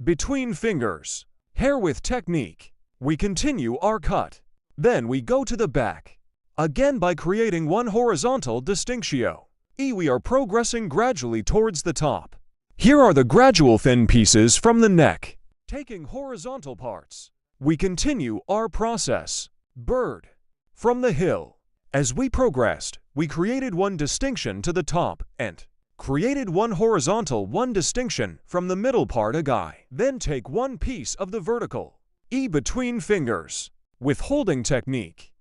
Between fingers. Hair with technique. We continue our cut. Then we go to the back. Again by creating one horizontal distinction. We are progressing gradually towards the top. Here are the gradual thin pieces from the neck. Taking horizontal parts. We continue our process. Bird. From the hill. As we progressed, we created one distinction to the top and created one horizontal one distinction from the middle part guide. Then take one piece of the vertical. Between fingers. With holding technique.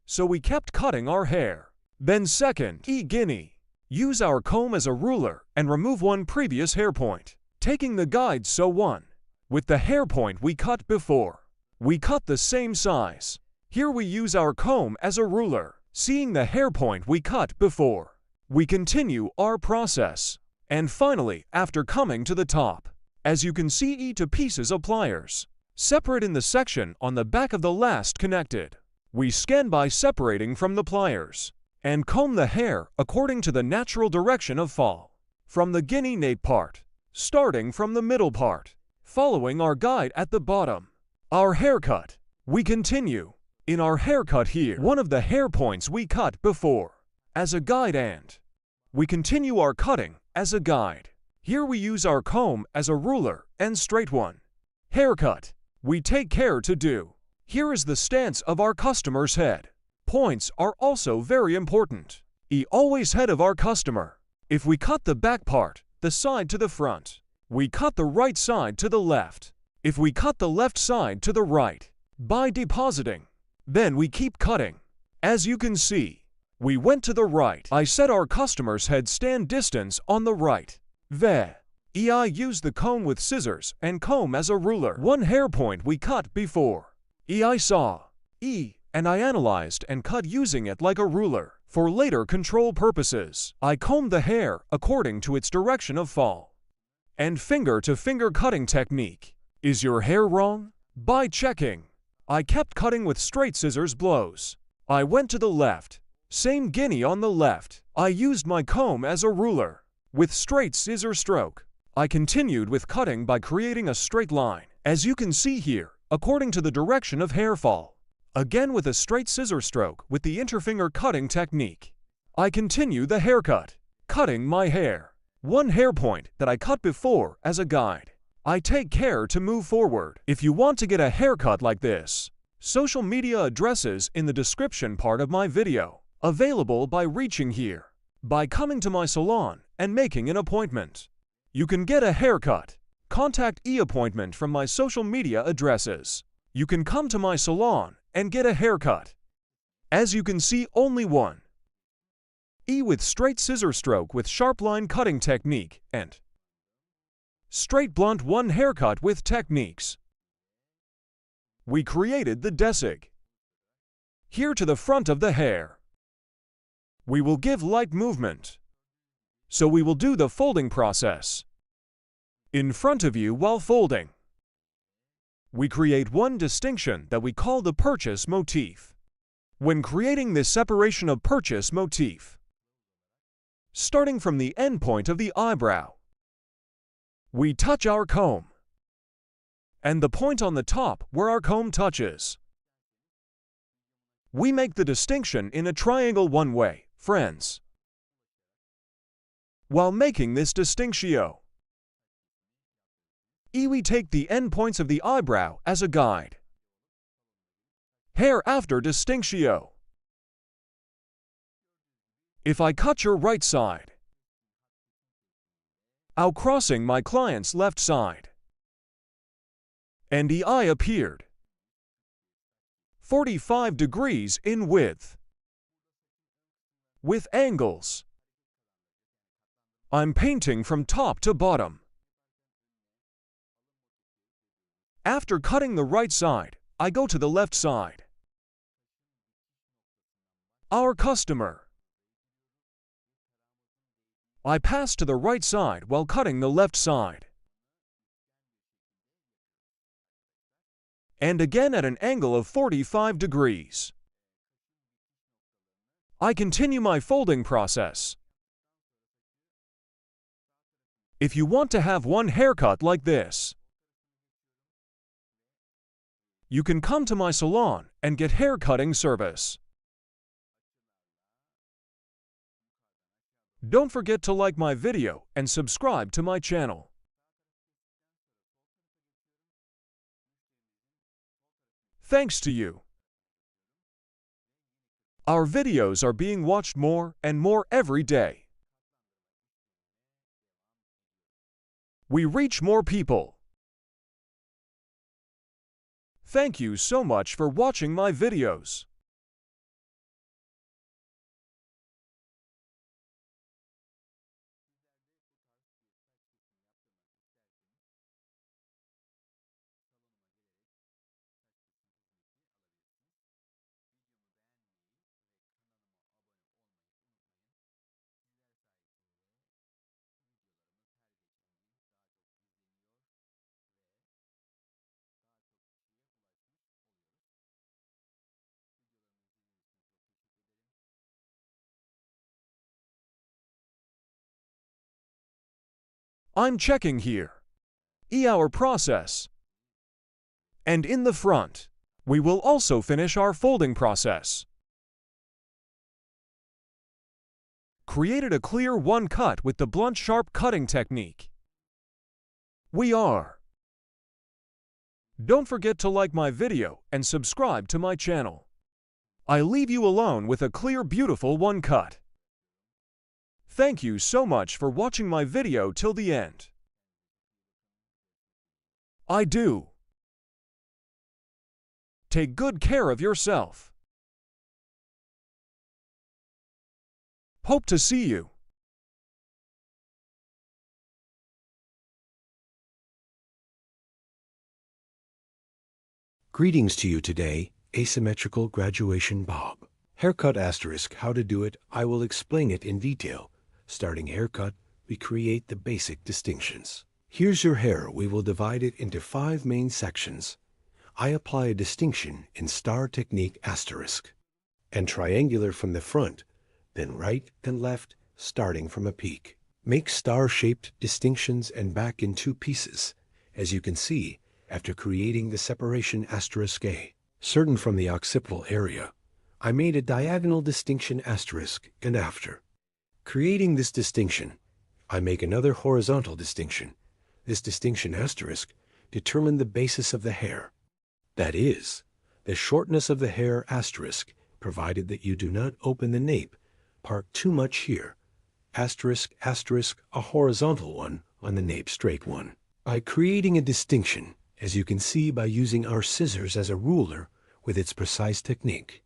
So we kept cutting our hair. Then second, guinea. Use our comb as a ruler and remove one previous hair point. Taking the guide so one. With the hair point we cut before. We cut the same size. Here we use our comb as a ruler. Seeing the hair point we cut before. We continue our process. And finally, after coming to the top. As you can see to pieces of pliers. Separate in the section on the back of the last connected. We scan by separating from the pliers. And comb the hair according to the natural direction of fall. From the guinea nape part. Starting from the middle part. Following our guide at the bottom. Our haircut. We continue. In our haircut here, one of the hair points we cut before. As a guide and. We continue our cutting as a guide. Here we use our comb as a ruler and straight one. Haircut. We take care to do. Here is the stance of our customer's head. Points are also very important. Always head of our customer. If we cut the back part, the side to the front, we cut the right side to the left. If we cut the left side to the right, by depositing, then we keep cutting. As you can see, we went to the right. I set our customer's head stand distance on the right. I used the comb with scissors and comb as a ruler. One hair point we cut before. I saw. And I analyzed and cut using it like a ruler. For later control purposes, I combed the hair according to its direction of fall. And finger-to-finger cutting technique. Is your hair wrong? By checking. I kept cutting with straight scissors blows. I went to the left. Same guinea on the left. I used my comb as a ruler. With straight scissor stroke. I continued with cutting by creating a straight line. As you can see here, according to the direction of hair fall. Again with a straight scissor stroke with the interfinger cutting technique. I continue the haircut. Cutting my hair. One hair point that I cut before as a guide. I take care to move forward. If you want to get a haircut like this, social media addresses in the description part of my video. Available by reaching here. By coming to my salon and making an appointment. You can get a haircut. Contact e-appointment from my social media addresses. You can come to my salon and get a haircut. As you can see, only one. E with straight scissor stroke with sharp line cutting technique and straight blunt one haircut with techniques. We created the desig. Here to the front of the hair. We will give light movement. So we will do the folding process. In front of you while folding. We create one distinction that we call the purchase motif. When creating this separation of purchase motif, starting from the end point of the eyebrow, we touch our comb, and the point on the top where our comb touches. We make the distinction in a triangle one way, friends. While making this distinctio, we take the end points of the eyebrow as a guide. Hair after distinctio. If I cut your right side, I'll crossing my client's left side, and the eye appeared 45 degrees in width. With angles, I'm painting from top to bottom. After cutting the right side, I go to the left side. Our customer. I pass to the right side while cutting the left side. And again at an angle of 45 degrees. I continue my folding process. If you want to have one haircut like this, you can come to my salon and get hair cutting service. Don't forget to like my video and subscribe to my channel. Thanks to you. Our videos are being watched more and more every day. We reach more people. Thank you so much for watching my videos. I'm checking here. Our process. And in the front, we will also finish our folding process. Created a clear one cut with the blunt sharp cutting technique. We are. Don't forget to like my video and subscribe to my channel. I leave you alone with a clear beautiful one cut. Thank you so much for watching my video till the end. I do. Take good care of yourself. Hope to see you. Greetings to you today, asymmetrical graduation bob. Haircut asterisk, how to do it, I will explain it in detail. Starting haircut, we create the basic distinctions. Here's your hair. We will divide it into 5 main sections. I apply a distinction in star technique asterisk and triangular from the front, then right and left starting from a peak. Make star-shaped distinctions and back in 2 pieces, as you can see after creating the separation asterisk A. Certain from the occipital area, I made a diagonal distinction asterisk and after. Creating this distinction, I make another horizontal distinction. This distinction asterisk determine the basis of the hair. That is, the shortness of the hair asterisk, provided that you do not open the nape part too much here. asterisk, asterisk, a horizontal one on the nape straight one. By creating a distinction, as you can see by using our scissors as a ruler with its precise technique.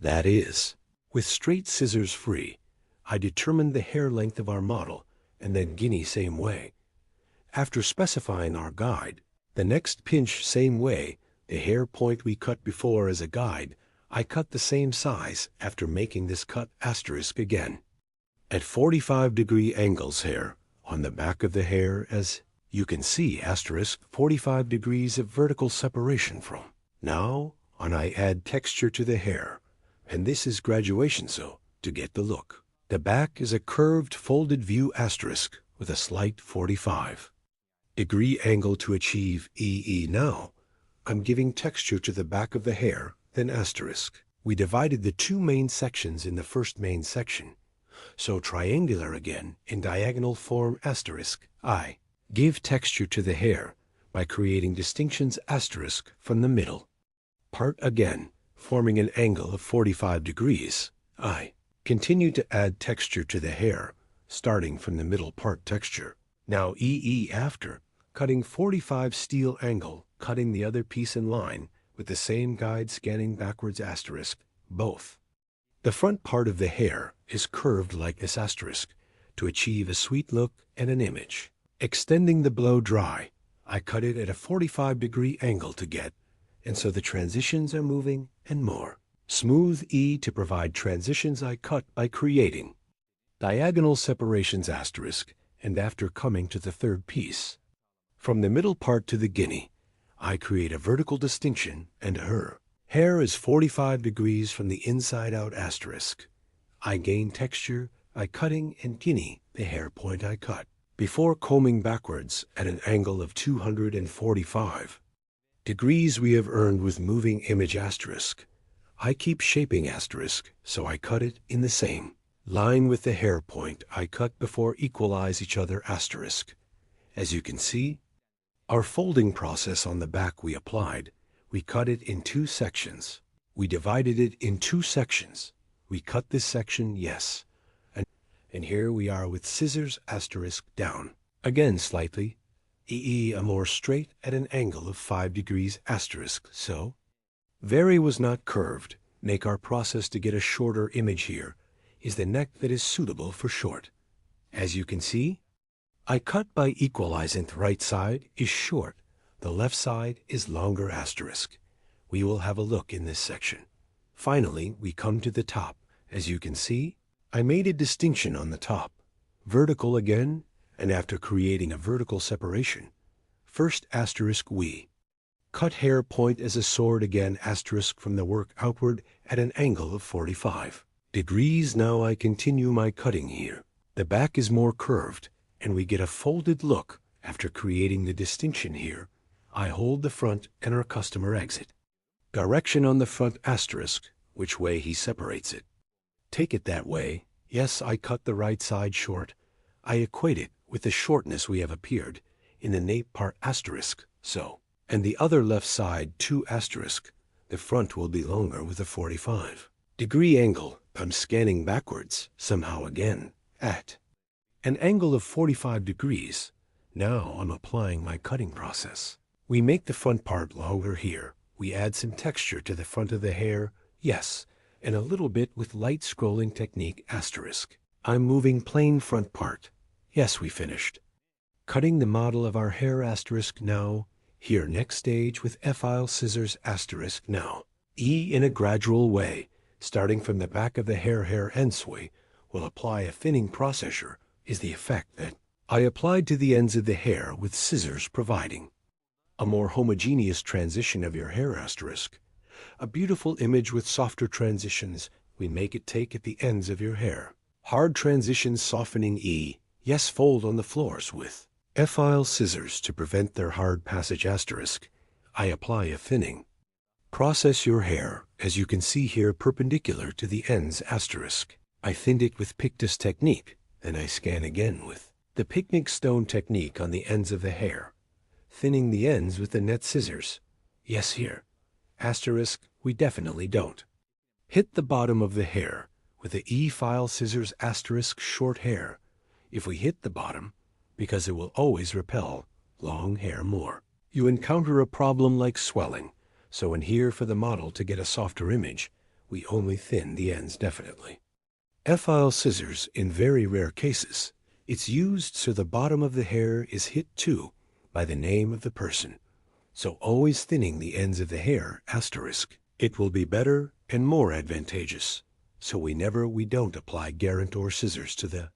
That is, with straight scissors free, I determined the hair length of our model and then guinea same way. After specifying our guide, the next pinch same way, the hair point we cut before as a guide, I cut the same size after making this cut asterisk again. At 45-degree angles hair on the back of the hair, as you can see asterisk 45 degrees of vertical separation from. Now on I add texture to the hair, and this is graduation so to get the look. The back is a curved folded view asterisk with a slight 45-degree angle to achieve EE. Now I'm giving texture to the back of the hair, then asterisk. We divided the two main sections in the first main section, so triangular again in diagonal form asterisk. I give texture to the hair by creating distinctions asterisk from the middle part again, forming an angle of 45 degrees. I continue to add texture to the hair, starting from the middle part texture. Now EE after, cutting 45 steel angle, cutting the other piece in line with the same guide scanning backwards asterisk, both. The front part of the hair is curved like this asterisk to achieve a sweet look and an image. Extending the blow dry, I cut it at a 45-degree angle to get, and so the transitions are moving and more. Smooth E to provide transitions I cut by creating diagonal separations asterisk, and after coming to the third piece. From the middle part to the guinea, I create a vertical distinction and her. Hair is 45 degrees from the inside out asterisk. I gain texture by cutting and guinea the hair point I cut. Before combing backwards at an angle of 245 degrees we have earned with moving image asterisk. I keep shaping asterisk, so I cut it in the same line with the hair point I cut before equalize each other asterisk. As you can see, our folding process on the back we applied, we cut it in two sections. We divided it in two sections. We cut this section, yes. And here we are with scissors asterisk down. Again slightly. EE a more straight at an angle of 5 degrees asterisk, so. Very was not curved. Make our process to get a shorter image here is the neck that is suitable for short. As you can see, I cut by equalizing the right side is short. The left side is longer asterisk. We will have a look in this section. Finally, we come to the top. As you can see, I made a distinction on the top, vertical again, and after creating a vertical separation, first asterisk we cut hair point as a sword again asterisk from the work outward at an angle of 45 degrees. Now I continue my cutting here. The back is more curved, and we get a folded look after creating the distinction here. I hold the front and our customer exit. Direction on the front asterisk, which way he separates it. Take it that way. Yes, I cut the right side short. I equate it with the shortness we have appeared in the nape part asterisk, so. And the other left side 2 asterisk. The front will be longer with a 45-degree angle. I'm scanning backwards, somehow again, at an angle of 45 degrees. Now I'm applying my cutting process. We make the front part longer here. We add some texture to the front of the hair, yes, and a little bit with light scrolling technique asterisk. I'm moving plain front part. Yes, we finished. Cutting the model of our hair asterisk now. Here next stage with F-file scissors asterisk now. E in a gradual way, starting from the back of the hair endsway, will apply a thinning processor is the effect that I applied to the ends of the hair with scissors providing a more homogeneous transition of your hair asterisk. A beautiful image with softer transitions we make it take at the ends of your hair. Hard transitions softening E. Yes, fold on the floors with F-file scissors to prevent their hard passage asterisk. I apply a thinning. Process your hair, as you can see here, perpendicular to the ends asterisk. I thinned it with pictus technique, then I scan again with the picnic stone technique on the ends of the hair, thinning the ends with the net scissors. Yes, here. Asterisk, we definitely don't. Hit the bottom of the hair with the E-file scissors asterisk short hair if we hit the bottom, because it will always repel long hair more. You encounter a problem like swelling, so in here for the model to get a softer image, we only thin the ends definitely. F-file scissors, in very rare cases, it's used so the bottom of the hair is hit too by the name of the person, so always thinning the ends of the hair asterisk. It will be better and more advantageous, so we don't apply guarantor scissors to the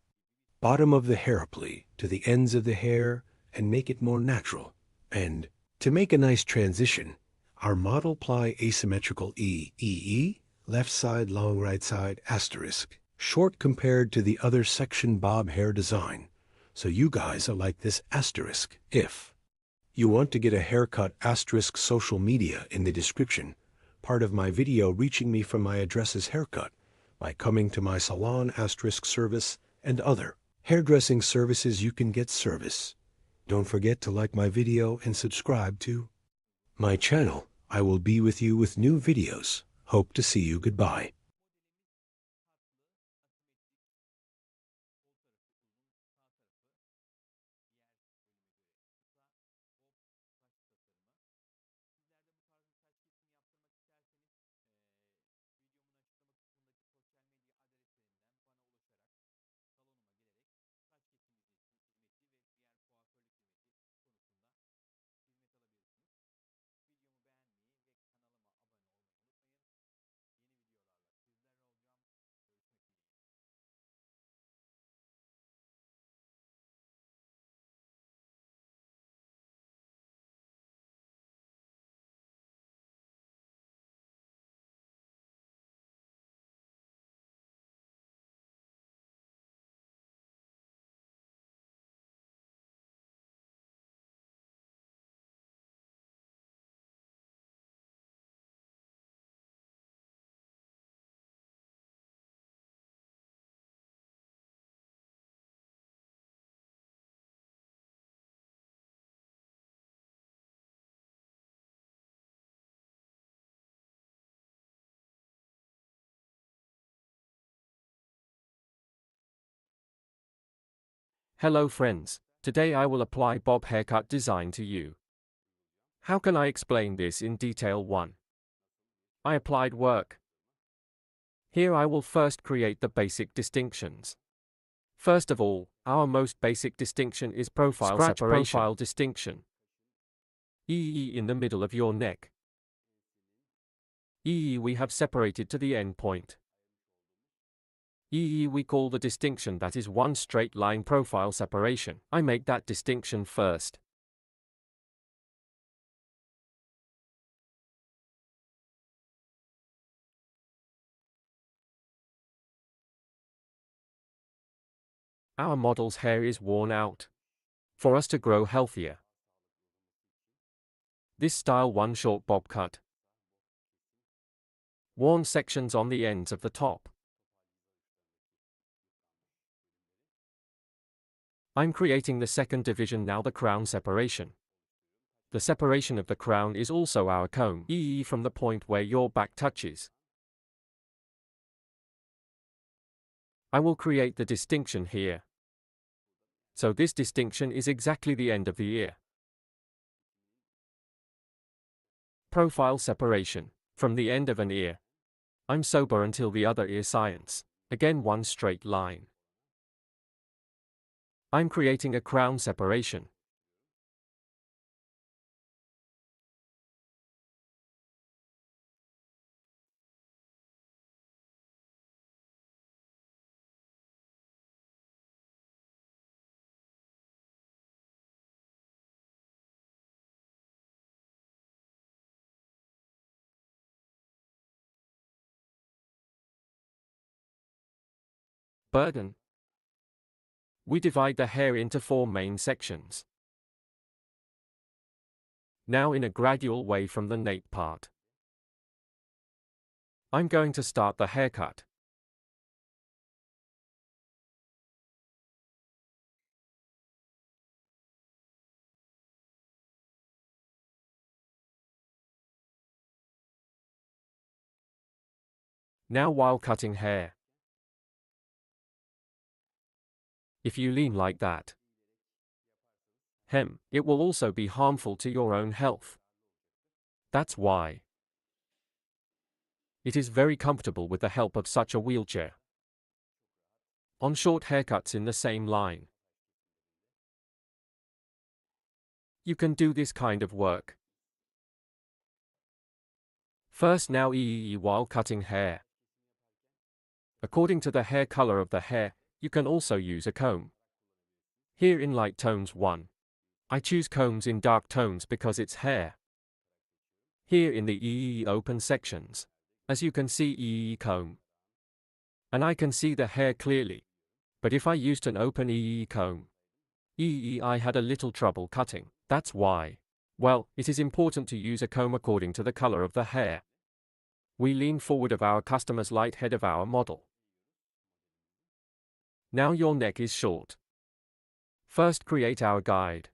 bottom of the hair plea to the ends of the hair and make it more natural. And to make a nice transition, our model ply asymmetrical E, left side long right side asterisk, short compared to the other section bob hair design, so you guys are like this asterisk. If you want to get a haircut asterisk social media in the description, part of my video reaching me from my address's haircut by coming to my salon asterisk service and other hairdressing services you can get service. Don't forget to like my video and subscribe to my channel. I will be with you with new videos. Hope to see you. Goodbye. Hello friends, today I will apply bob haircut design to you. How can I explain this in detail? 1. I applied work. Here I will first create the basic distinctions. First of all, our most basic distinction is profile separation. Profile distinction. E in the middle of your neck. E we have separated to the end point. We call the distinction that is one straight line profile separation. I make that distinction first. Our model's hair is worn out. For us to grow healthier, this style one short bob cut. Worn sections on the ends of the top. I'm creating the second division now, the crown separation. The separation of the crown is also our comb, from the point where your back touches. I will create the distinction here. So this distinction is exactly the end of the ear. Profile separation. From the end of an ear. I'm sober until the other ear science. Again one straight line. I'm creating a crown separation. Burden. We divide the hair into 4 main sections. Now in a gradual way from the nape part. I'm going to start the haircut. Now while cutting hair, If you lean like that, it will also be harmful to your own health. That's why it is very comfortable with the help of such a wheelchair. On short haircuts in the same line, you can do this kind of work. First, now while cutting hair. According to the hair color of the hair, you can also use a comb. Here in light tones 1. I choose combs in dark tones because it's hair. Here in the open sections, as you can see comb. And I can see the hair clearly. But if I used an open comb, I had a little trouble cutting. That's why. Well, it is important to use a comb according to the color of the hair. We lean forward of our customer's light head of our model. Now your neck is short. First create our guide.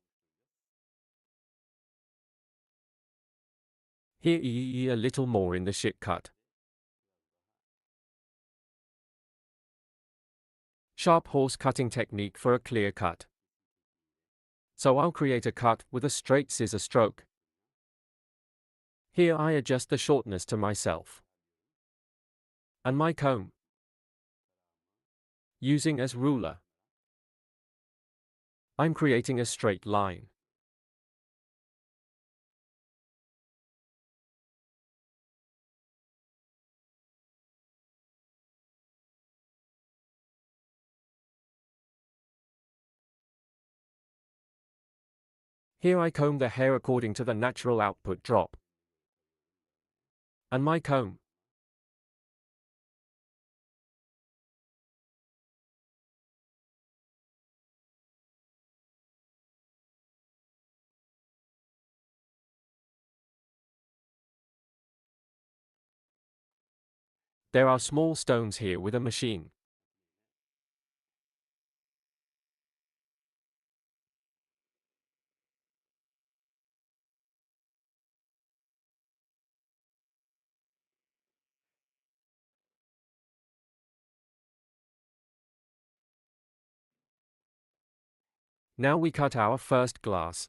Here a little more in the shit cut. Sharp horse cutting technique for a clear cut. So I'll create a cut with a straight scissor stroke. Here I adjust the shortness to myself. And my comb. Using as ruler. I'm creating a straight line. Here I comb the hair according to the natural output drop. And my comb. There are small stones here with a machine. Now we cut our first glass.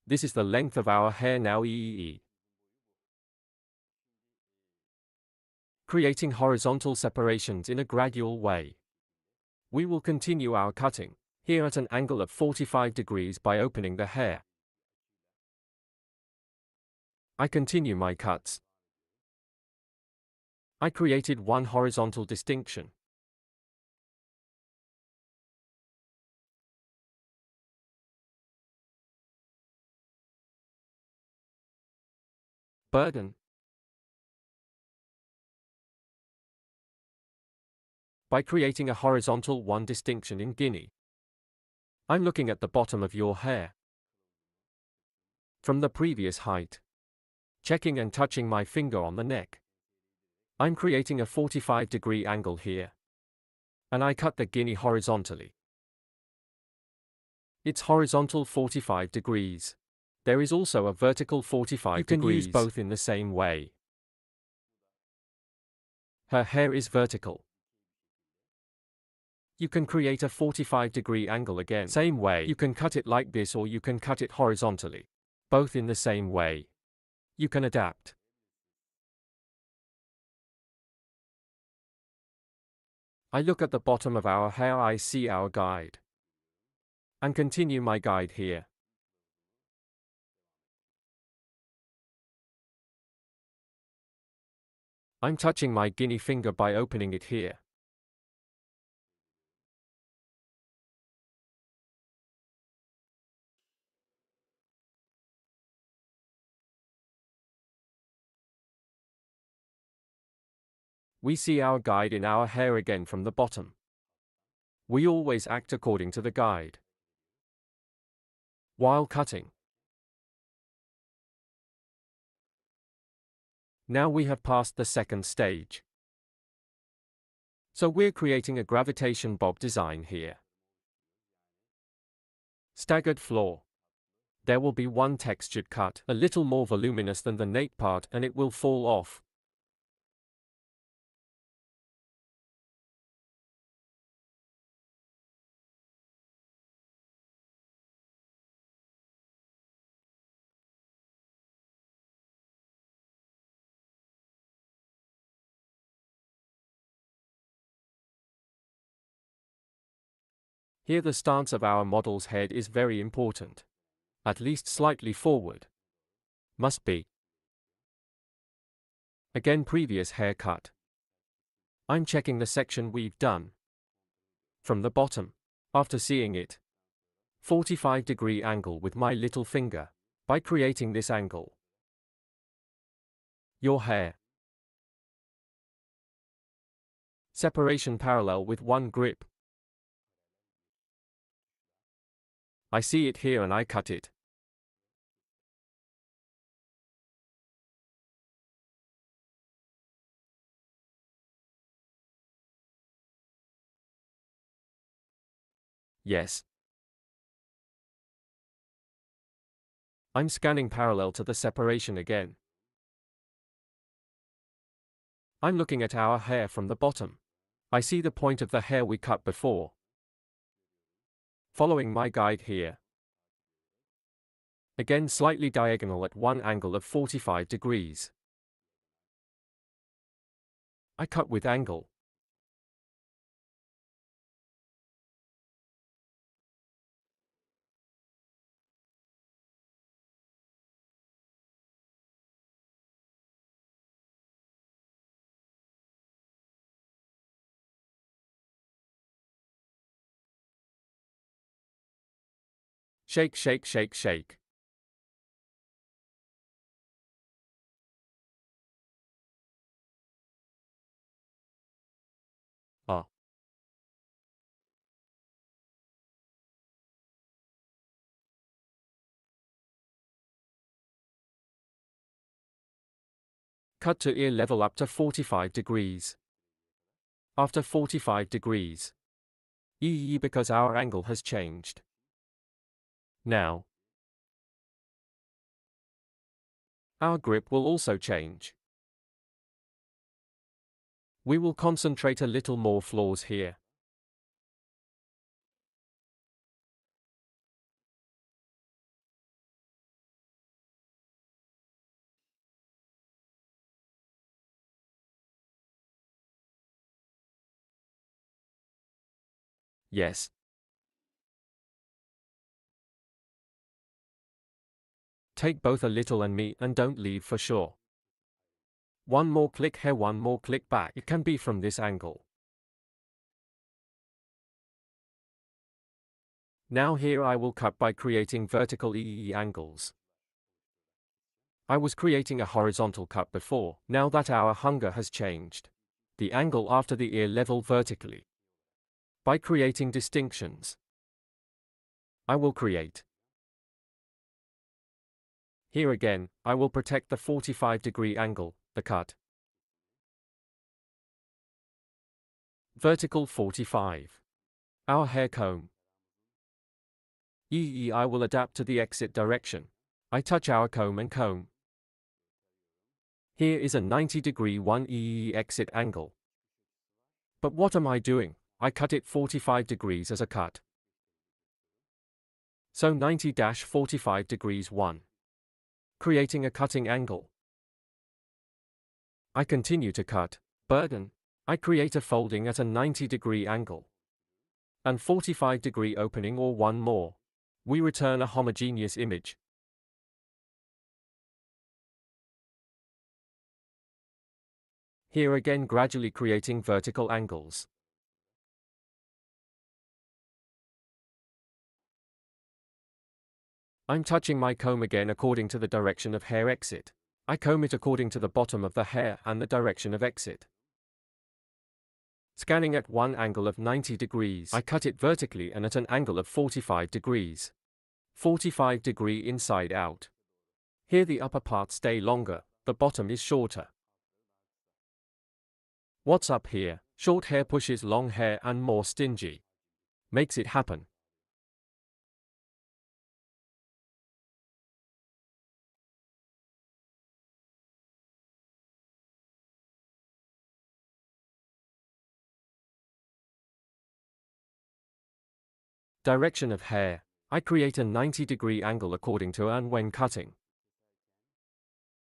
This is the length of our hair now creating horizontal separations in a gradual way. We will continue our cutting, here at an angle of 45 degrees by opening the hair. I continue my cuts. I created one horizontal distinction. Burden. By creating a horizontal one distinction in Guinea. I'm looking at the bottom of your hair. From the previous height. Checking and touching my finger on the neck. I'm creating a 45-degree angle here. And I cut the Guinea horizontally. It's horizontal 45 degrees. There is also a vertical 45 degrees. You can use both in the same way. Her hair is vertical. You can create a 45-degree angle again. Same way. You can cut it like this or you can cut it horizontally. Both in the same way. You can adapt. I look at the bottom of our hair, I see our guide. And continue my guide here. I'm touching my guinea finger by opening it here. We see our guide in our hair again from the bottom. We always act according to the guide. While cutting. Now we have passed the second stage. So we're creating a gravitation bob design here. Staggered floor. There will be one textured cut, a little more voluminous than the nape part, and it will fall off. Here the stance of our model's head is very important. At least slightly forward. Must be. Again, previous haircut. I'm checking the section we've done. From the bottom, after seeing it. 45-degree angle with my little finger, by creating this angle. Your hair. Separation parallel with one grip. I see it here and I cut it. Yes. I'm scanning parallel to the separation again. I'm looking at our hair from the bottom. I see the point of the hair we cut before. Following my guide here. Again slightly diagonal at one angle of 45 degrees. I cut with angle. Shake, shake, shake, shake. Ah. Cut to ear level up to 45 degrees. After 45 degrees. Because our angle has changed. Now, our grip will also change. We will concentrate a little more flaws here. Yes. Take both a little and me and don't leave for sure. One more click here, one more click back. It can be from this angle. Now here I will cut by creating vertical angles. I was creating a horizontal cut before. Now that our hunger has changed. The angle after the ear level vertically. By creating distinctions. I will create. Here again, I will protect the 45-degree angle, the cut. Vertical 45. Our hair comb. I will adapt to the exit direction. I touch our comb and comb. Here is a 90-degree 1 exit angle. But what am I doing? I cut it 45 degrees as a cut. So 90-45 degrees 1. Creating a cutting angle. I continue to cut, burden. I create a folding at a 90-degree angle. And 45-degree opening or one more. We return a homogeneous image. Here again gradually creating vertical angles. I'm touching my comb again according to the direction of hair exit. I comb it according to the bottom of the hair and the direction of exit. Scanning at one angle of 90 degrees. I cut it vertically and at an angle of 45 degrees. 45 degree inside out. Here the upper parts stay longer, the bottom is shorter. What's up here? Short hair pushes long hair and more stingy. Makes it happen. Direction of hair. I create a 90-degree angle according to and when cutting.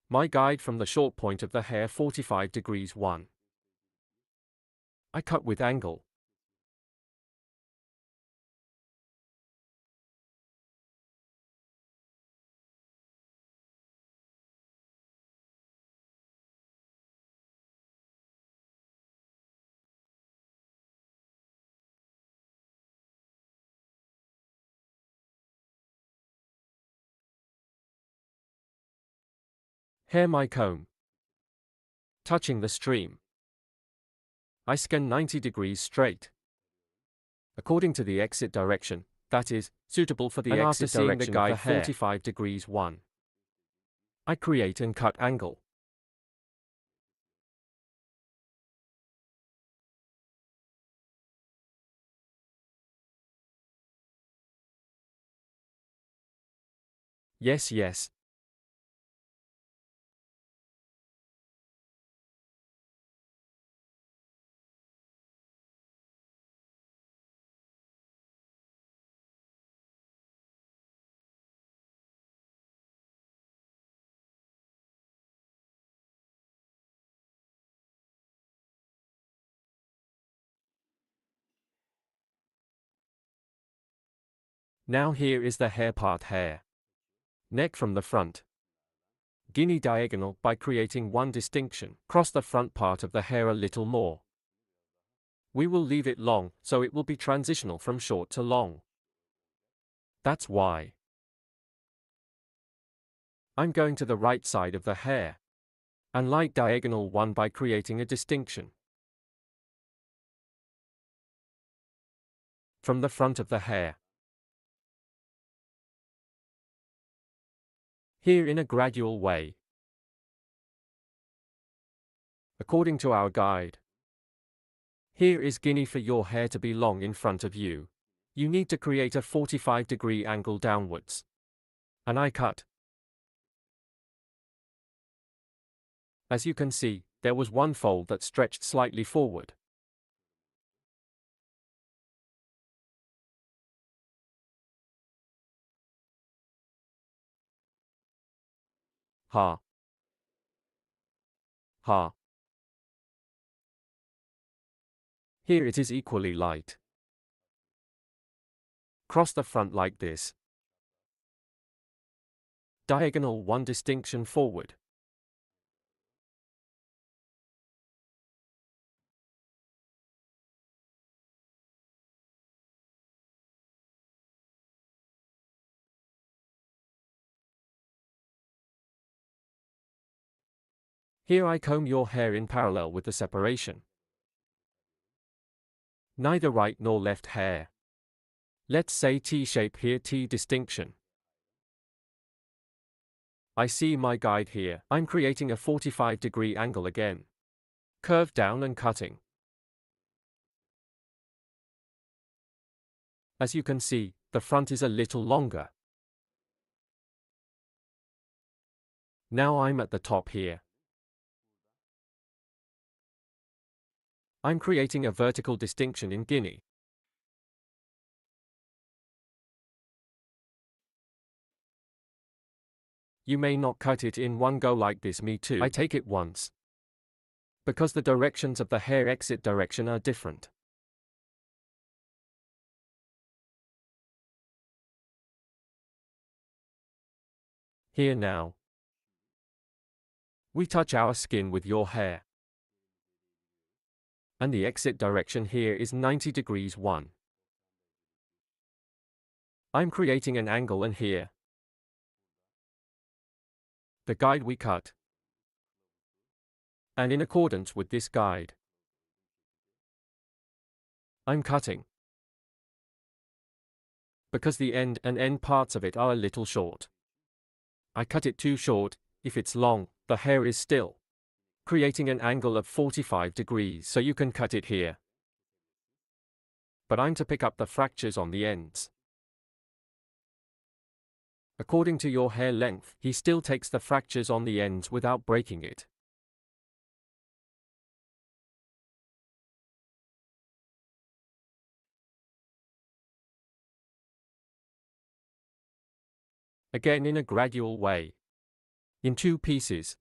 My guide from the short point of the hair 45 degrees 1. I cut with angle. Hair my comb. Touching the stream. I scan 90 degrees straight. According to the exit direction, that is, suitable for the exit direction the guide of the hair. 45 degrees 1. I create and cut angle. Yes, yes. Now here is the hair part hair. Neck from the front. Guinea diagonal by creating one distinction. Cross the front part of the hair a little more. We will leave it long, so it will be transitional from short to long. That's why I'm going to the right side of the hair. And light diagonal one by creating a distinction. From the front of the hair. Here in a gradual way. According to our guide. Here is Guinea for your hair to be long in front of you. You need to create a 45-degree angle downwards. And I cut. As you can see, there was one fold that stretched slightly forward. Ha. Ha. Here it is equally light. Cross the front like this. Diagonal one distinction forward. Here I comb your hair in parallel with the separation. Neither right nor left hair. Let's say T-shape here, T distinction. I see my guide here. I'm creating a 45-degree angle again. Curve down and cutting. As you can see, the front is a little longer. Now I'm at the top here. I'm creating a vertical distinction in Guinea. You may not cut it in one go like this, me too. I take it once. Because the directions of the hair exit direction are different. Here now. We touch our skin with your hair. And the exit direction here is 90 degrees 1. I'm creating an angle and here. The guide we cut. And in accordance with this guide, I'm cutting. Because the end and end parts of it are a little short. I cut it too short. If it's long, the hair is still. Creating an angle of 45 degrees so you can cut it here. But I'm to pick up the fractures on the ends. According to your hair length, he still takes the fractures on the ends without breaking it. Again in a gradual way. In 2 pieces.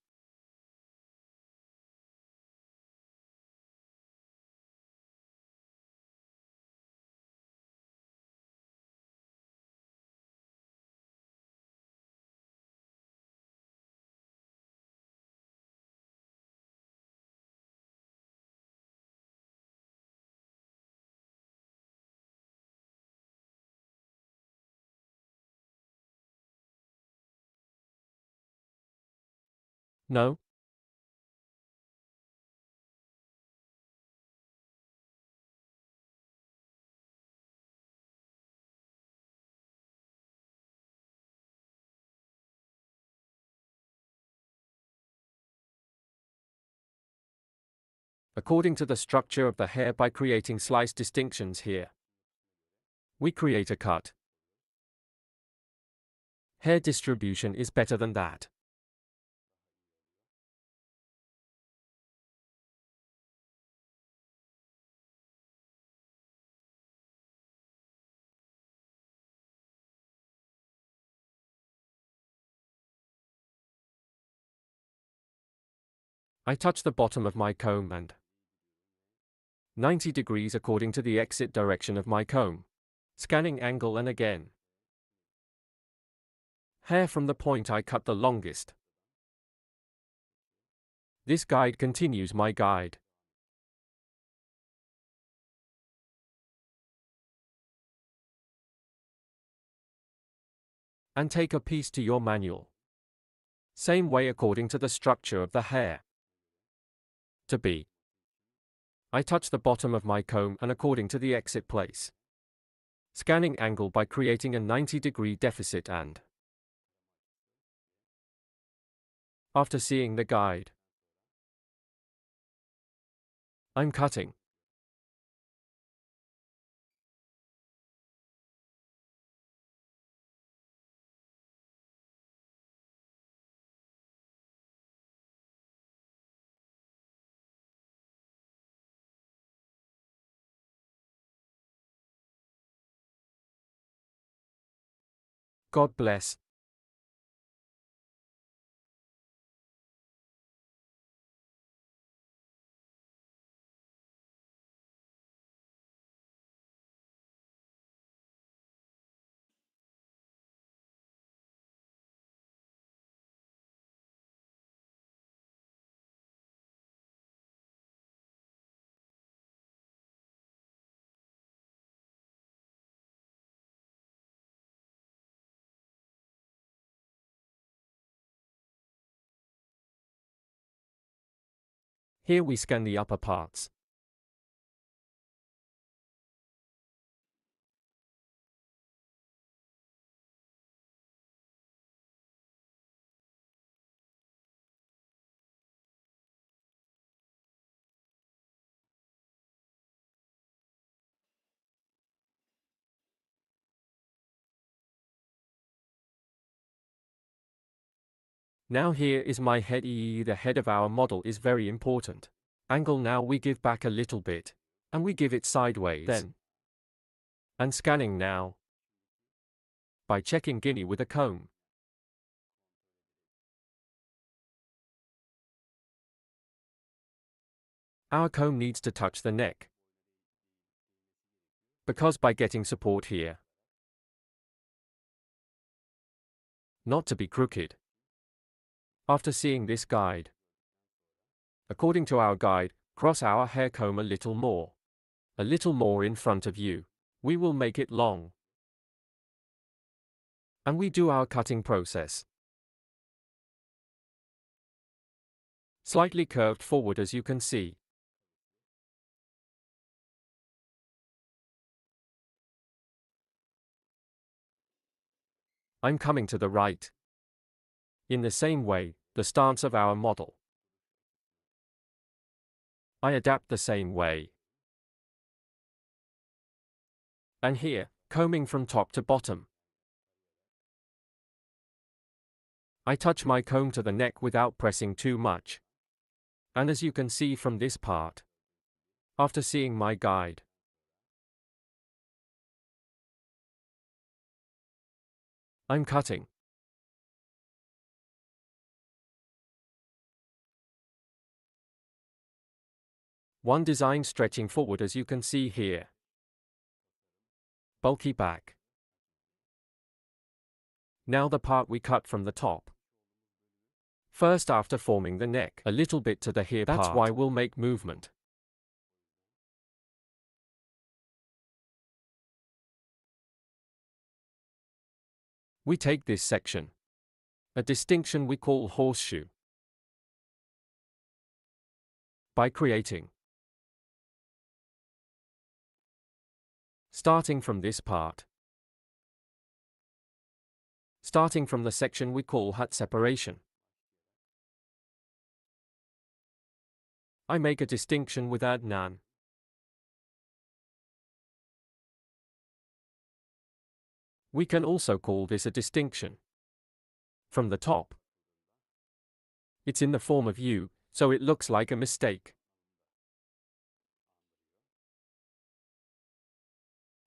No? According to the structure of the hair by creating slice distinctions here, we create a cut. Hair distribution is better than that. I touch the bottom of my comb and 90 degrees according to the exit direction of my comb. Scanning angle and again. Hair from the point I cut the longest. This guide continues my guide. And take a piece to your manual. Same way according to the structure of the hair. To be. I touch the bottom of my comb and according to the exit place. Scanning angle by creating a 90-degree deficit and after seeing the guide, I'm cutting. God bless. Here we scan the upper parts. Now here is my head. The head of our model is very important. Angle now we give back a little bit. And we give it sideways. Then. And scanning now. By checking Guinea with a comb. Our comb needs to touch the neck. Because by getting support here. Not to be crooked. After seeing this guide. According to our guide, cross our hair comb a little more. A little more in front of you. We will make it long. And we do our cutting process. Slightly curved forward as you can see. I'm coming to the right. In the same way, the stance of our model. I adapt the same way. And here, combing from top to bottom. I touch my comb to the neck without pressing too much. And as you can see from this part. After seeing my guide. I'm cutting. One design stretching forward as you can see here. Bulky back. Now the part we cut from the top. First after forming the neck, a little bit to the here part. That's why we'll make movement. We take this section. A distinction we call horseshoe. by creating. Starting from this part. Starting from the section we call hat separation. I make a distinction with none. We can also call this a distinction. From the top. It's in the form of U, so it looks like a mistake.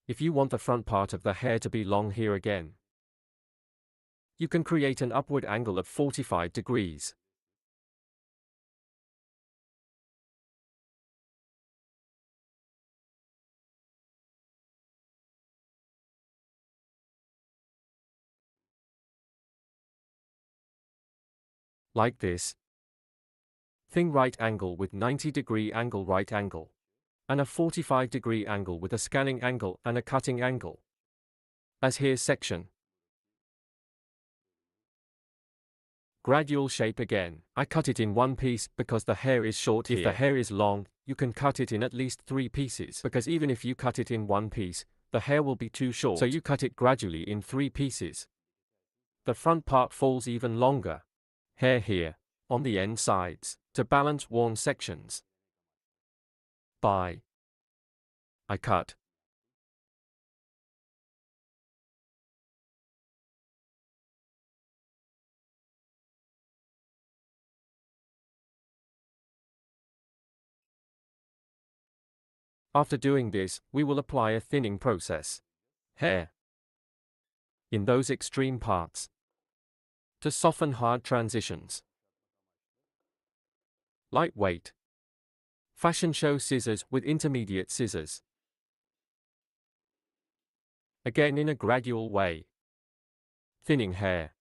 If you want the front part of the hair to be long here again, you can create an upward angle of 45 degrees. Like this. Thin right angle with 90-degree angle right angle. And a 45-degree angle with a scanning angle and a cutting angle. As here section. Gradual shape again. I cut it in one piece because the hair is short here. If the hair is long, you can cut it in at least 3 pieces. Because even if you cut it in one piece, the hair will be too short. So you cut it gradually in 3 pieces. The front part falls even longer. Hair here, on the end sides, to balance worn sections. I cut. After doing this, we will apply a thinning process. Hair. In those extreme parts. To soften hard transitions. Lightweight. Fashion show scissors with intermediate scissors. Again in a gradual way. Thinning hair.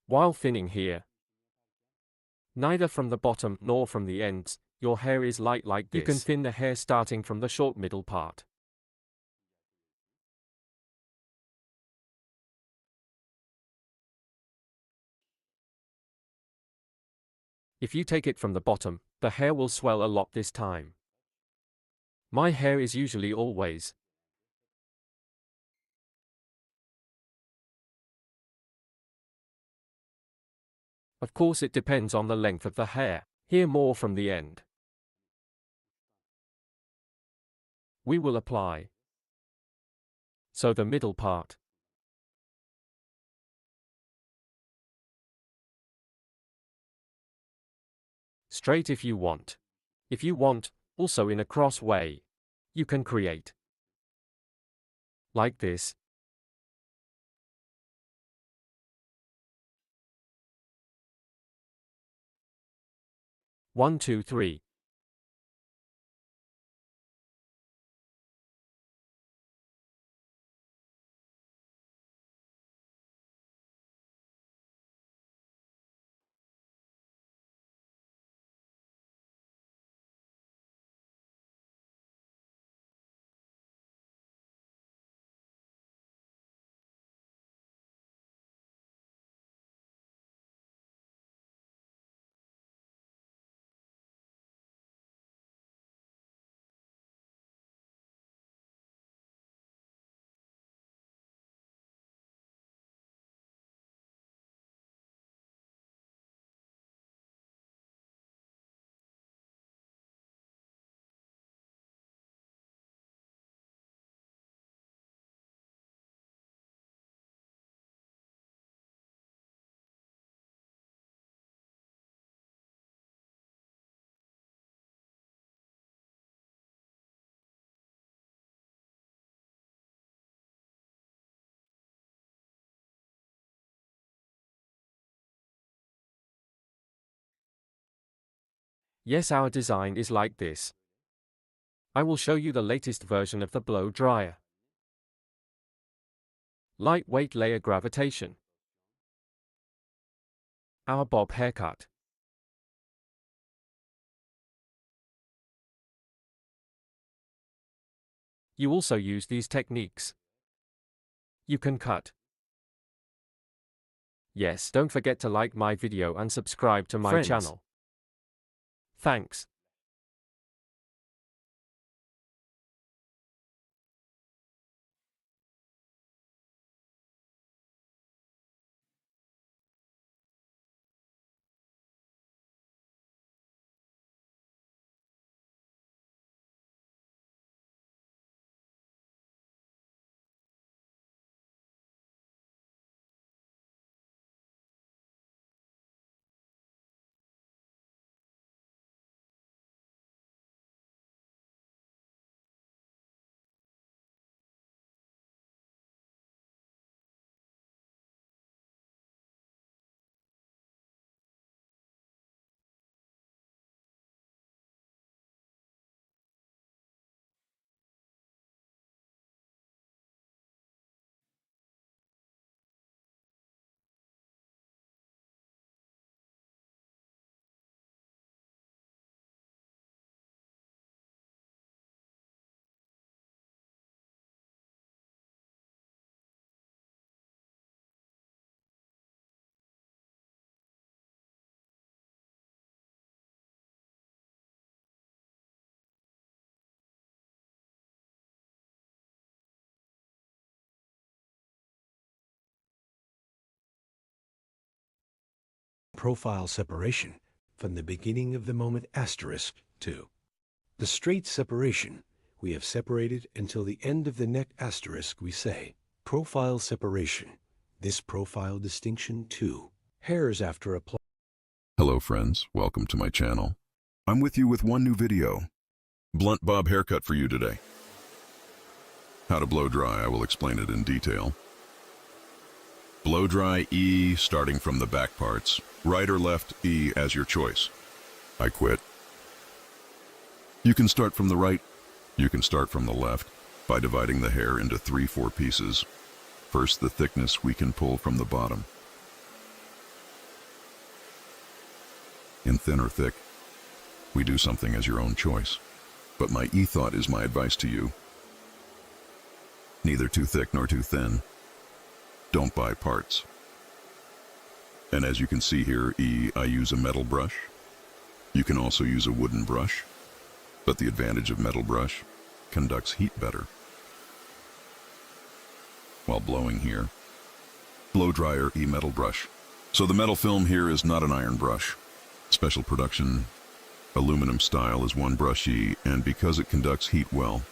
While thinning here, neither from the bottom nor from the ends, your hair is light like this. You can thin the hair starting from the short middle part. If you take it from the bottom, the hair will swell a lot this time. My hair is usually always. Of course it depends on the length of the hair. Here more from the end. We will apply. So the middle part. Straight if you want. If you want, also in a cross way. You can create. Like this. 1, 2, 3. Yes, our design is like this. I will show you the latest version of the blow dryer. Lightweight layer gravitation. Our bob haircut. You also use these techniques. You can cut. Yes, don't forget to like my video and subscribe to my channel. Thanks. Profile separation from the beginning of the moment asterisk to the straight separation. We have separated until the end of the neck asterisk. We say profile separation. This profile distinction too. Hairs after apply. Hello friends, welcome to my channel. I'm with you with one new video. Blunt bob haircut for you today. How to blow dry, I will explain it in detail. Blow dry E starting from the back parts. Right or left E as your choice. I quit. You can start from the right, you can start from the left by dividing the hair into 3-4 pieces. First, the thickness we can pull from the bottom. In thin or thick, we do something as your own choice. But my e-thought is my advice to you. Neither too thick nor too thin. Don't buy parts. And as you can see here, I use a metal brush. You can also use a wooden brush, but the advantage of metal brush conducts heat better. While blowing here, blow dryer metal brush. So the metal film here is not an iron brush. Special production aluminum style is one brush and because it conducts heat well,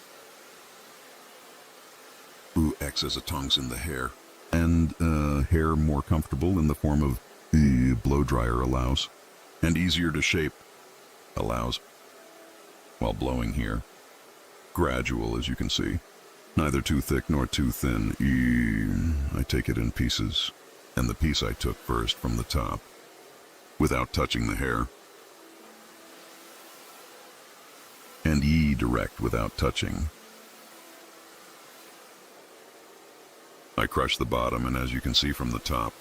acts as a tongs in the hair. And hair more comfortable in the form of blow dryer allows, and easier to shape allows. While blowing here, gradual as you can see, neither too thick nor too thin. I take it in pieces, and the piece I took first from the top, without touching the hair, and direct without touching. I crush the bottom, and as you can see from the top,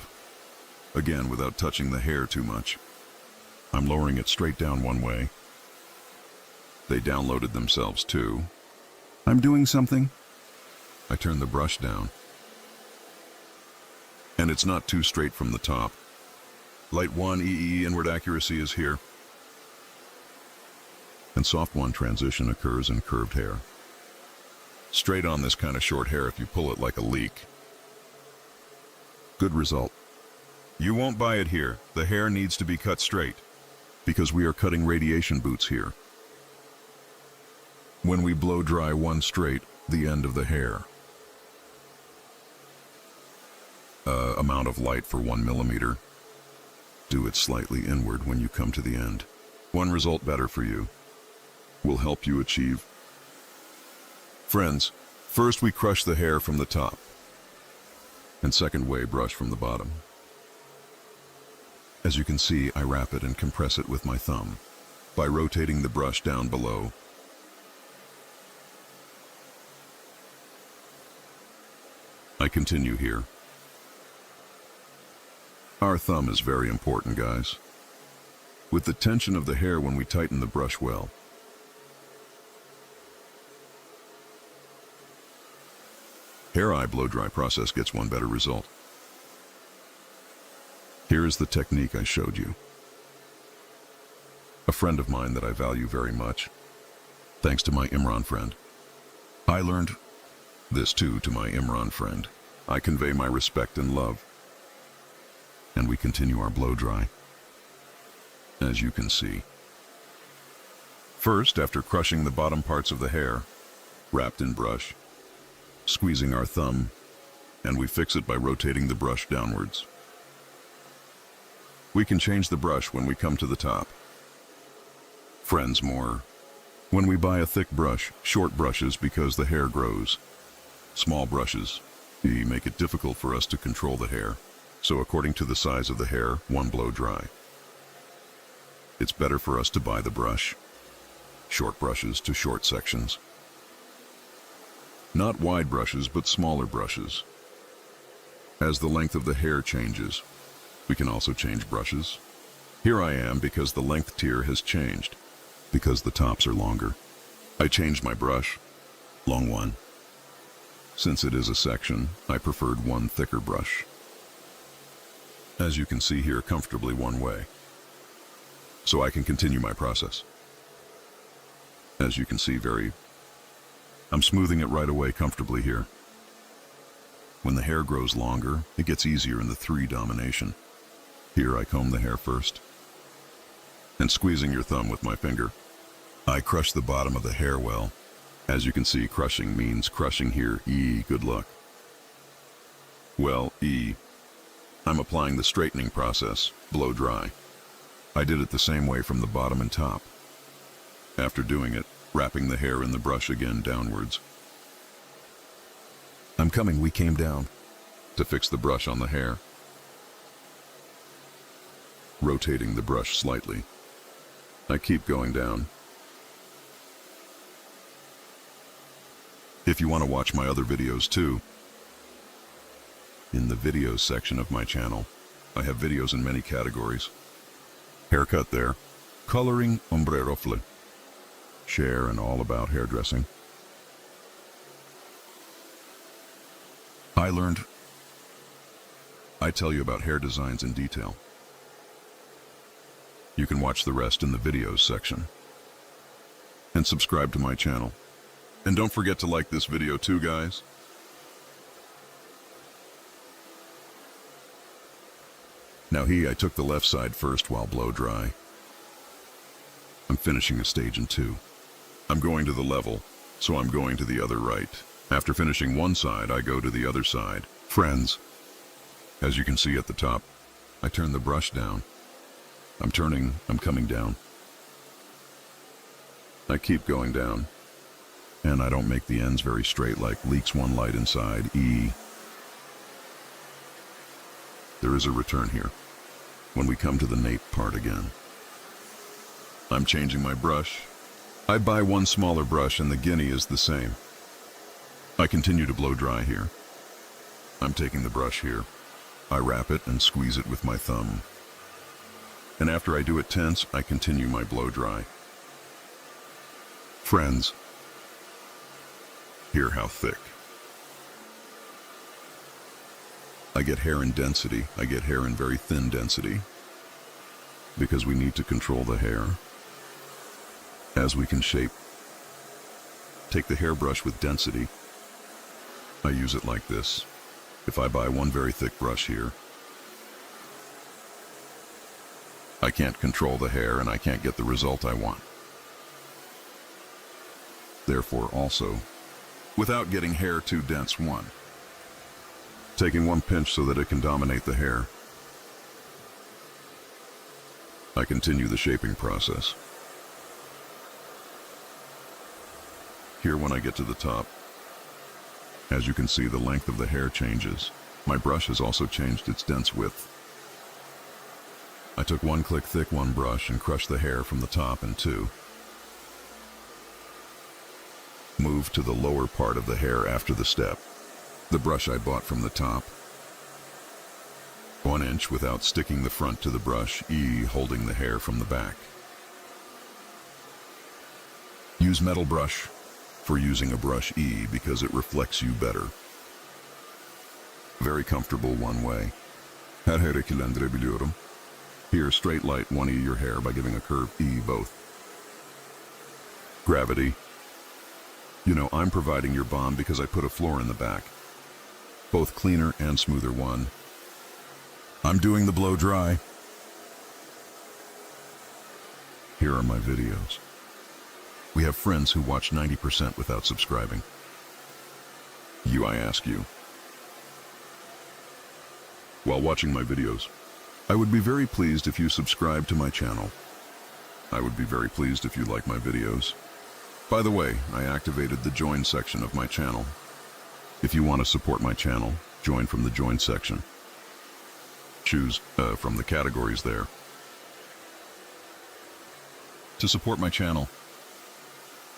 again without touching the hair too much, I'm lowering it straight down one way. They downloaded themselves too. I'm doing something. I turn the brush down, and it's not too straight from the top. Light 1 inward accuracy is here, and soft 1 transition occurs in curved hair. Straight on this kind of short hair if you pull it like a leek. Good result. You won't buy it here. The hair needs to be cut straight, because we are cutting radiation boots here. When we blow dry one straight, the end of the hair. Amount of light for 1 millimeter. Do it slightly inward when you come to the end. One result better for you. Will help you achieve. Friends, first we crush the hair from the top, and second way brush from the bottom. As you can see, I wrap it and compress it with my thumb by rotating the brush down below. I continue here. Our thumb is very important, guys. With the tension of the hair when we tighten the brush well. Hair eye blow dry process gets one better result. Here is the technique I showed you. A friend of mine that I value very much, thanks to my Imran friend. I learned this too to my Imran friend. I convey my respect and love. And we continue our blow dry. As you can see. First, after crushing the bottom parts of the hair, wrapped in brush, squeezing our thumb, and we fix it by rotating the brush downwards. We can change the brush when we come to the top. Friends more. When we buy a thick brush, short brushes because the hair grows. Small brushes, they make it difficult for us to control the hair. So according to the size of the hair, one blow dry. It's better for us to buy the brush. Short brushes to short sections. Not wide brushes, but smaller brushes. As the length of the hair changes, we can also change brushes. Here I am because the length tier has changed, because the tops are longer. I changed my brush, long one. Since it is a section, I preferred one thicker brush. As you can see here, comfortably one way. So I can continue my process. As you can see, I'm smoothing it right away comfortably here. When the hair grows longer, it gets easier in the 3 domination. Here I comb the hair first. And squeezing your thumb with my finger, I crush the bottom of the hair well. As you can see, crushing means crushing here. E, good luck. Well, E, I'm applying the straightening process, blow dry. I did it the same way from the bottom and top. After doing it, wrapping the hair in the brush again downwards. I'm coming, we came down to fix the brush on the hair. Rotating the brush slightly. I keep going down. If you want to watch my other videos too, in the videos section of my channel, I have videos in many categories. Haircut there, coloring, ombre rofle, share and all about hairdressing. I tell you about hair designs in detail. You can watch the rest in the videos section. And subscribe to my channel. And don't forget to like this video too, guys. Now I took the left side first while blow dry. I'm finishing a stage in 2. I'm going to the level, so I'm going to the other right. After finishing one side, I go to the other side. Friends, as you can see at the top, I turn the brush down. I'm coming down. I keep going down, and I don't make the ends very straight like leaks one light inside. E. There is a return here. When we come to the nape part again. I'm changing my brush. I buy one smaller brush and the guinea is the same. I continue to blow dry here. I'm taking the brush here. I wrap it and squeeze it with my thumb. And after I do it tense, I continue my blow dry. Friends, hear how thick. I get hair in density. I get hair in very thin density because we need to control the hair as we can shape. Take the hairbrush with density. I use it like this. If I buy one very thick brush here, I can't control the hair and I can't get the result I want. Therefore also, without getting hair too dense, taking one pinch so that it can dominate the hair. I continue the shaping process. Here when I get to the top, as you can see, the length of the hair changes. My brush has also changed its dense width. I took one click thick one brush and crushed the hair from the top in 2. Move to the lower part of the hair after the step. The brush I bought from the top. 1 inch without sticking the front to the brush, E, holding the hair from the back. Use metal brush for using a brush E because it reflects you better. Very comfortable one way. Her hareketlendirebiliyorum. Here, straight light 1E your hair by giving a curve E both. Gravity. You know, I'm providing your bomb because I put a floor in the back. Both cleaner and smoother one. I'm doing the blow dry. Here are my videos. We have friends who watch 90% without subscribing. You, I ask you. While watching my videos, I would be very pleased if you subscribe to my channel. I would be very pleased if you like my videos. By the way, I activated the join section of my channel. If you want to support my channel, join from the join section. Choose from the categories there. To support my channel,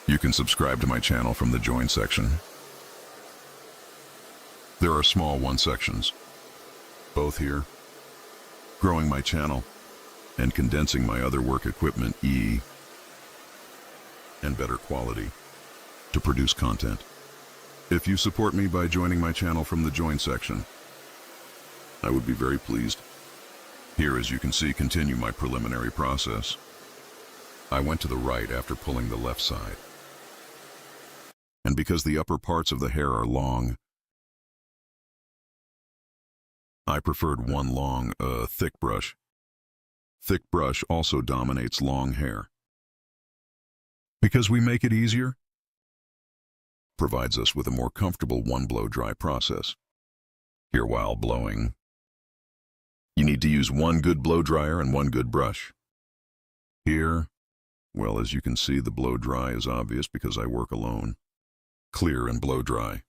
you can subscribe to my channel from the join section. There are small one sections, both here, growing my channel and condensing my other work equipment E and better quality to produce content. If you support me by joining my channel from the join section, I would be very pleased. Here, as you can see, continue my preliminary process. I went to the right after pulling the left side. And because the upper parts of the hair are long, I preferred one long, thick brush. Thick brush also dominates long hair. Because we make it easier, provides us with a more comfortable one blow dry process. Here, while blowing, you need to use one good blow dryer and one good brush. Here, well, as you can see, the blow dry is obvious because I work alone. Clear and blow dry.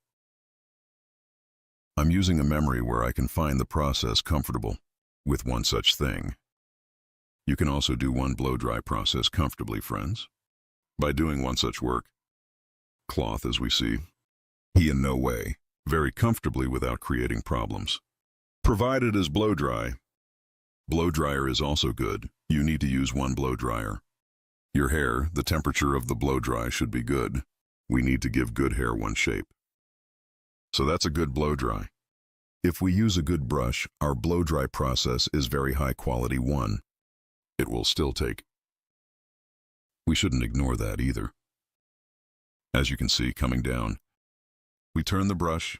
I'm using a memory where I can find the process comfortable with one such thing. You can also do one blow dry process comfortably, friends, by doing one such work. Cloth, as we see, he in no way, very comfortably without creating problems. Provided as blow dry. Blow dryer is also good. You need to use one blow dryer. Your hair, the temperature of the blow dry should be good. We need to give good hair one shape. So that's a good blow dry. If we use a good brush, our blow dry process is very high quality one. It will still take. We shouldn't ignore that either. As you can see coming down, we turn the brush.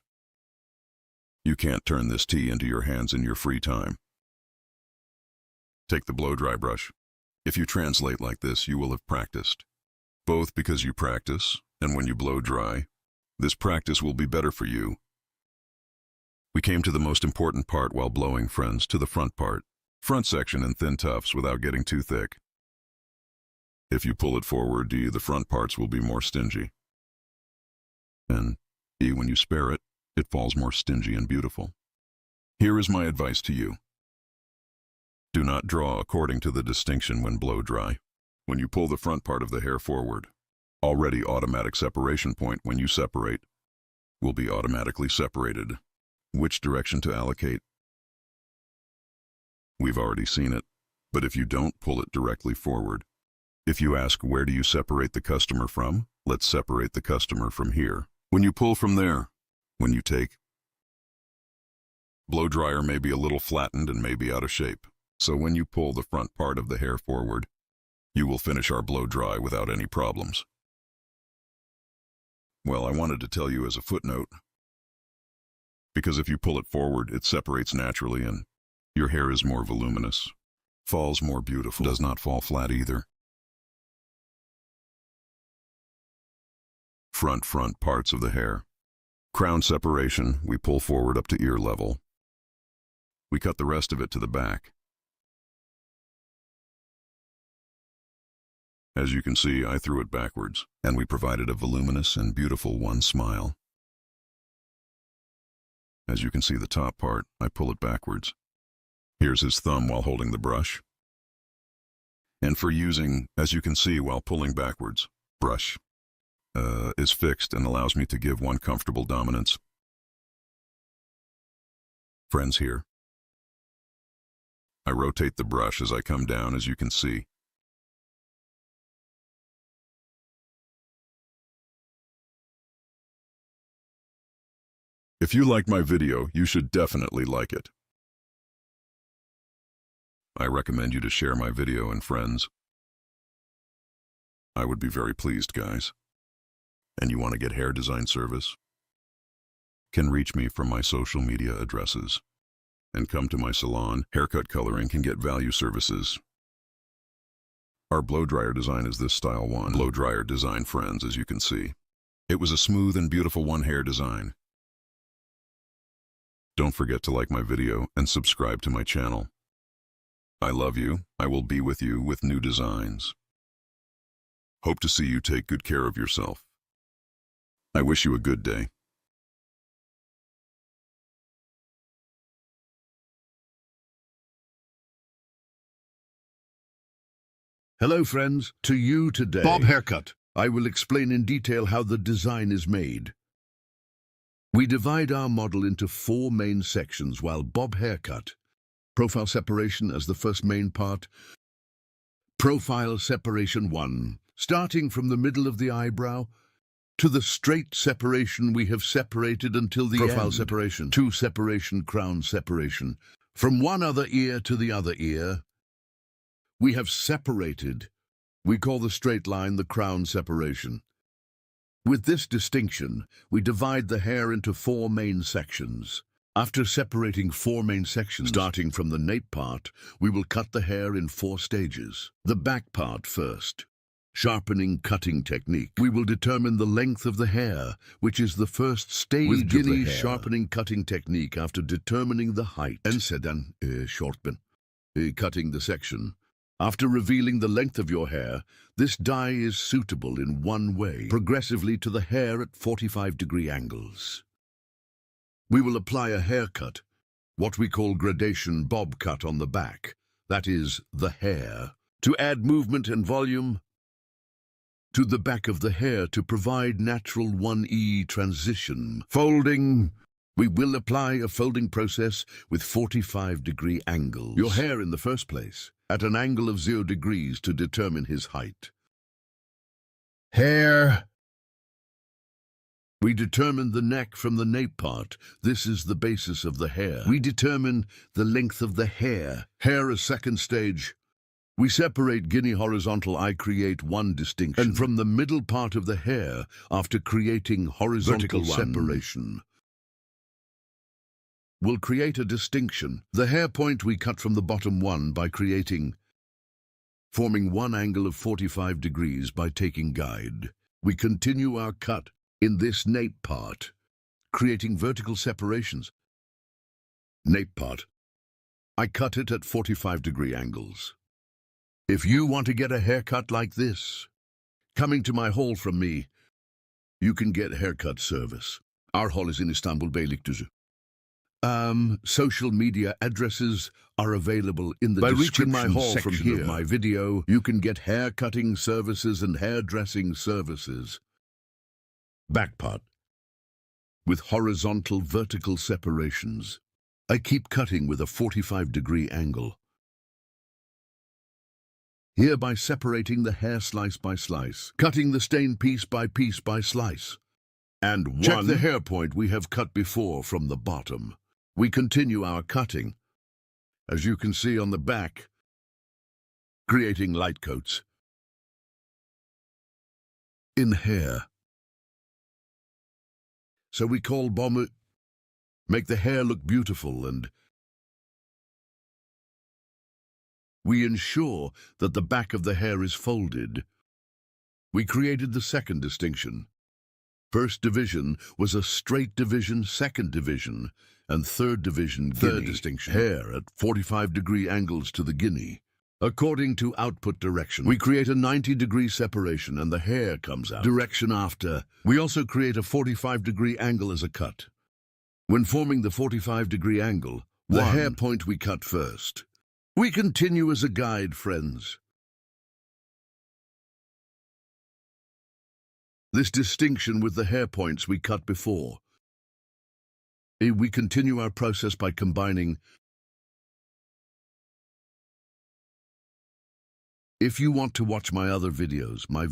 You can't turn this tea into your hands in your free time. Take the blow dry brush. If you translate like this, you will have practiced. Both because you practice, and when you blow dry, this practice will be better for you. We came to the most important part while blowing, friends, to the front part. Front section in thin tufts without getting too thick. If you pull it forward, D, the front parts will be more stingy. And E, when you spare it, it falls more stingy and beautiful. Here is my advice to you. Do not draw according to the distinction when blow dry. When you pull the front part of the hair forward, already automatic separation point when you separate will be automatically separated. Which direction to allocate? We've already seen it, but if you don't pull it directly forward, if you ask where do you separate the customer from, let's separate the customer from here. When you pull from there, when you take, blow dryer may be a little flattened and may be out of shape. So when you pull the front part of the hair forward, you will finish our blow dry without any problems. Well, I wanted to tell you as a footnote, because if you pull it forward, it separates naturally and your hair is more voluminous, falls more beautiful, does not fall flat either. Front parts of the hair. Crown separation, we pull forward up to ear level. We cut the rest of it to the back. As you can see, I threw it backwards, and we provided a voluminous and beautiful one smile. As you can see the top part, I pull it backwards. Here's his thumb while holding the brush. And for using, as you can see while pulling backwards, brush is fixed and allows me to give one comfortable dominance. Friends, here, I rotate the brush as I come down, as you can see. If you liked my video, you should definitely like it. I recommend you to share my video and friends. I would be very pleased, guys. And you want to get hair design service? Can reach me from my social media addresses. And come to my salon, haircut coloring can get value services. Our blow dryer design is this style one. Blow dryer design, friends, as you can see. It was a smooth and beautiful one hair design. Don't forget to like my video and subscribe to my channel. I love you. I will be with you with new designs. Hope to see you take good care of yourself. I wish you a good day. Hello friends, to you today. Bob Haircut. I will explain in detail how the design is made. We divide our model into 4 main sections while Bob Haircut. Profile separation as the first main part. Profile separation 1. Starting from the middle of the eyebrow to the straight separation we have separated until the Profile end. separation. 2. Separation, crown separation. From one other ear to the other ear. We have separated. We call the straight line the crown separation. With this distinction, we divide the hair into 4 main sections. After separating 4 main sections, starting from the nape part, we will cut the hair in 4 stages. The back part first. Sharpening cutting technique. We will determine the length of the hair, which is the first stage With of the Guinea hair. sharpening Cutting technique after determining the height. En sedan shortman. Cutting the section. After revealing the length of your hair, this dye is suitable in one way, progressively to the hair at 45-degree angles. We will apply a haircut, what we call gradation bob cut on the back, that is, the hair, to add movement and volume to the back of the hair to provide natural 1E transition. Folding. We will apply a folding process with 45-degree angles. Your hair in the first place, at an angle of 0 degrees to determine his height. Hair. We determine the neck from the nape part. This is the basis of the hair. We determine the length of the hair. Hair as second stage. We separate Guinea horizontal. I create one distinction. And from the middle part of the hair, after creating horizontal separation, we'll create a distinction. The hair point we cut from the bottom one by forming one angle of 45 degrees by taking guide. We continue our cut in this nape part, creating vertical separations. Nape part. I cut it at 45-degree angles. If you want to get a haircut like this, coming to my hall from me, you can get haircut service. Our hall is in Istanbul, Beylikdüzü. Social media addresses are available in the description my hall section from here. Of my video. You can get hair cutting services and hairdressing services. Back part. With horizontal vertical separations. I keep cutting with a 45-degree angle. Hereby separating the hair slice by slice. Cutting the stain piece by slice. And check the hair point we have cut before from the bottom. We continue our cutting, as you can see on the back, creating light coats in hair. So we call bomb, make the hair look beautiful, and we ensure that the back of the hair is folded. We created the second distinction. First division was a straight division, second division, and third division, third distinction. Hair at 45-degree angles to the Guinea. According to output direction, we create a 90-degree separation and the hair comes out. Direction after. We also create a 45-degree angle as a cut. When forming the 45-degree angle, the hair point we cut first. We continue as a guide, friends. This distinction with the hair points we cut before. We continue our process by combining. If you want to watch my other videos, my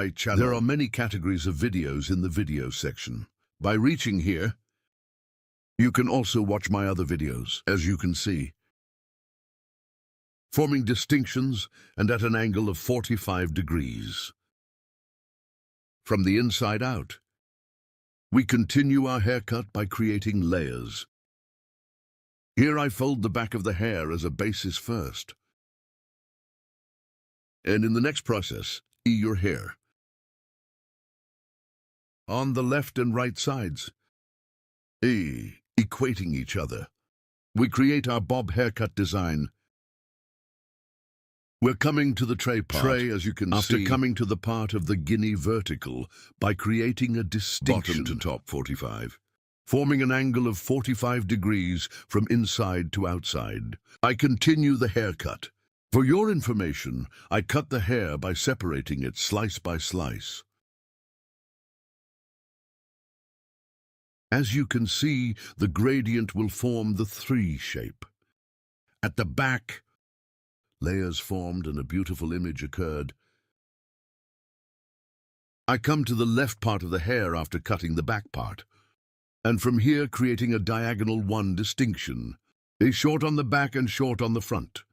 channel. There are many categories of videos in the video section. By reaching here, you can also watch my other videos, as you can see, forming distinctions and at an angle of 45 degrees. From the inside out, we continue our haircut by creating layers. Here I fold the back of the hair as a basis first. And in the next process, your hair. On the left and right sides, equating each other, we create our bob haircut design. We're coming to the tray part. Tray, as you can see, after coming to the part of the guinea vertical by creating a distinction. Bottom to top 45. Forming an angle of 45 degrees from inside to outside. I continue the haircut. For your information, I cut the hair by separating it slice by slice. As you can see, the gradient will form the 3 shape. At the back, layers formed and a beautiful image occurred. I come to the left part of the hair after cutting the back part, and from here creating a diagonal 1 distinction, a short on the back and short on the front,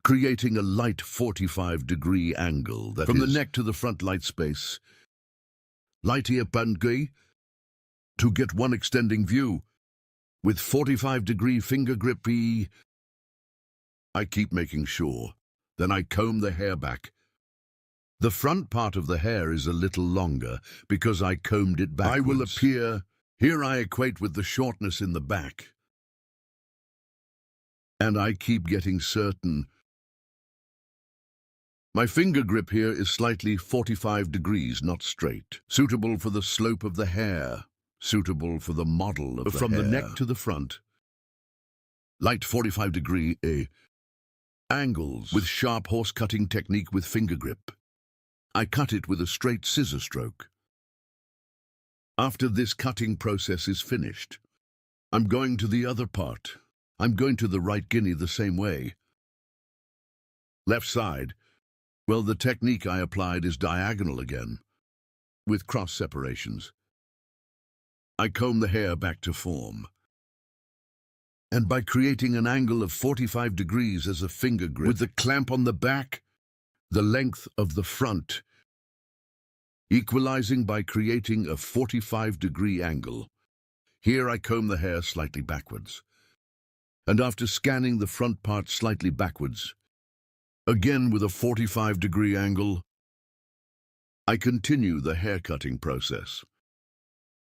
creating a light 45-degree angle that from the neck to the front light space, light here bandgui, to get one extending view, with 45-degree finger grip. I keep making sure. Then I comb the hair back. The front part of the hair is a little longer because I combed it backwards. I will appear. Here I equate with the shortness in the back. And I keep getting certain. My finger grip here is slightly 45 degrees, not straight. Suitable for the slope of the hair. Suitable for the model of the hair. From the neck to the front. Light 45-degree angles with sharp horse-cutting technique with finger grip. I cut it with a straight scissor stroke. After this cutting process is finished, I'm going to the other part. I'm going to the right guinea the same way. Left side, well, the technique I applied is diagonal again, with cross separations. I comb the hair back to form. And by creating an angle of 45 degrees as a finger grip, with the clamp on the back, the length of the front, equalizing by creating a 45-degree angle. Here I comb the hair slightly backwards. And after scanning the front part slightly backwards, again with a 45-degree angle, I continue the hair cutting process.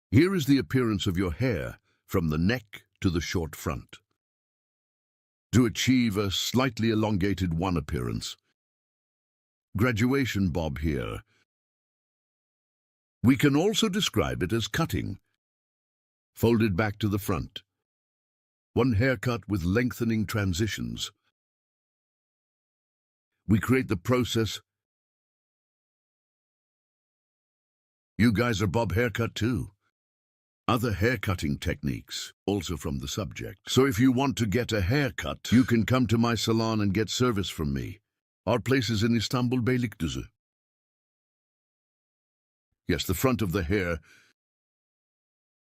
Here is the appearance of your hair from the neck to the short front. To achieve a slightly elongated 1 appearance. Graduation bob here. We can also describe it as cutting. Folded back to the front. 1 haircut with lengthening transitions. We create the process. You guys are bob haircut too. Other haircutting techniques, also from the subject. So if you want to get a haircut, you can come to my salon and get service from me. Our place is in Istanbul, Beylikdüzü. Yes, the front of the hair.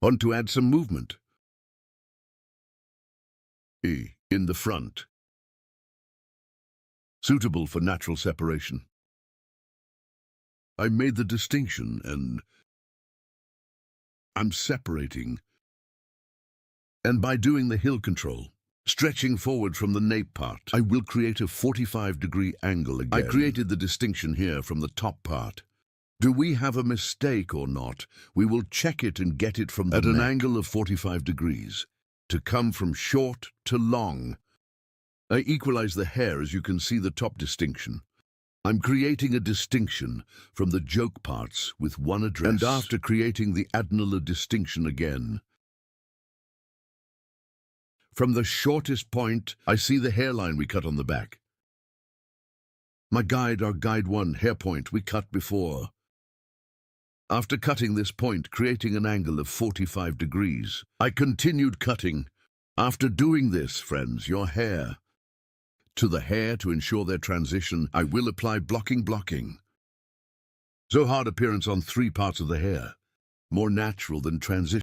Want to add some movement. In the front. Suitable for natural separation. I made the distinction and I'm separating. And by doing the heel control, stretching forward from the nape part, I will create a 45-degree angle again. I created the distinction here from the top part. Do we have a mistake or not? We will check it and get it from the neck. At an angle of 45 degrees, to come from short to long. I equalize the hair as you can see the top distinction. I'm creating a distinction from the joke parts with 1 address. And after creating the adenolar distinction again, from the shortest point, I see the hairline we cut on the back. My guide, our guide 1 hair point we cut before. After cutting this point, creating an angle of 45 degrees, I continued cutting. After doing this, friends, your hair. To the hair to ensure their transition, I will apply blocking. So hard appearance on 3 parts of the hair. more natural than transition.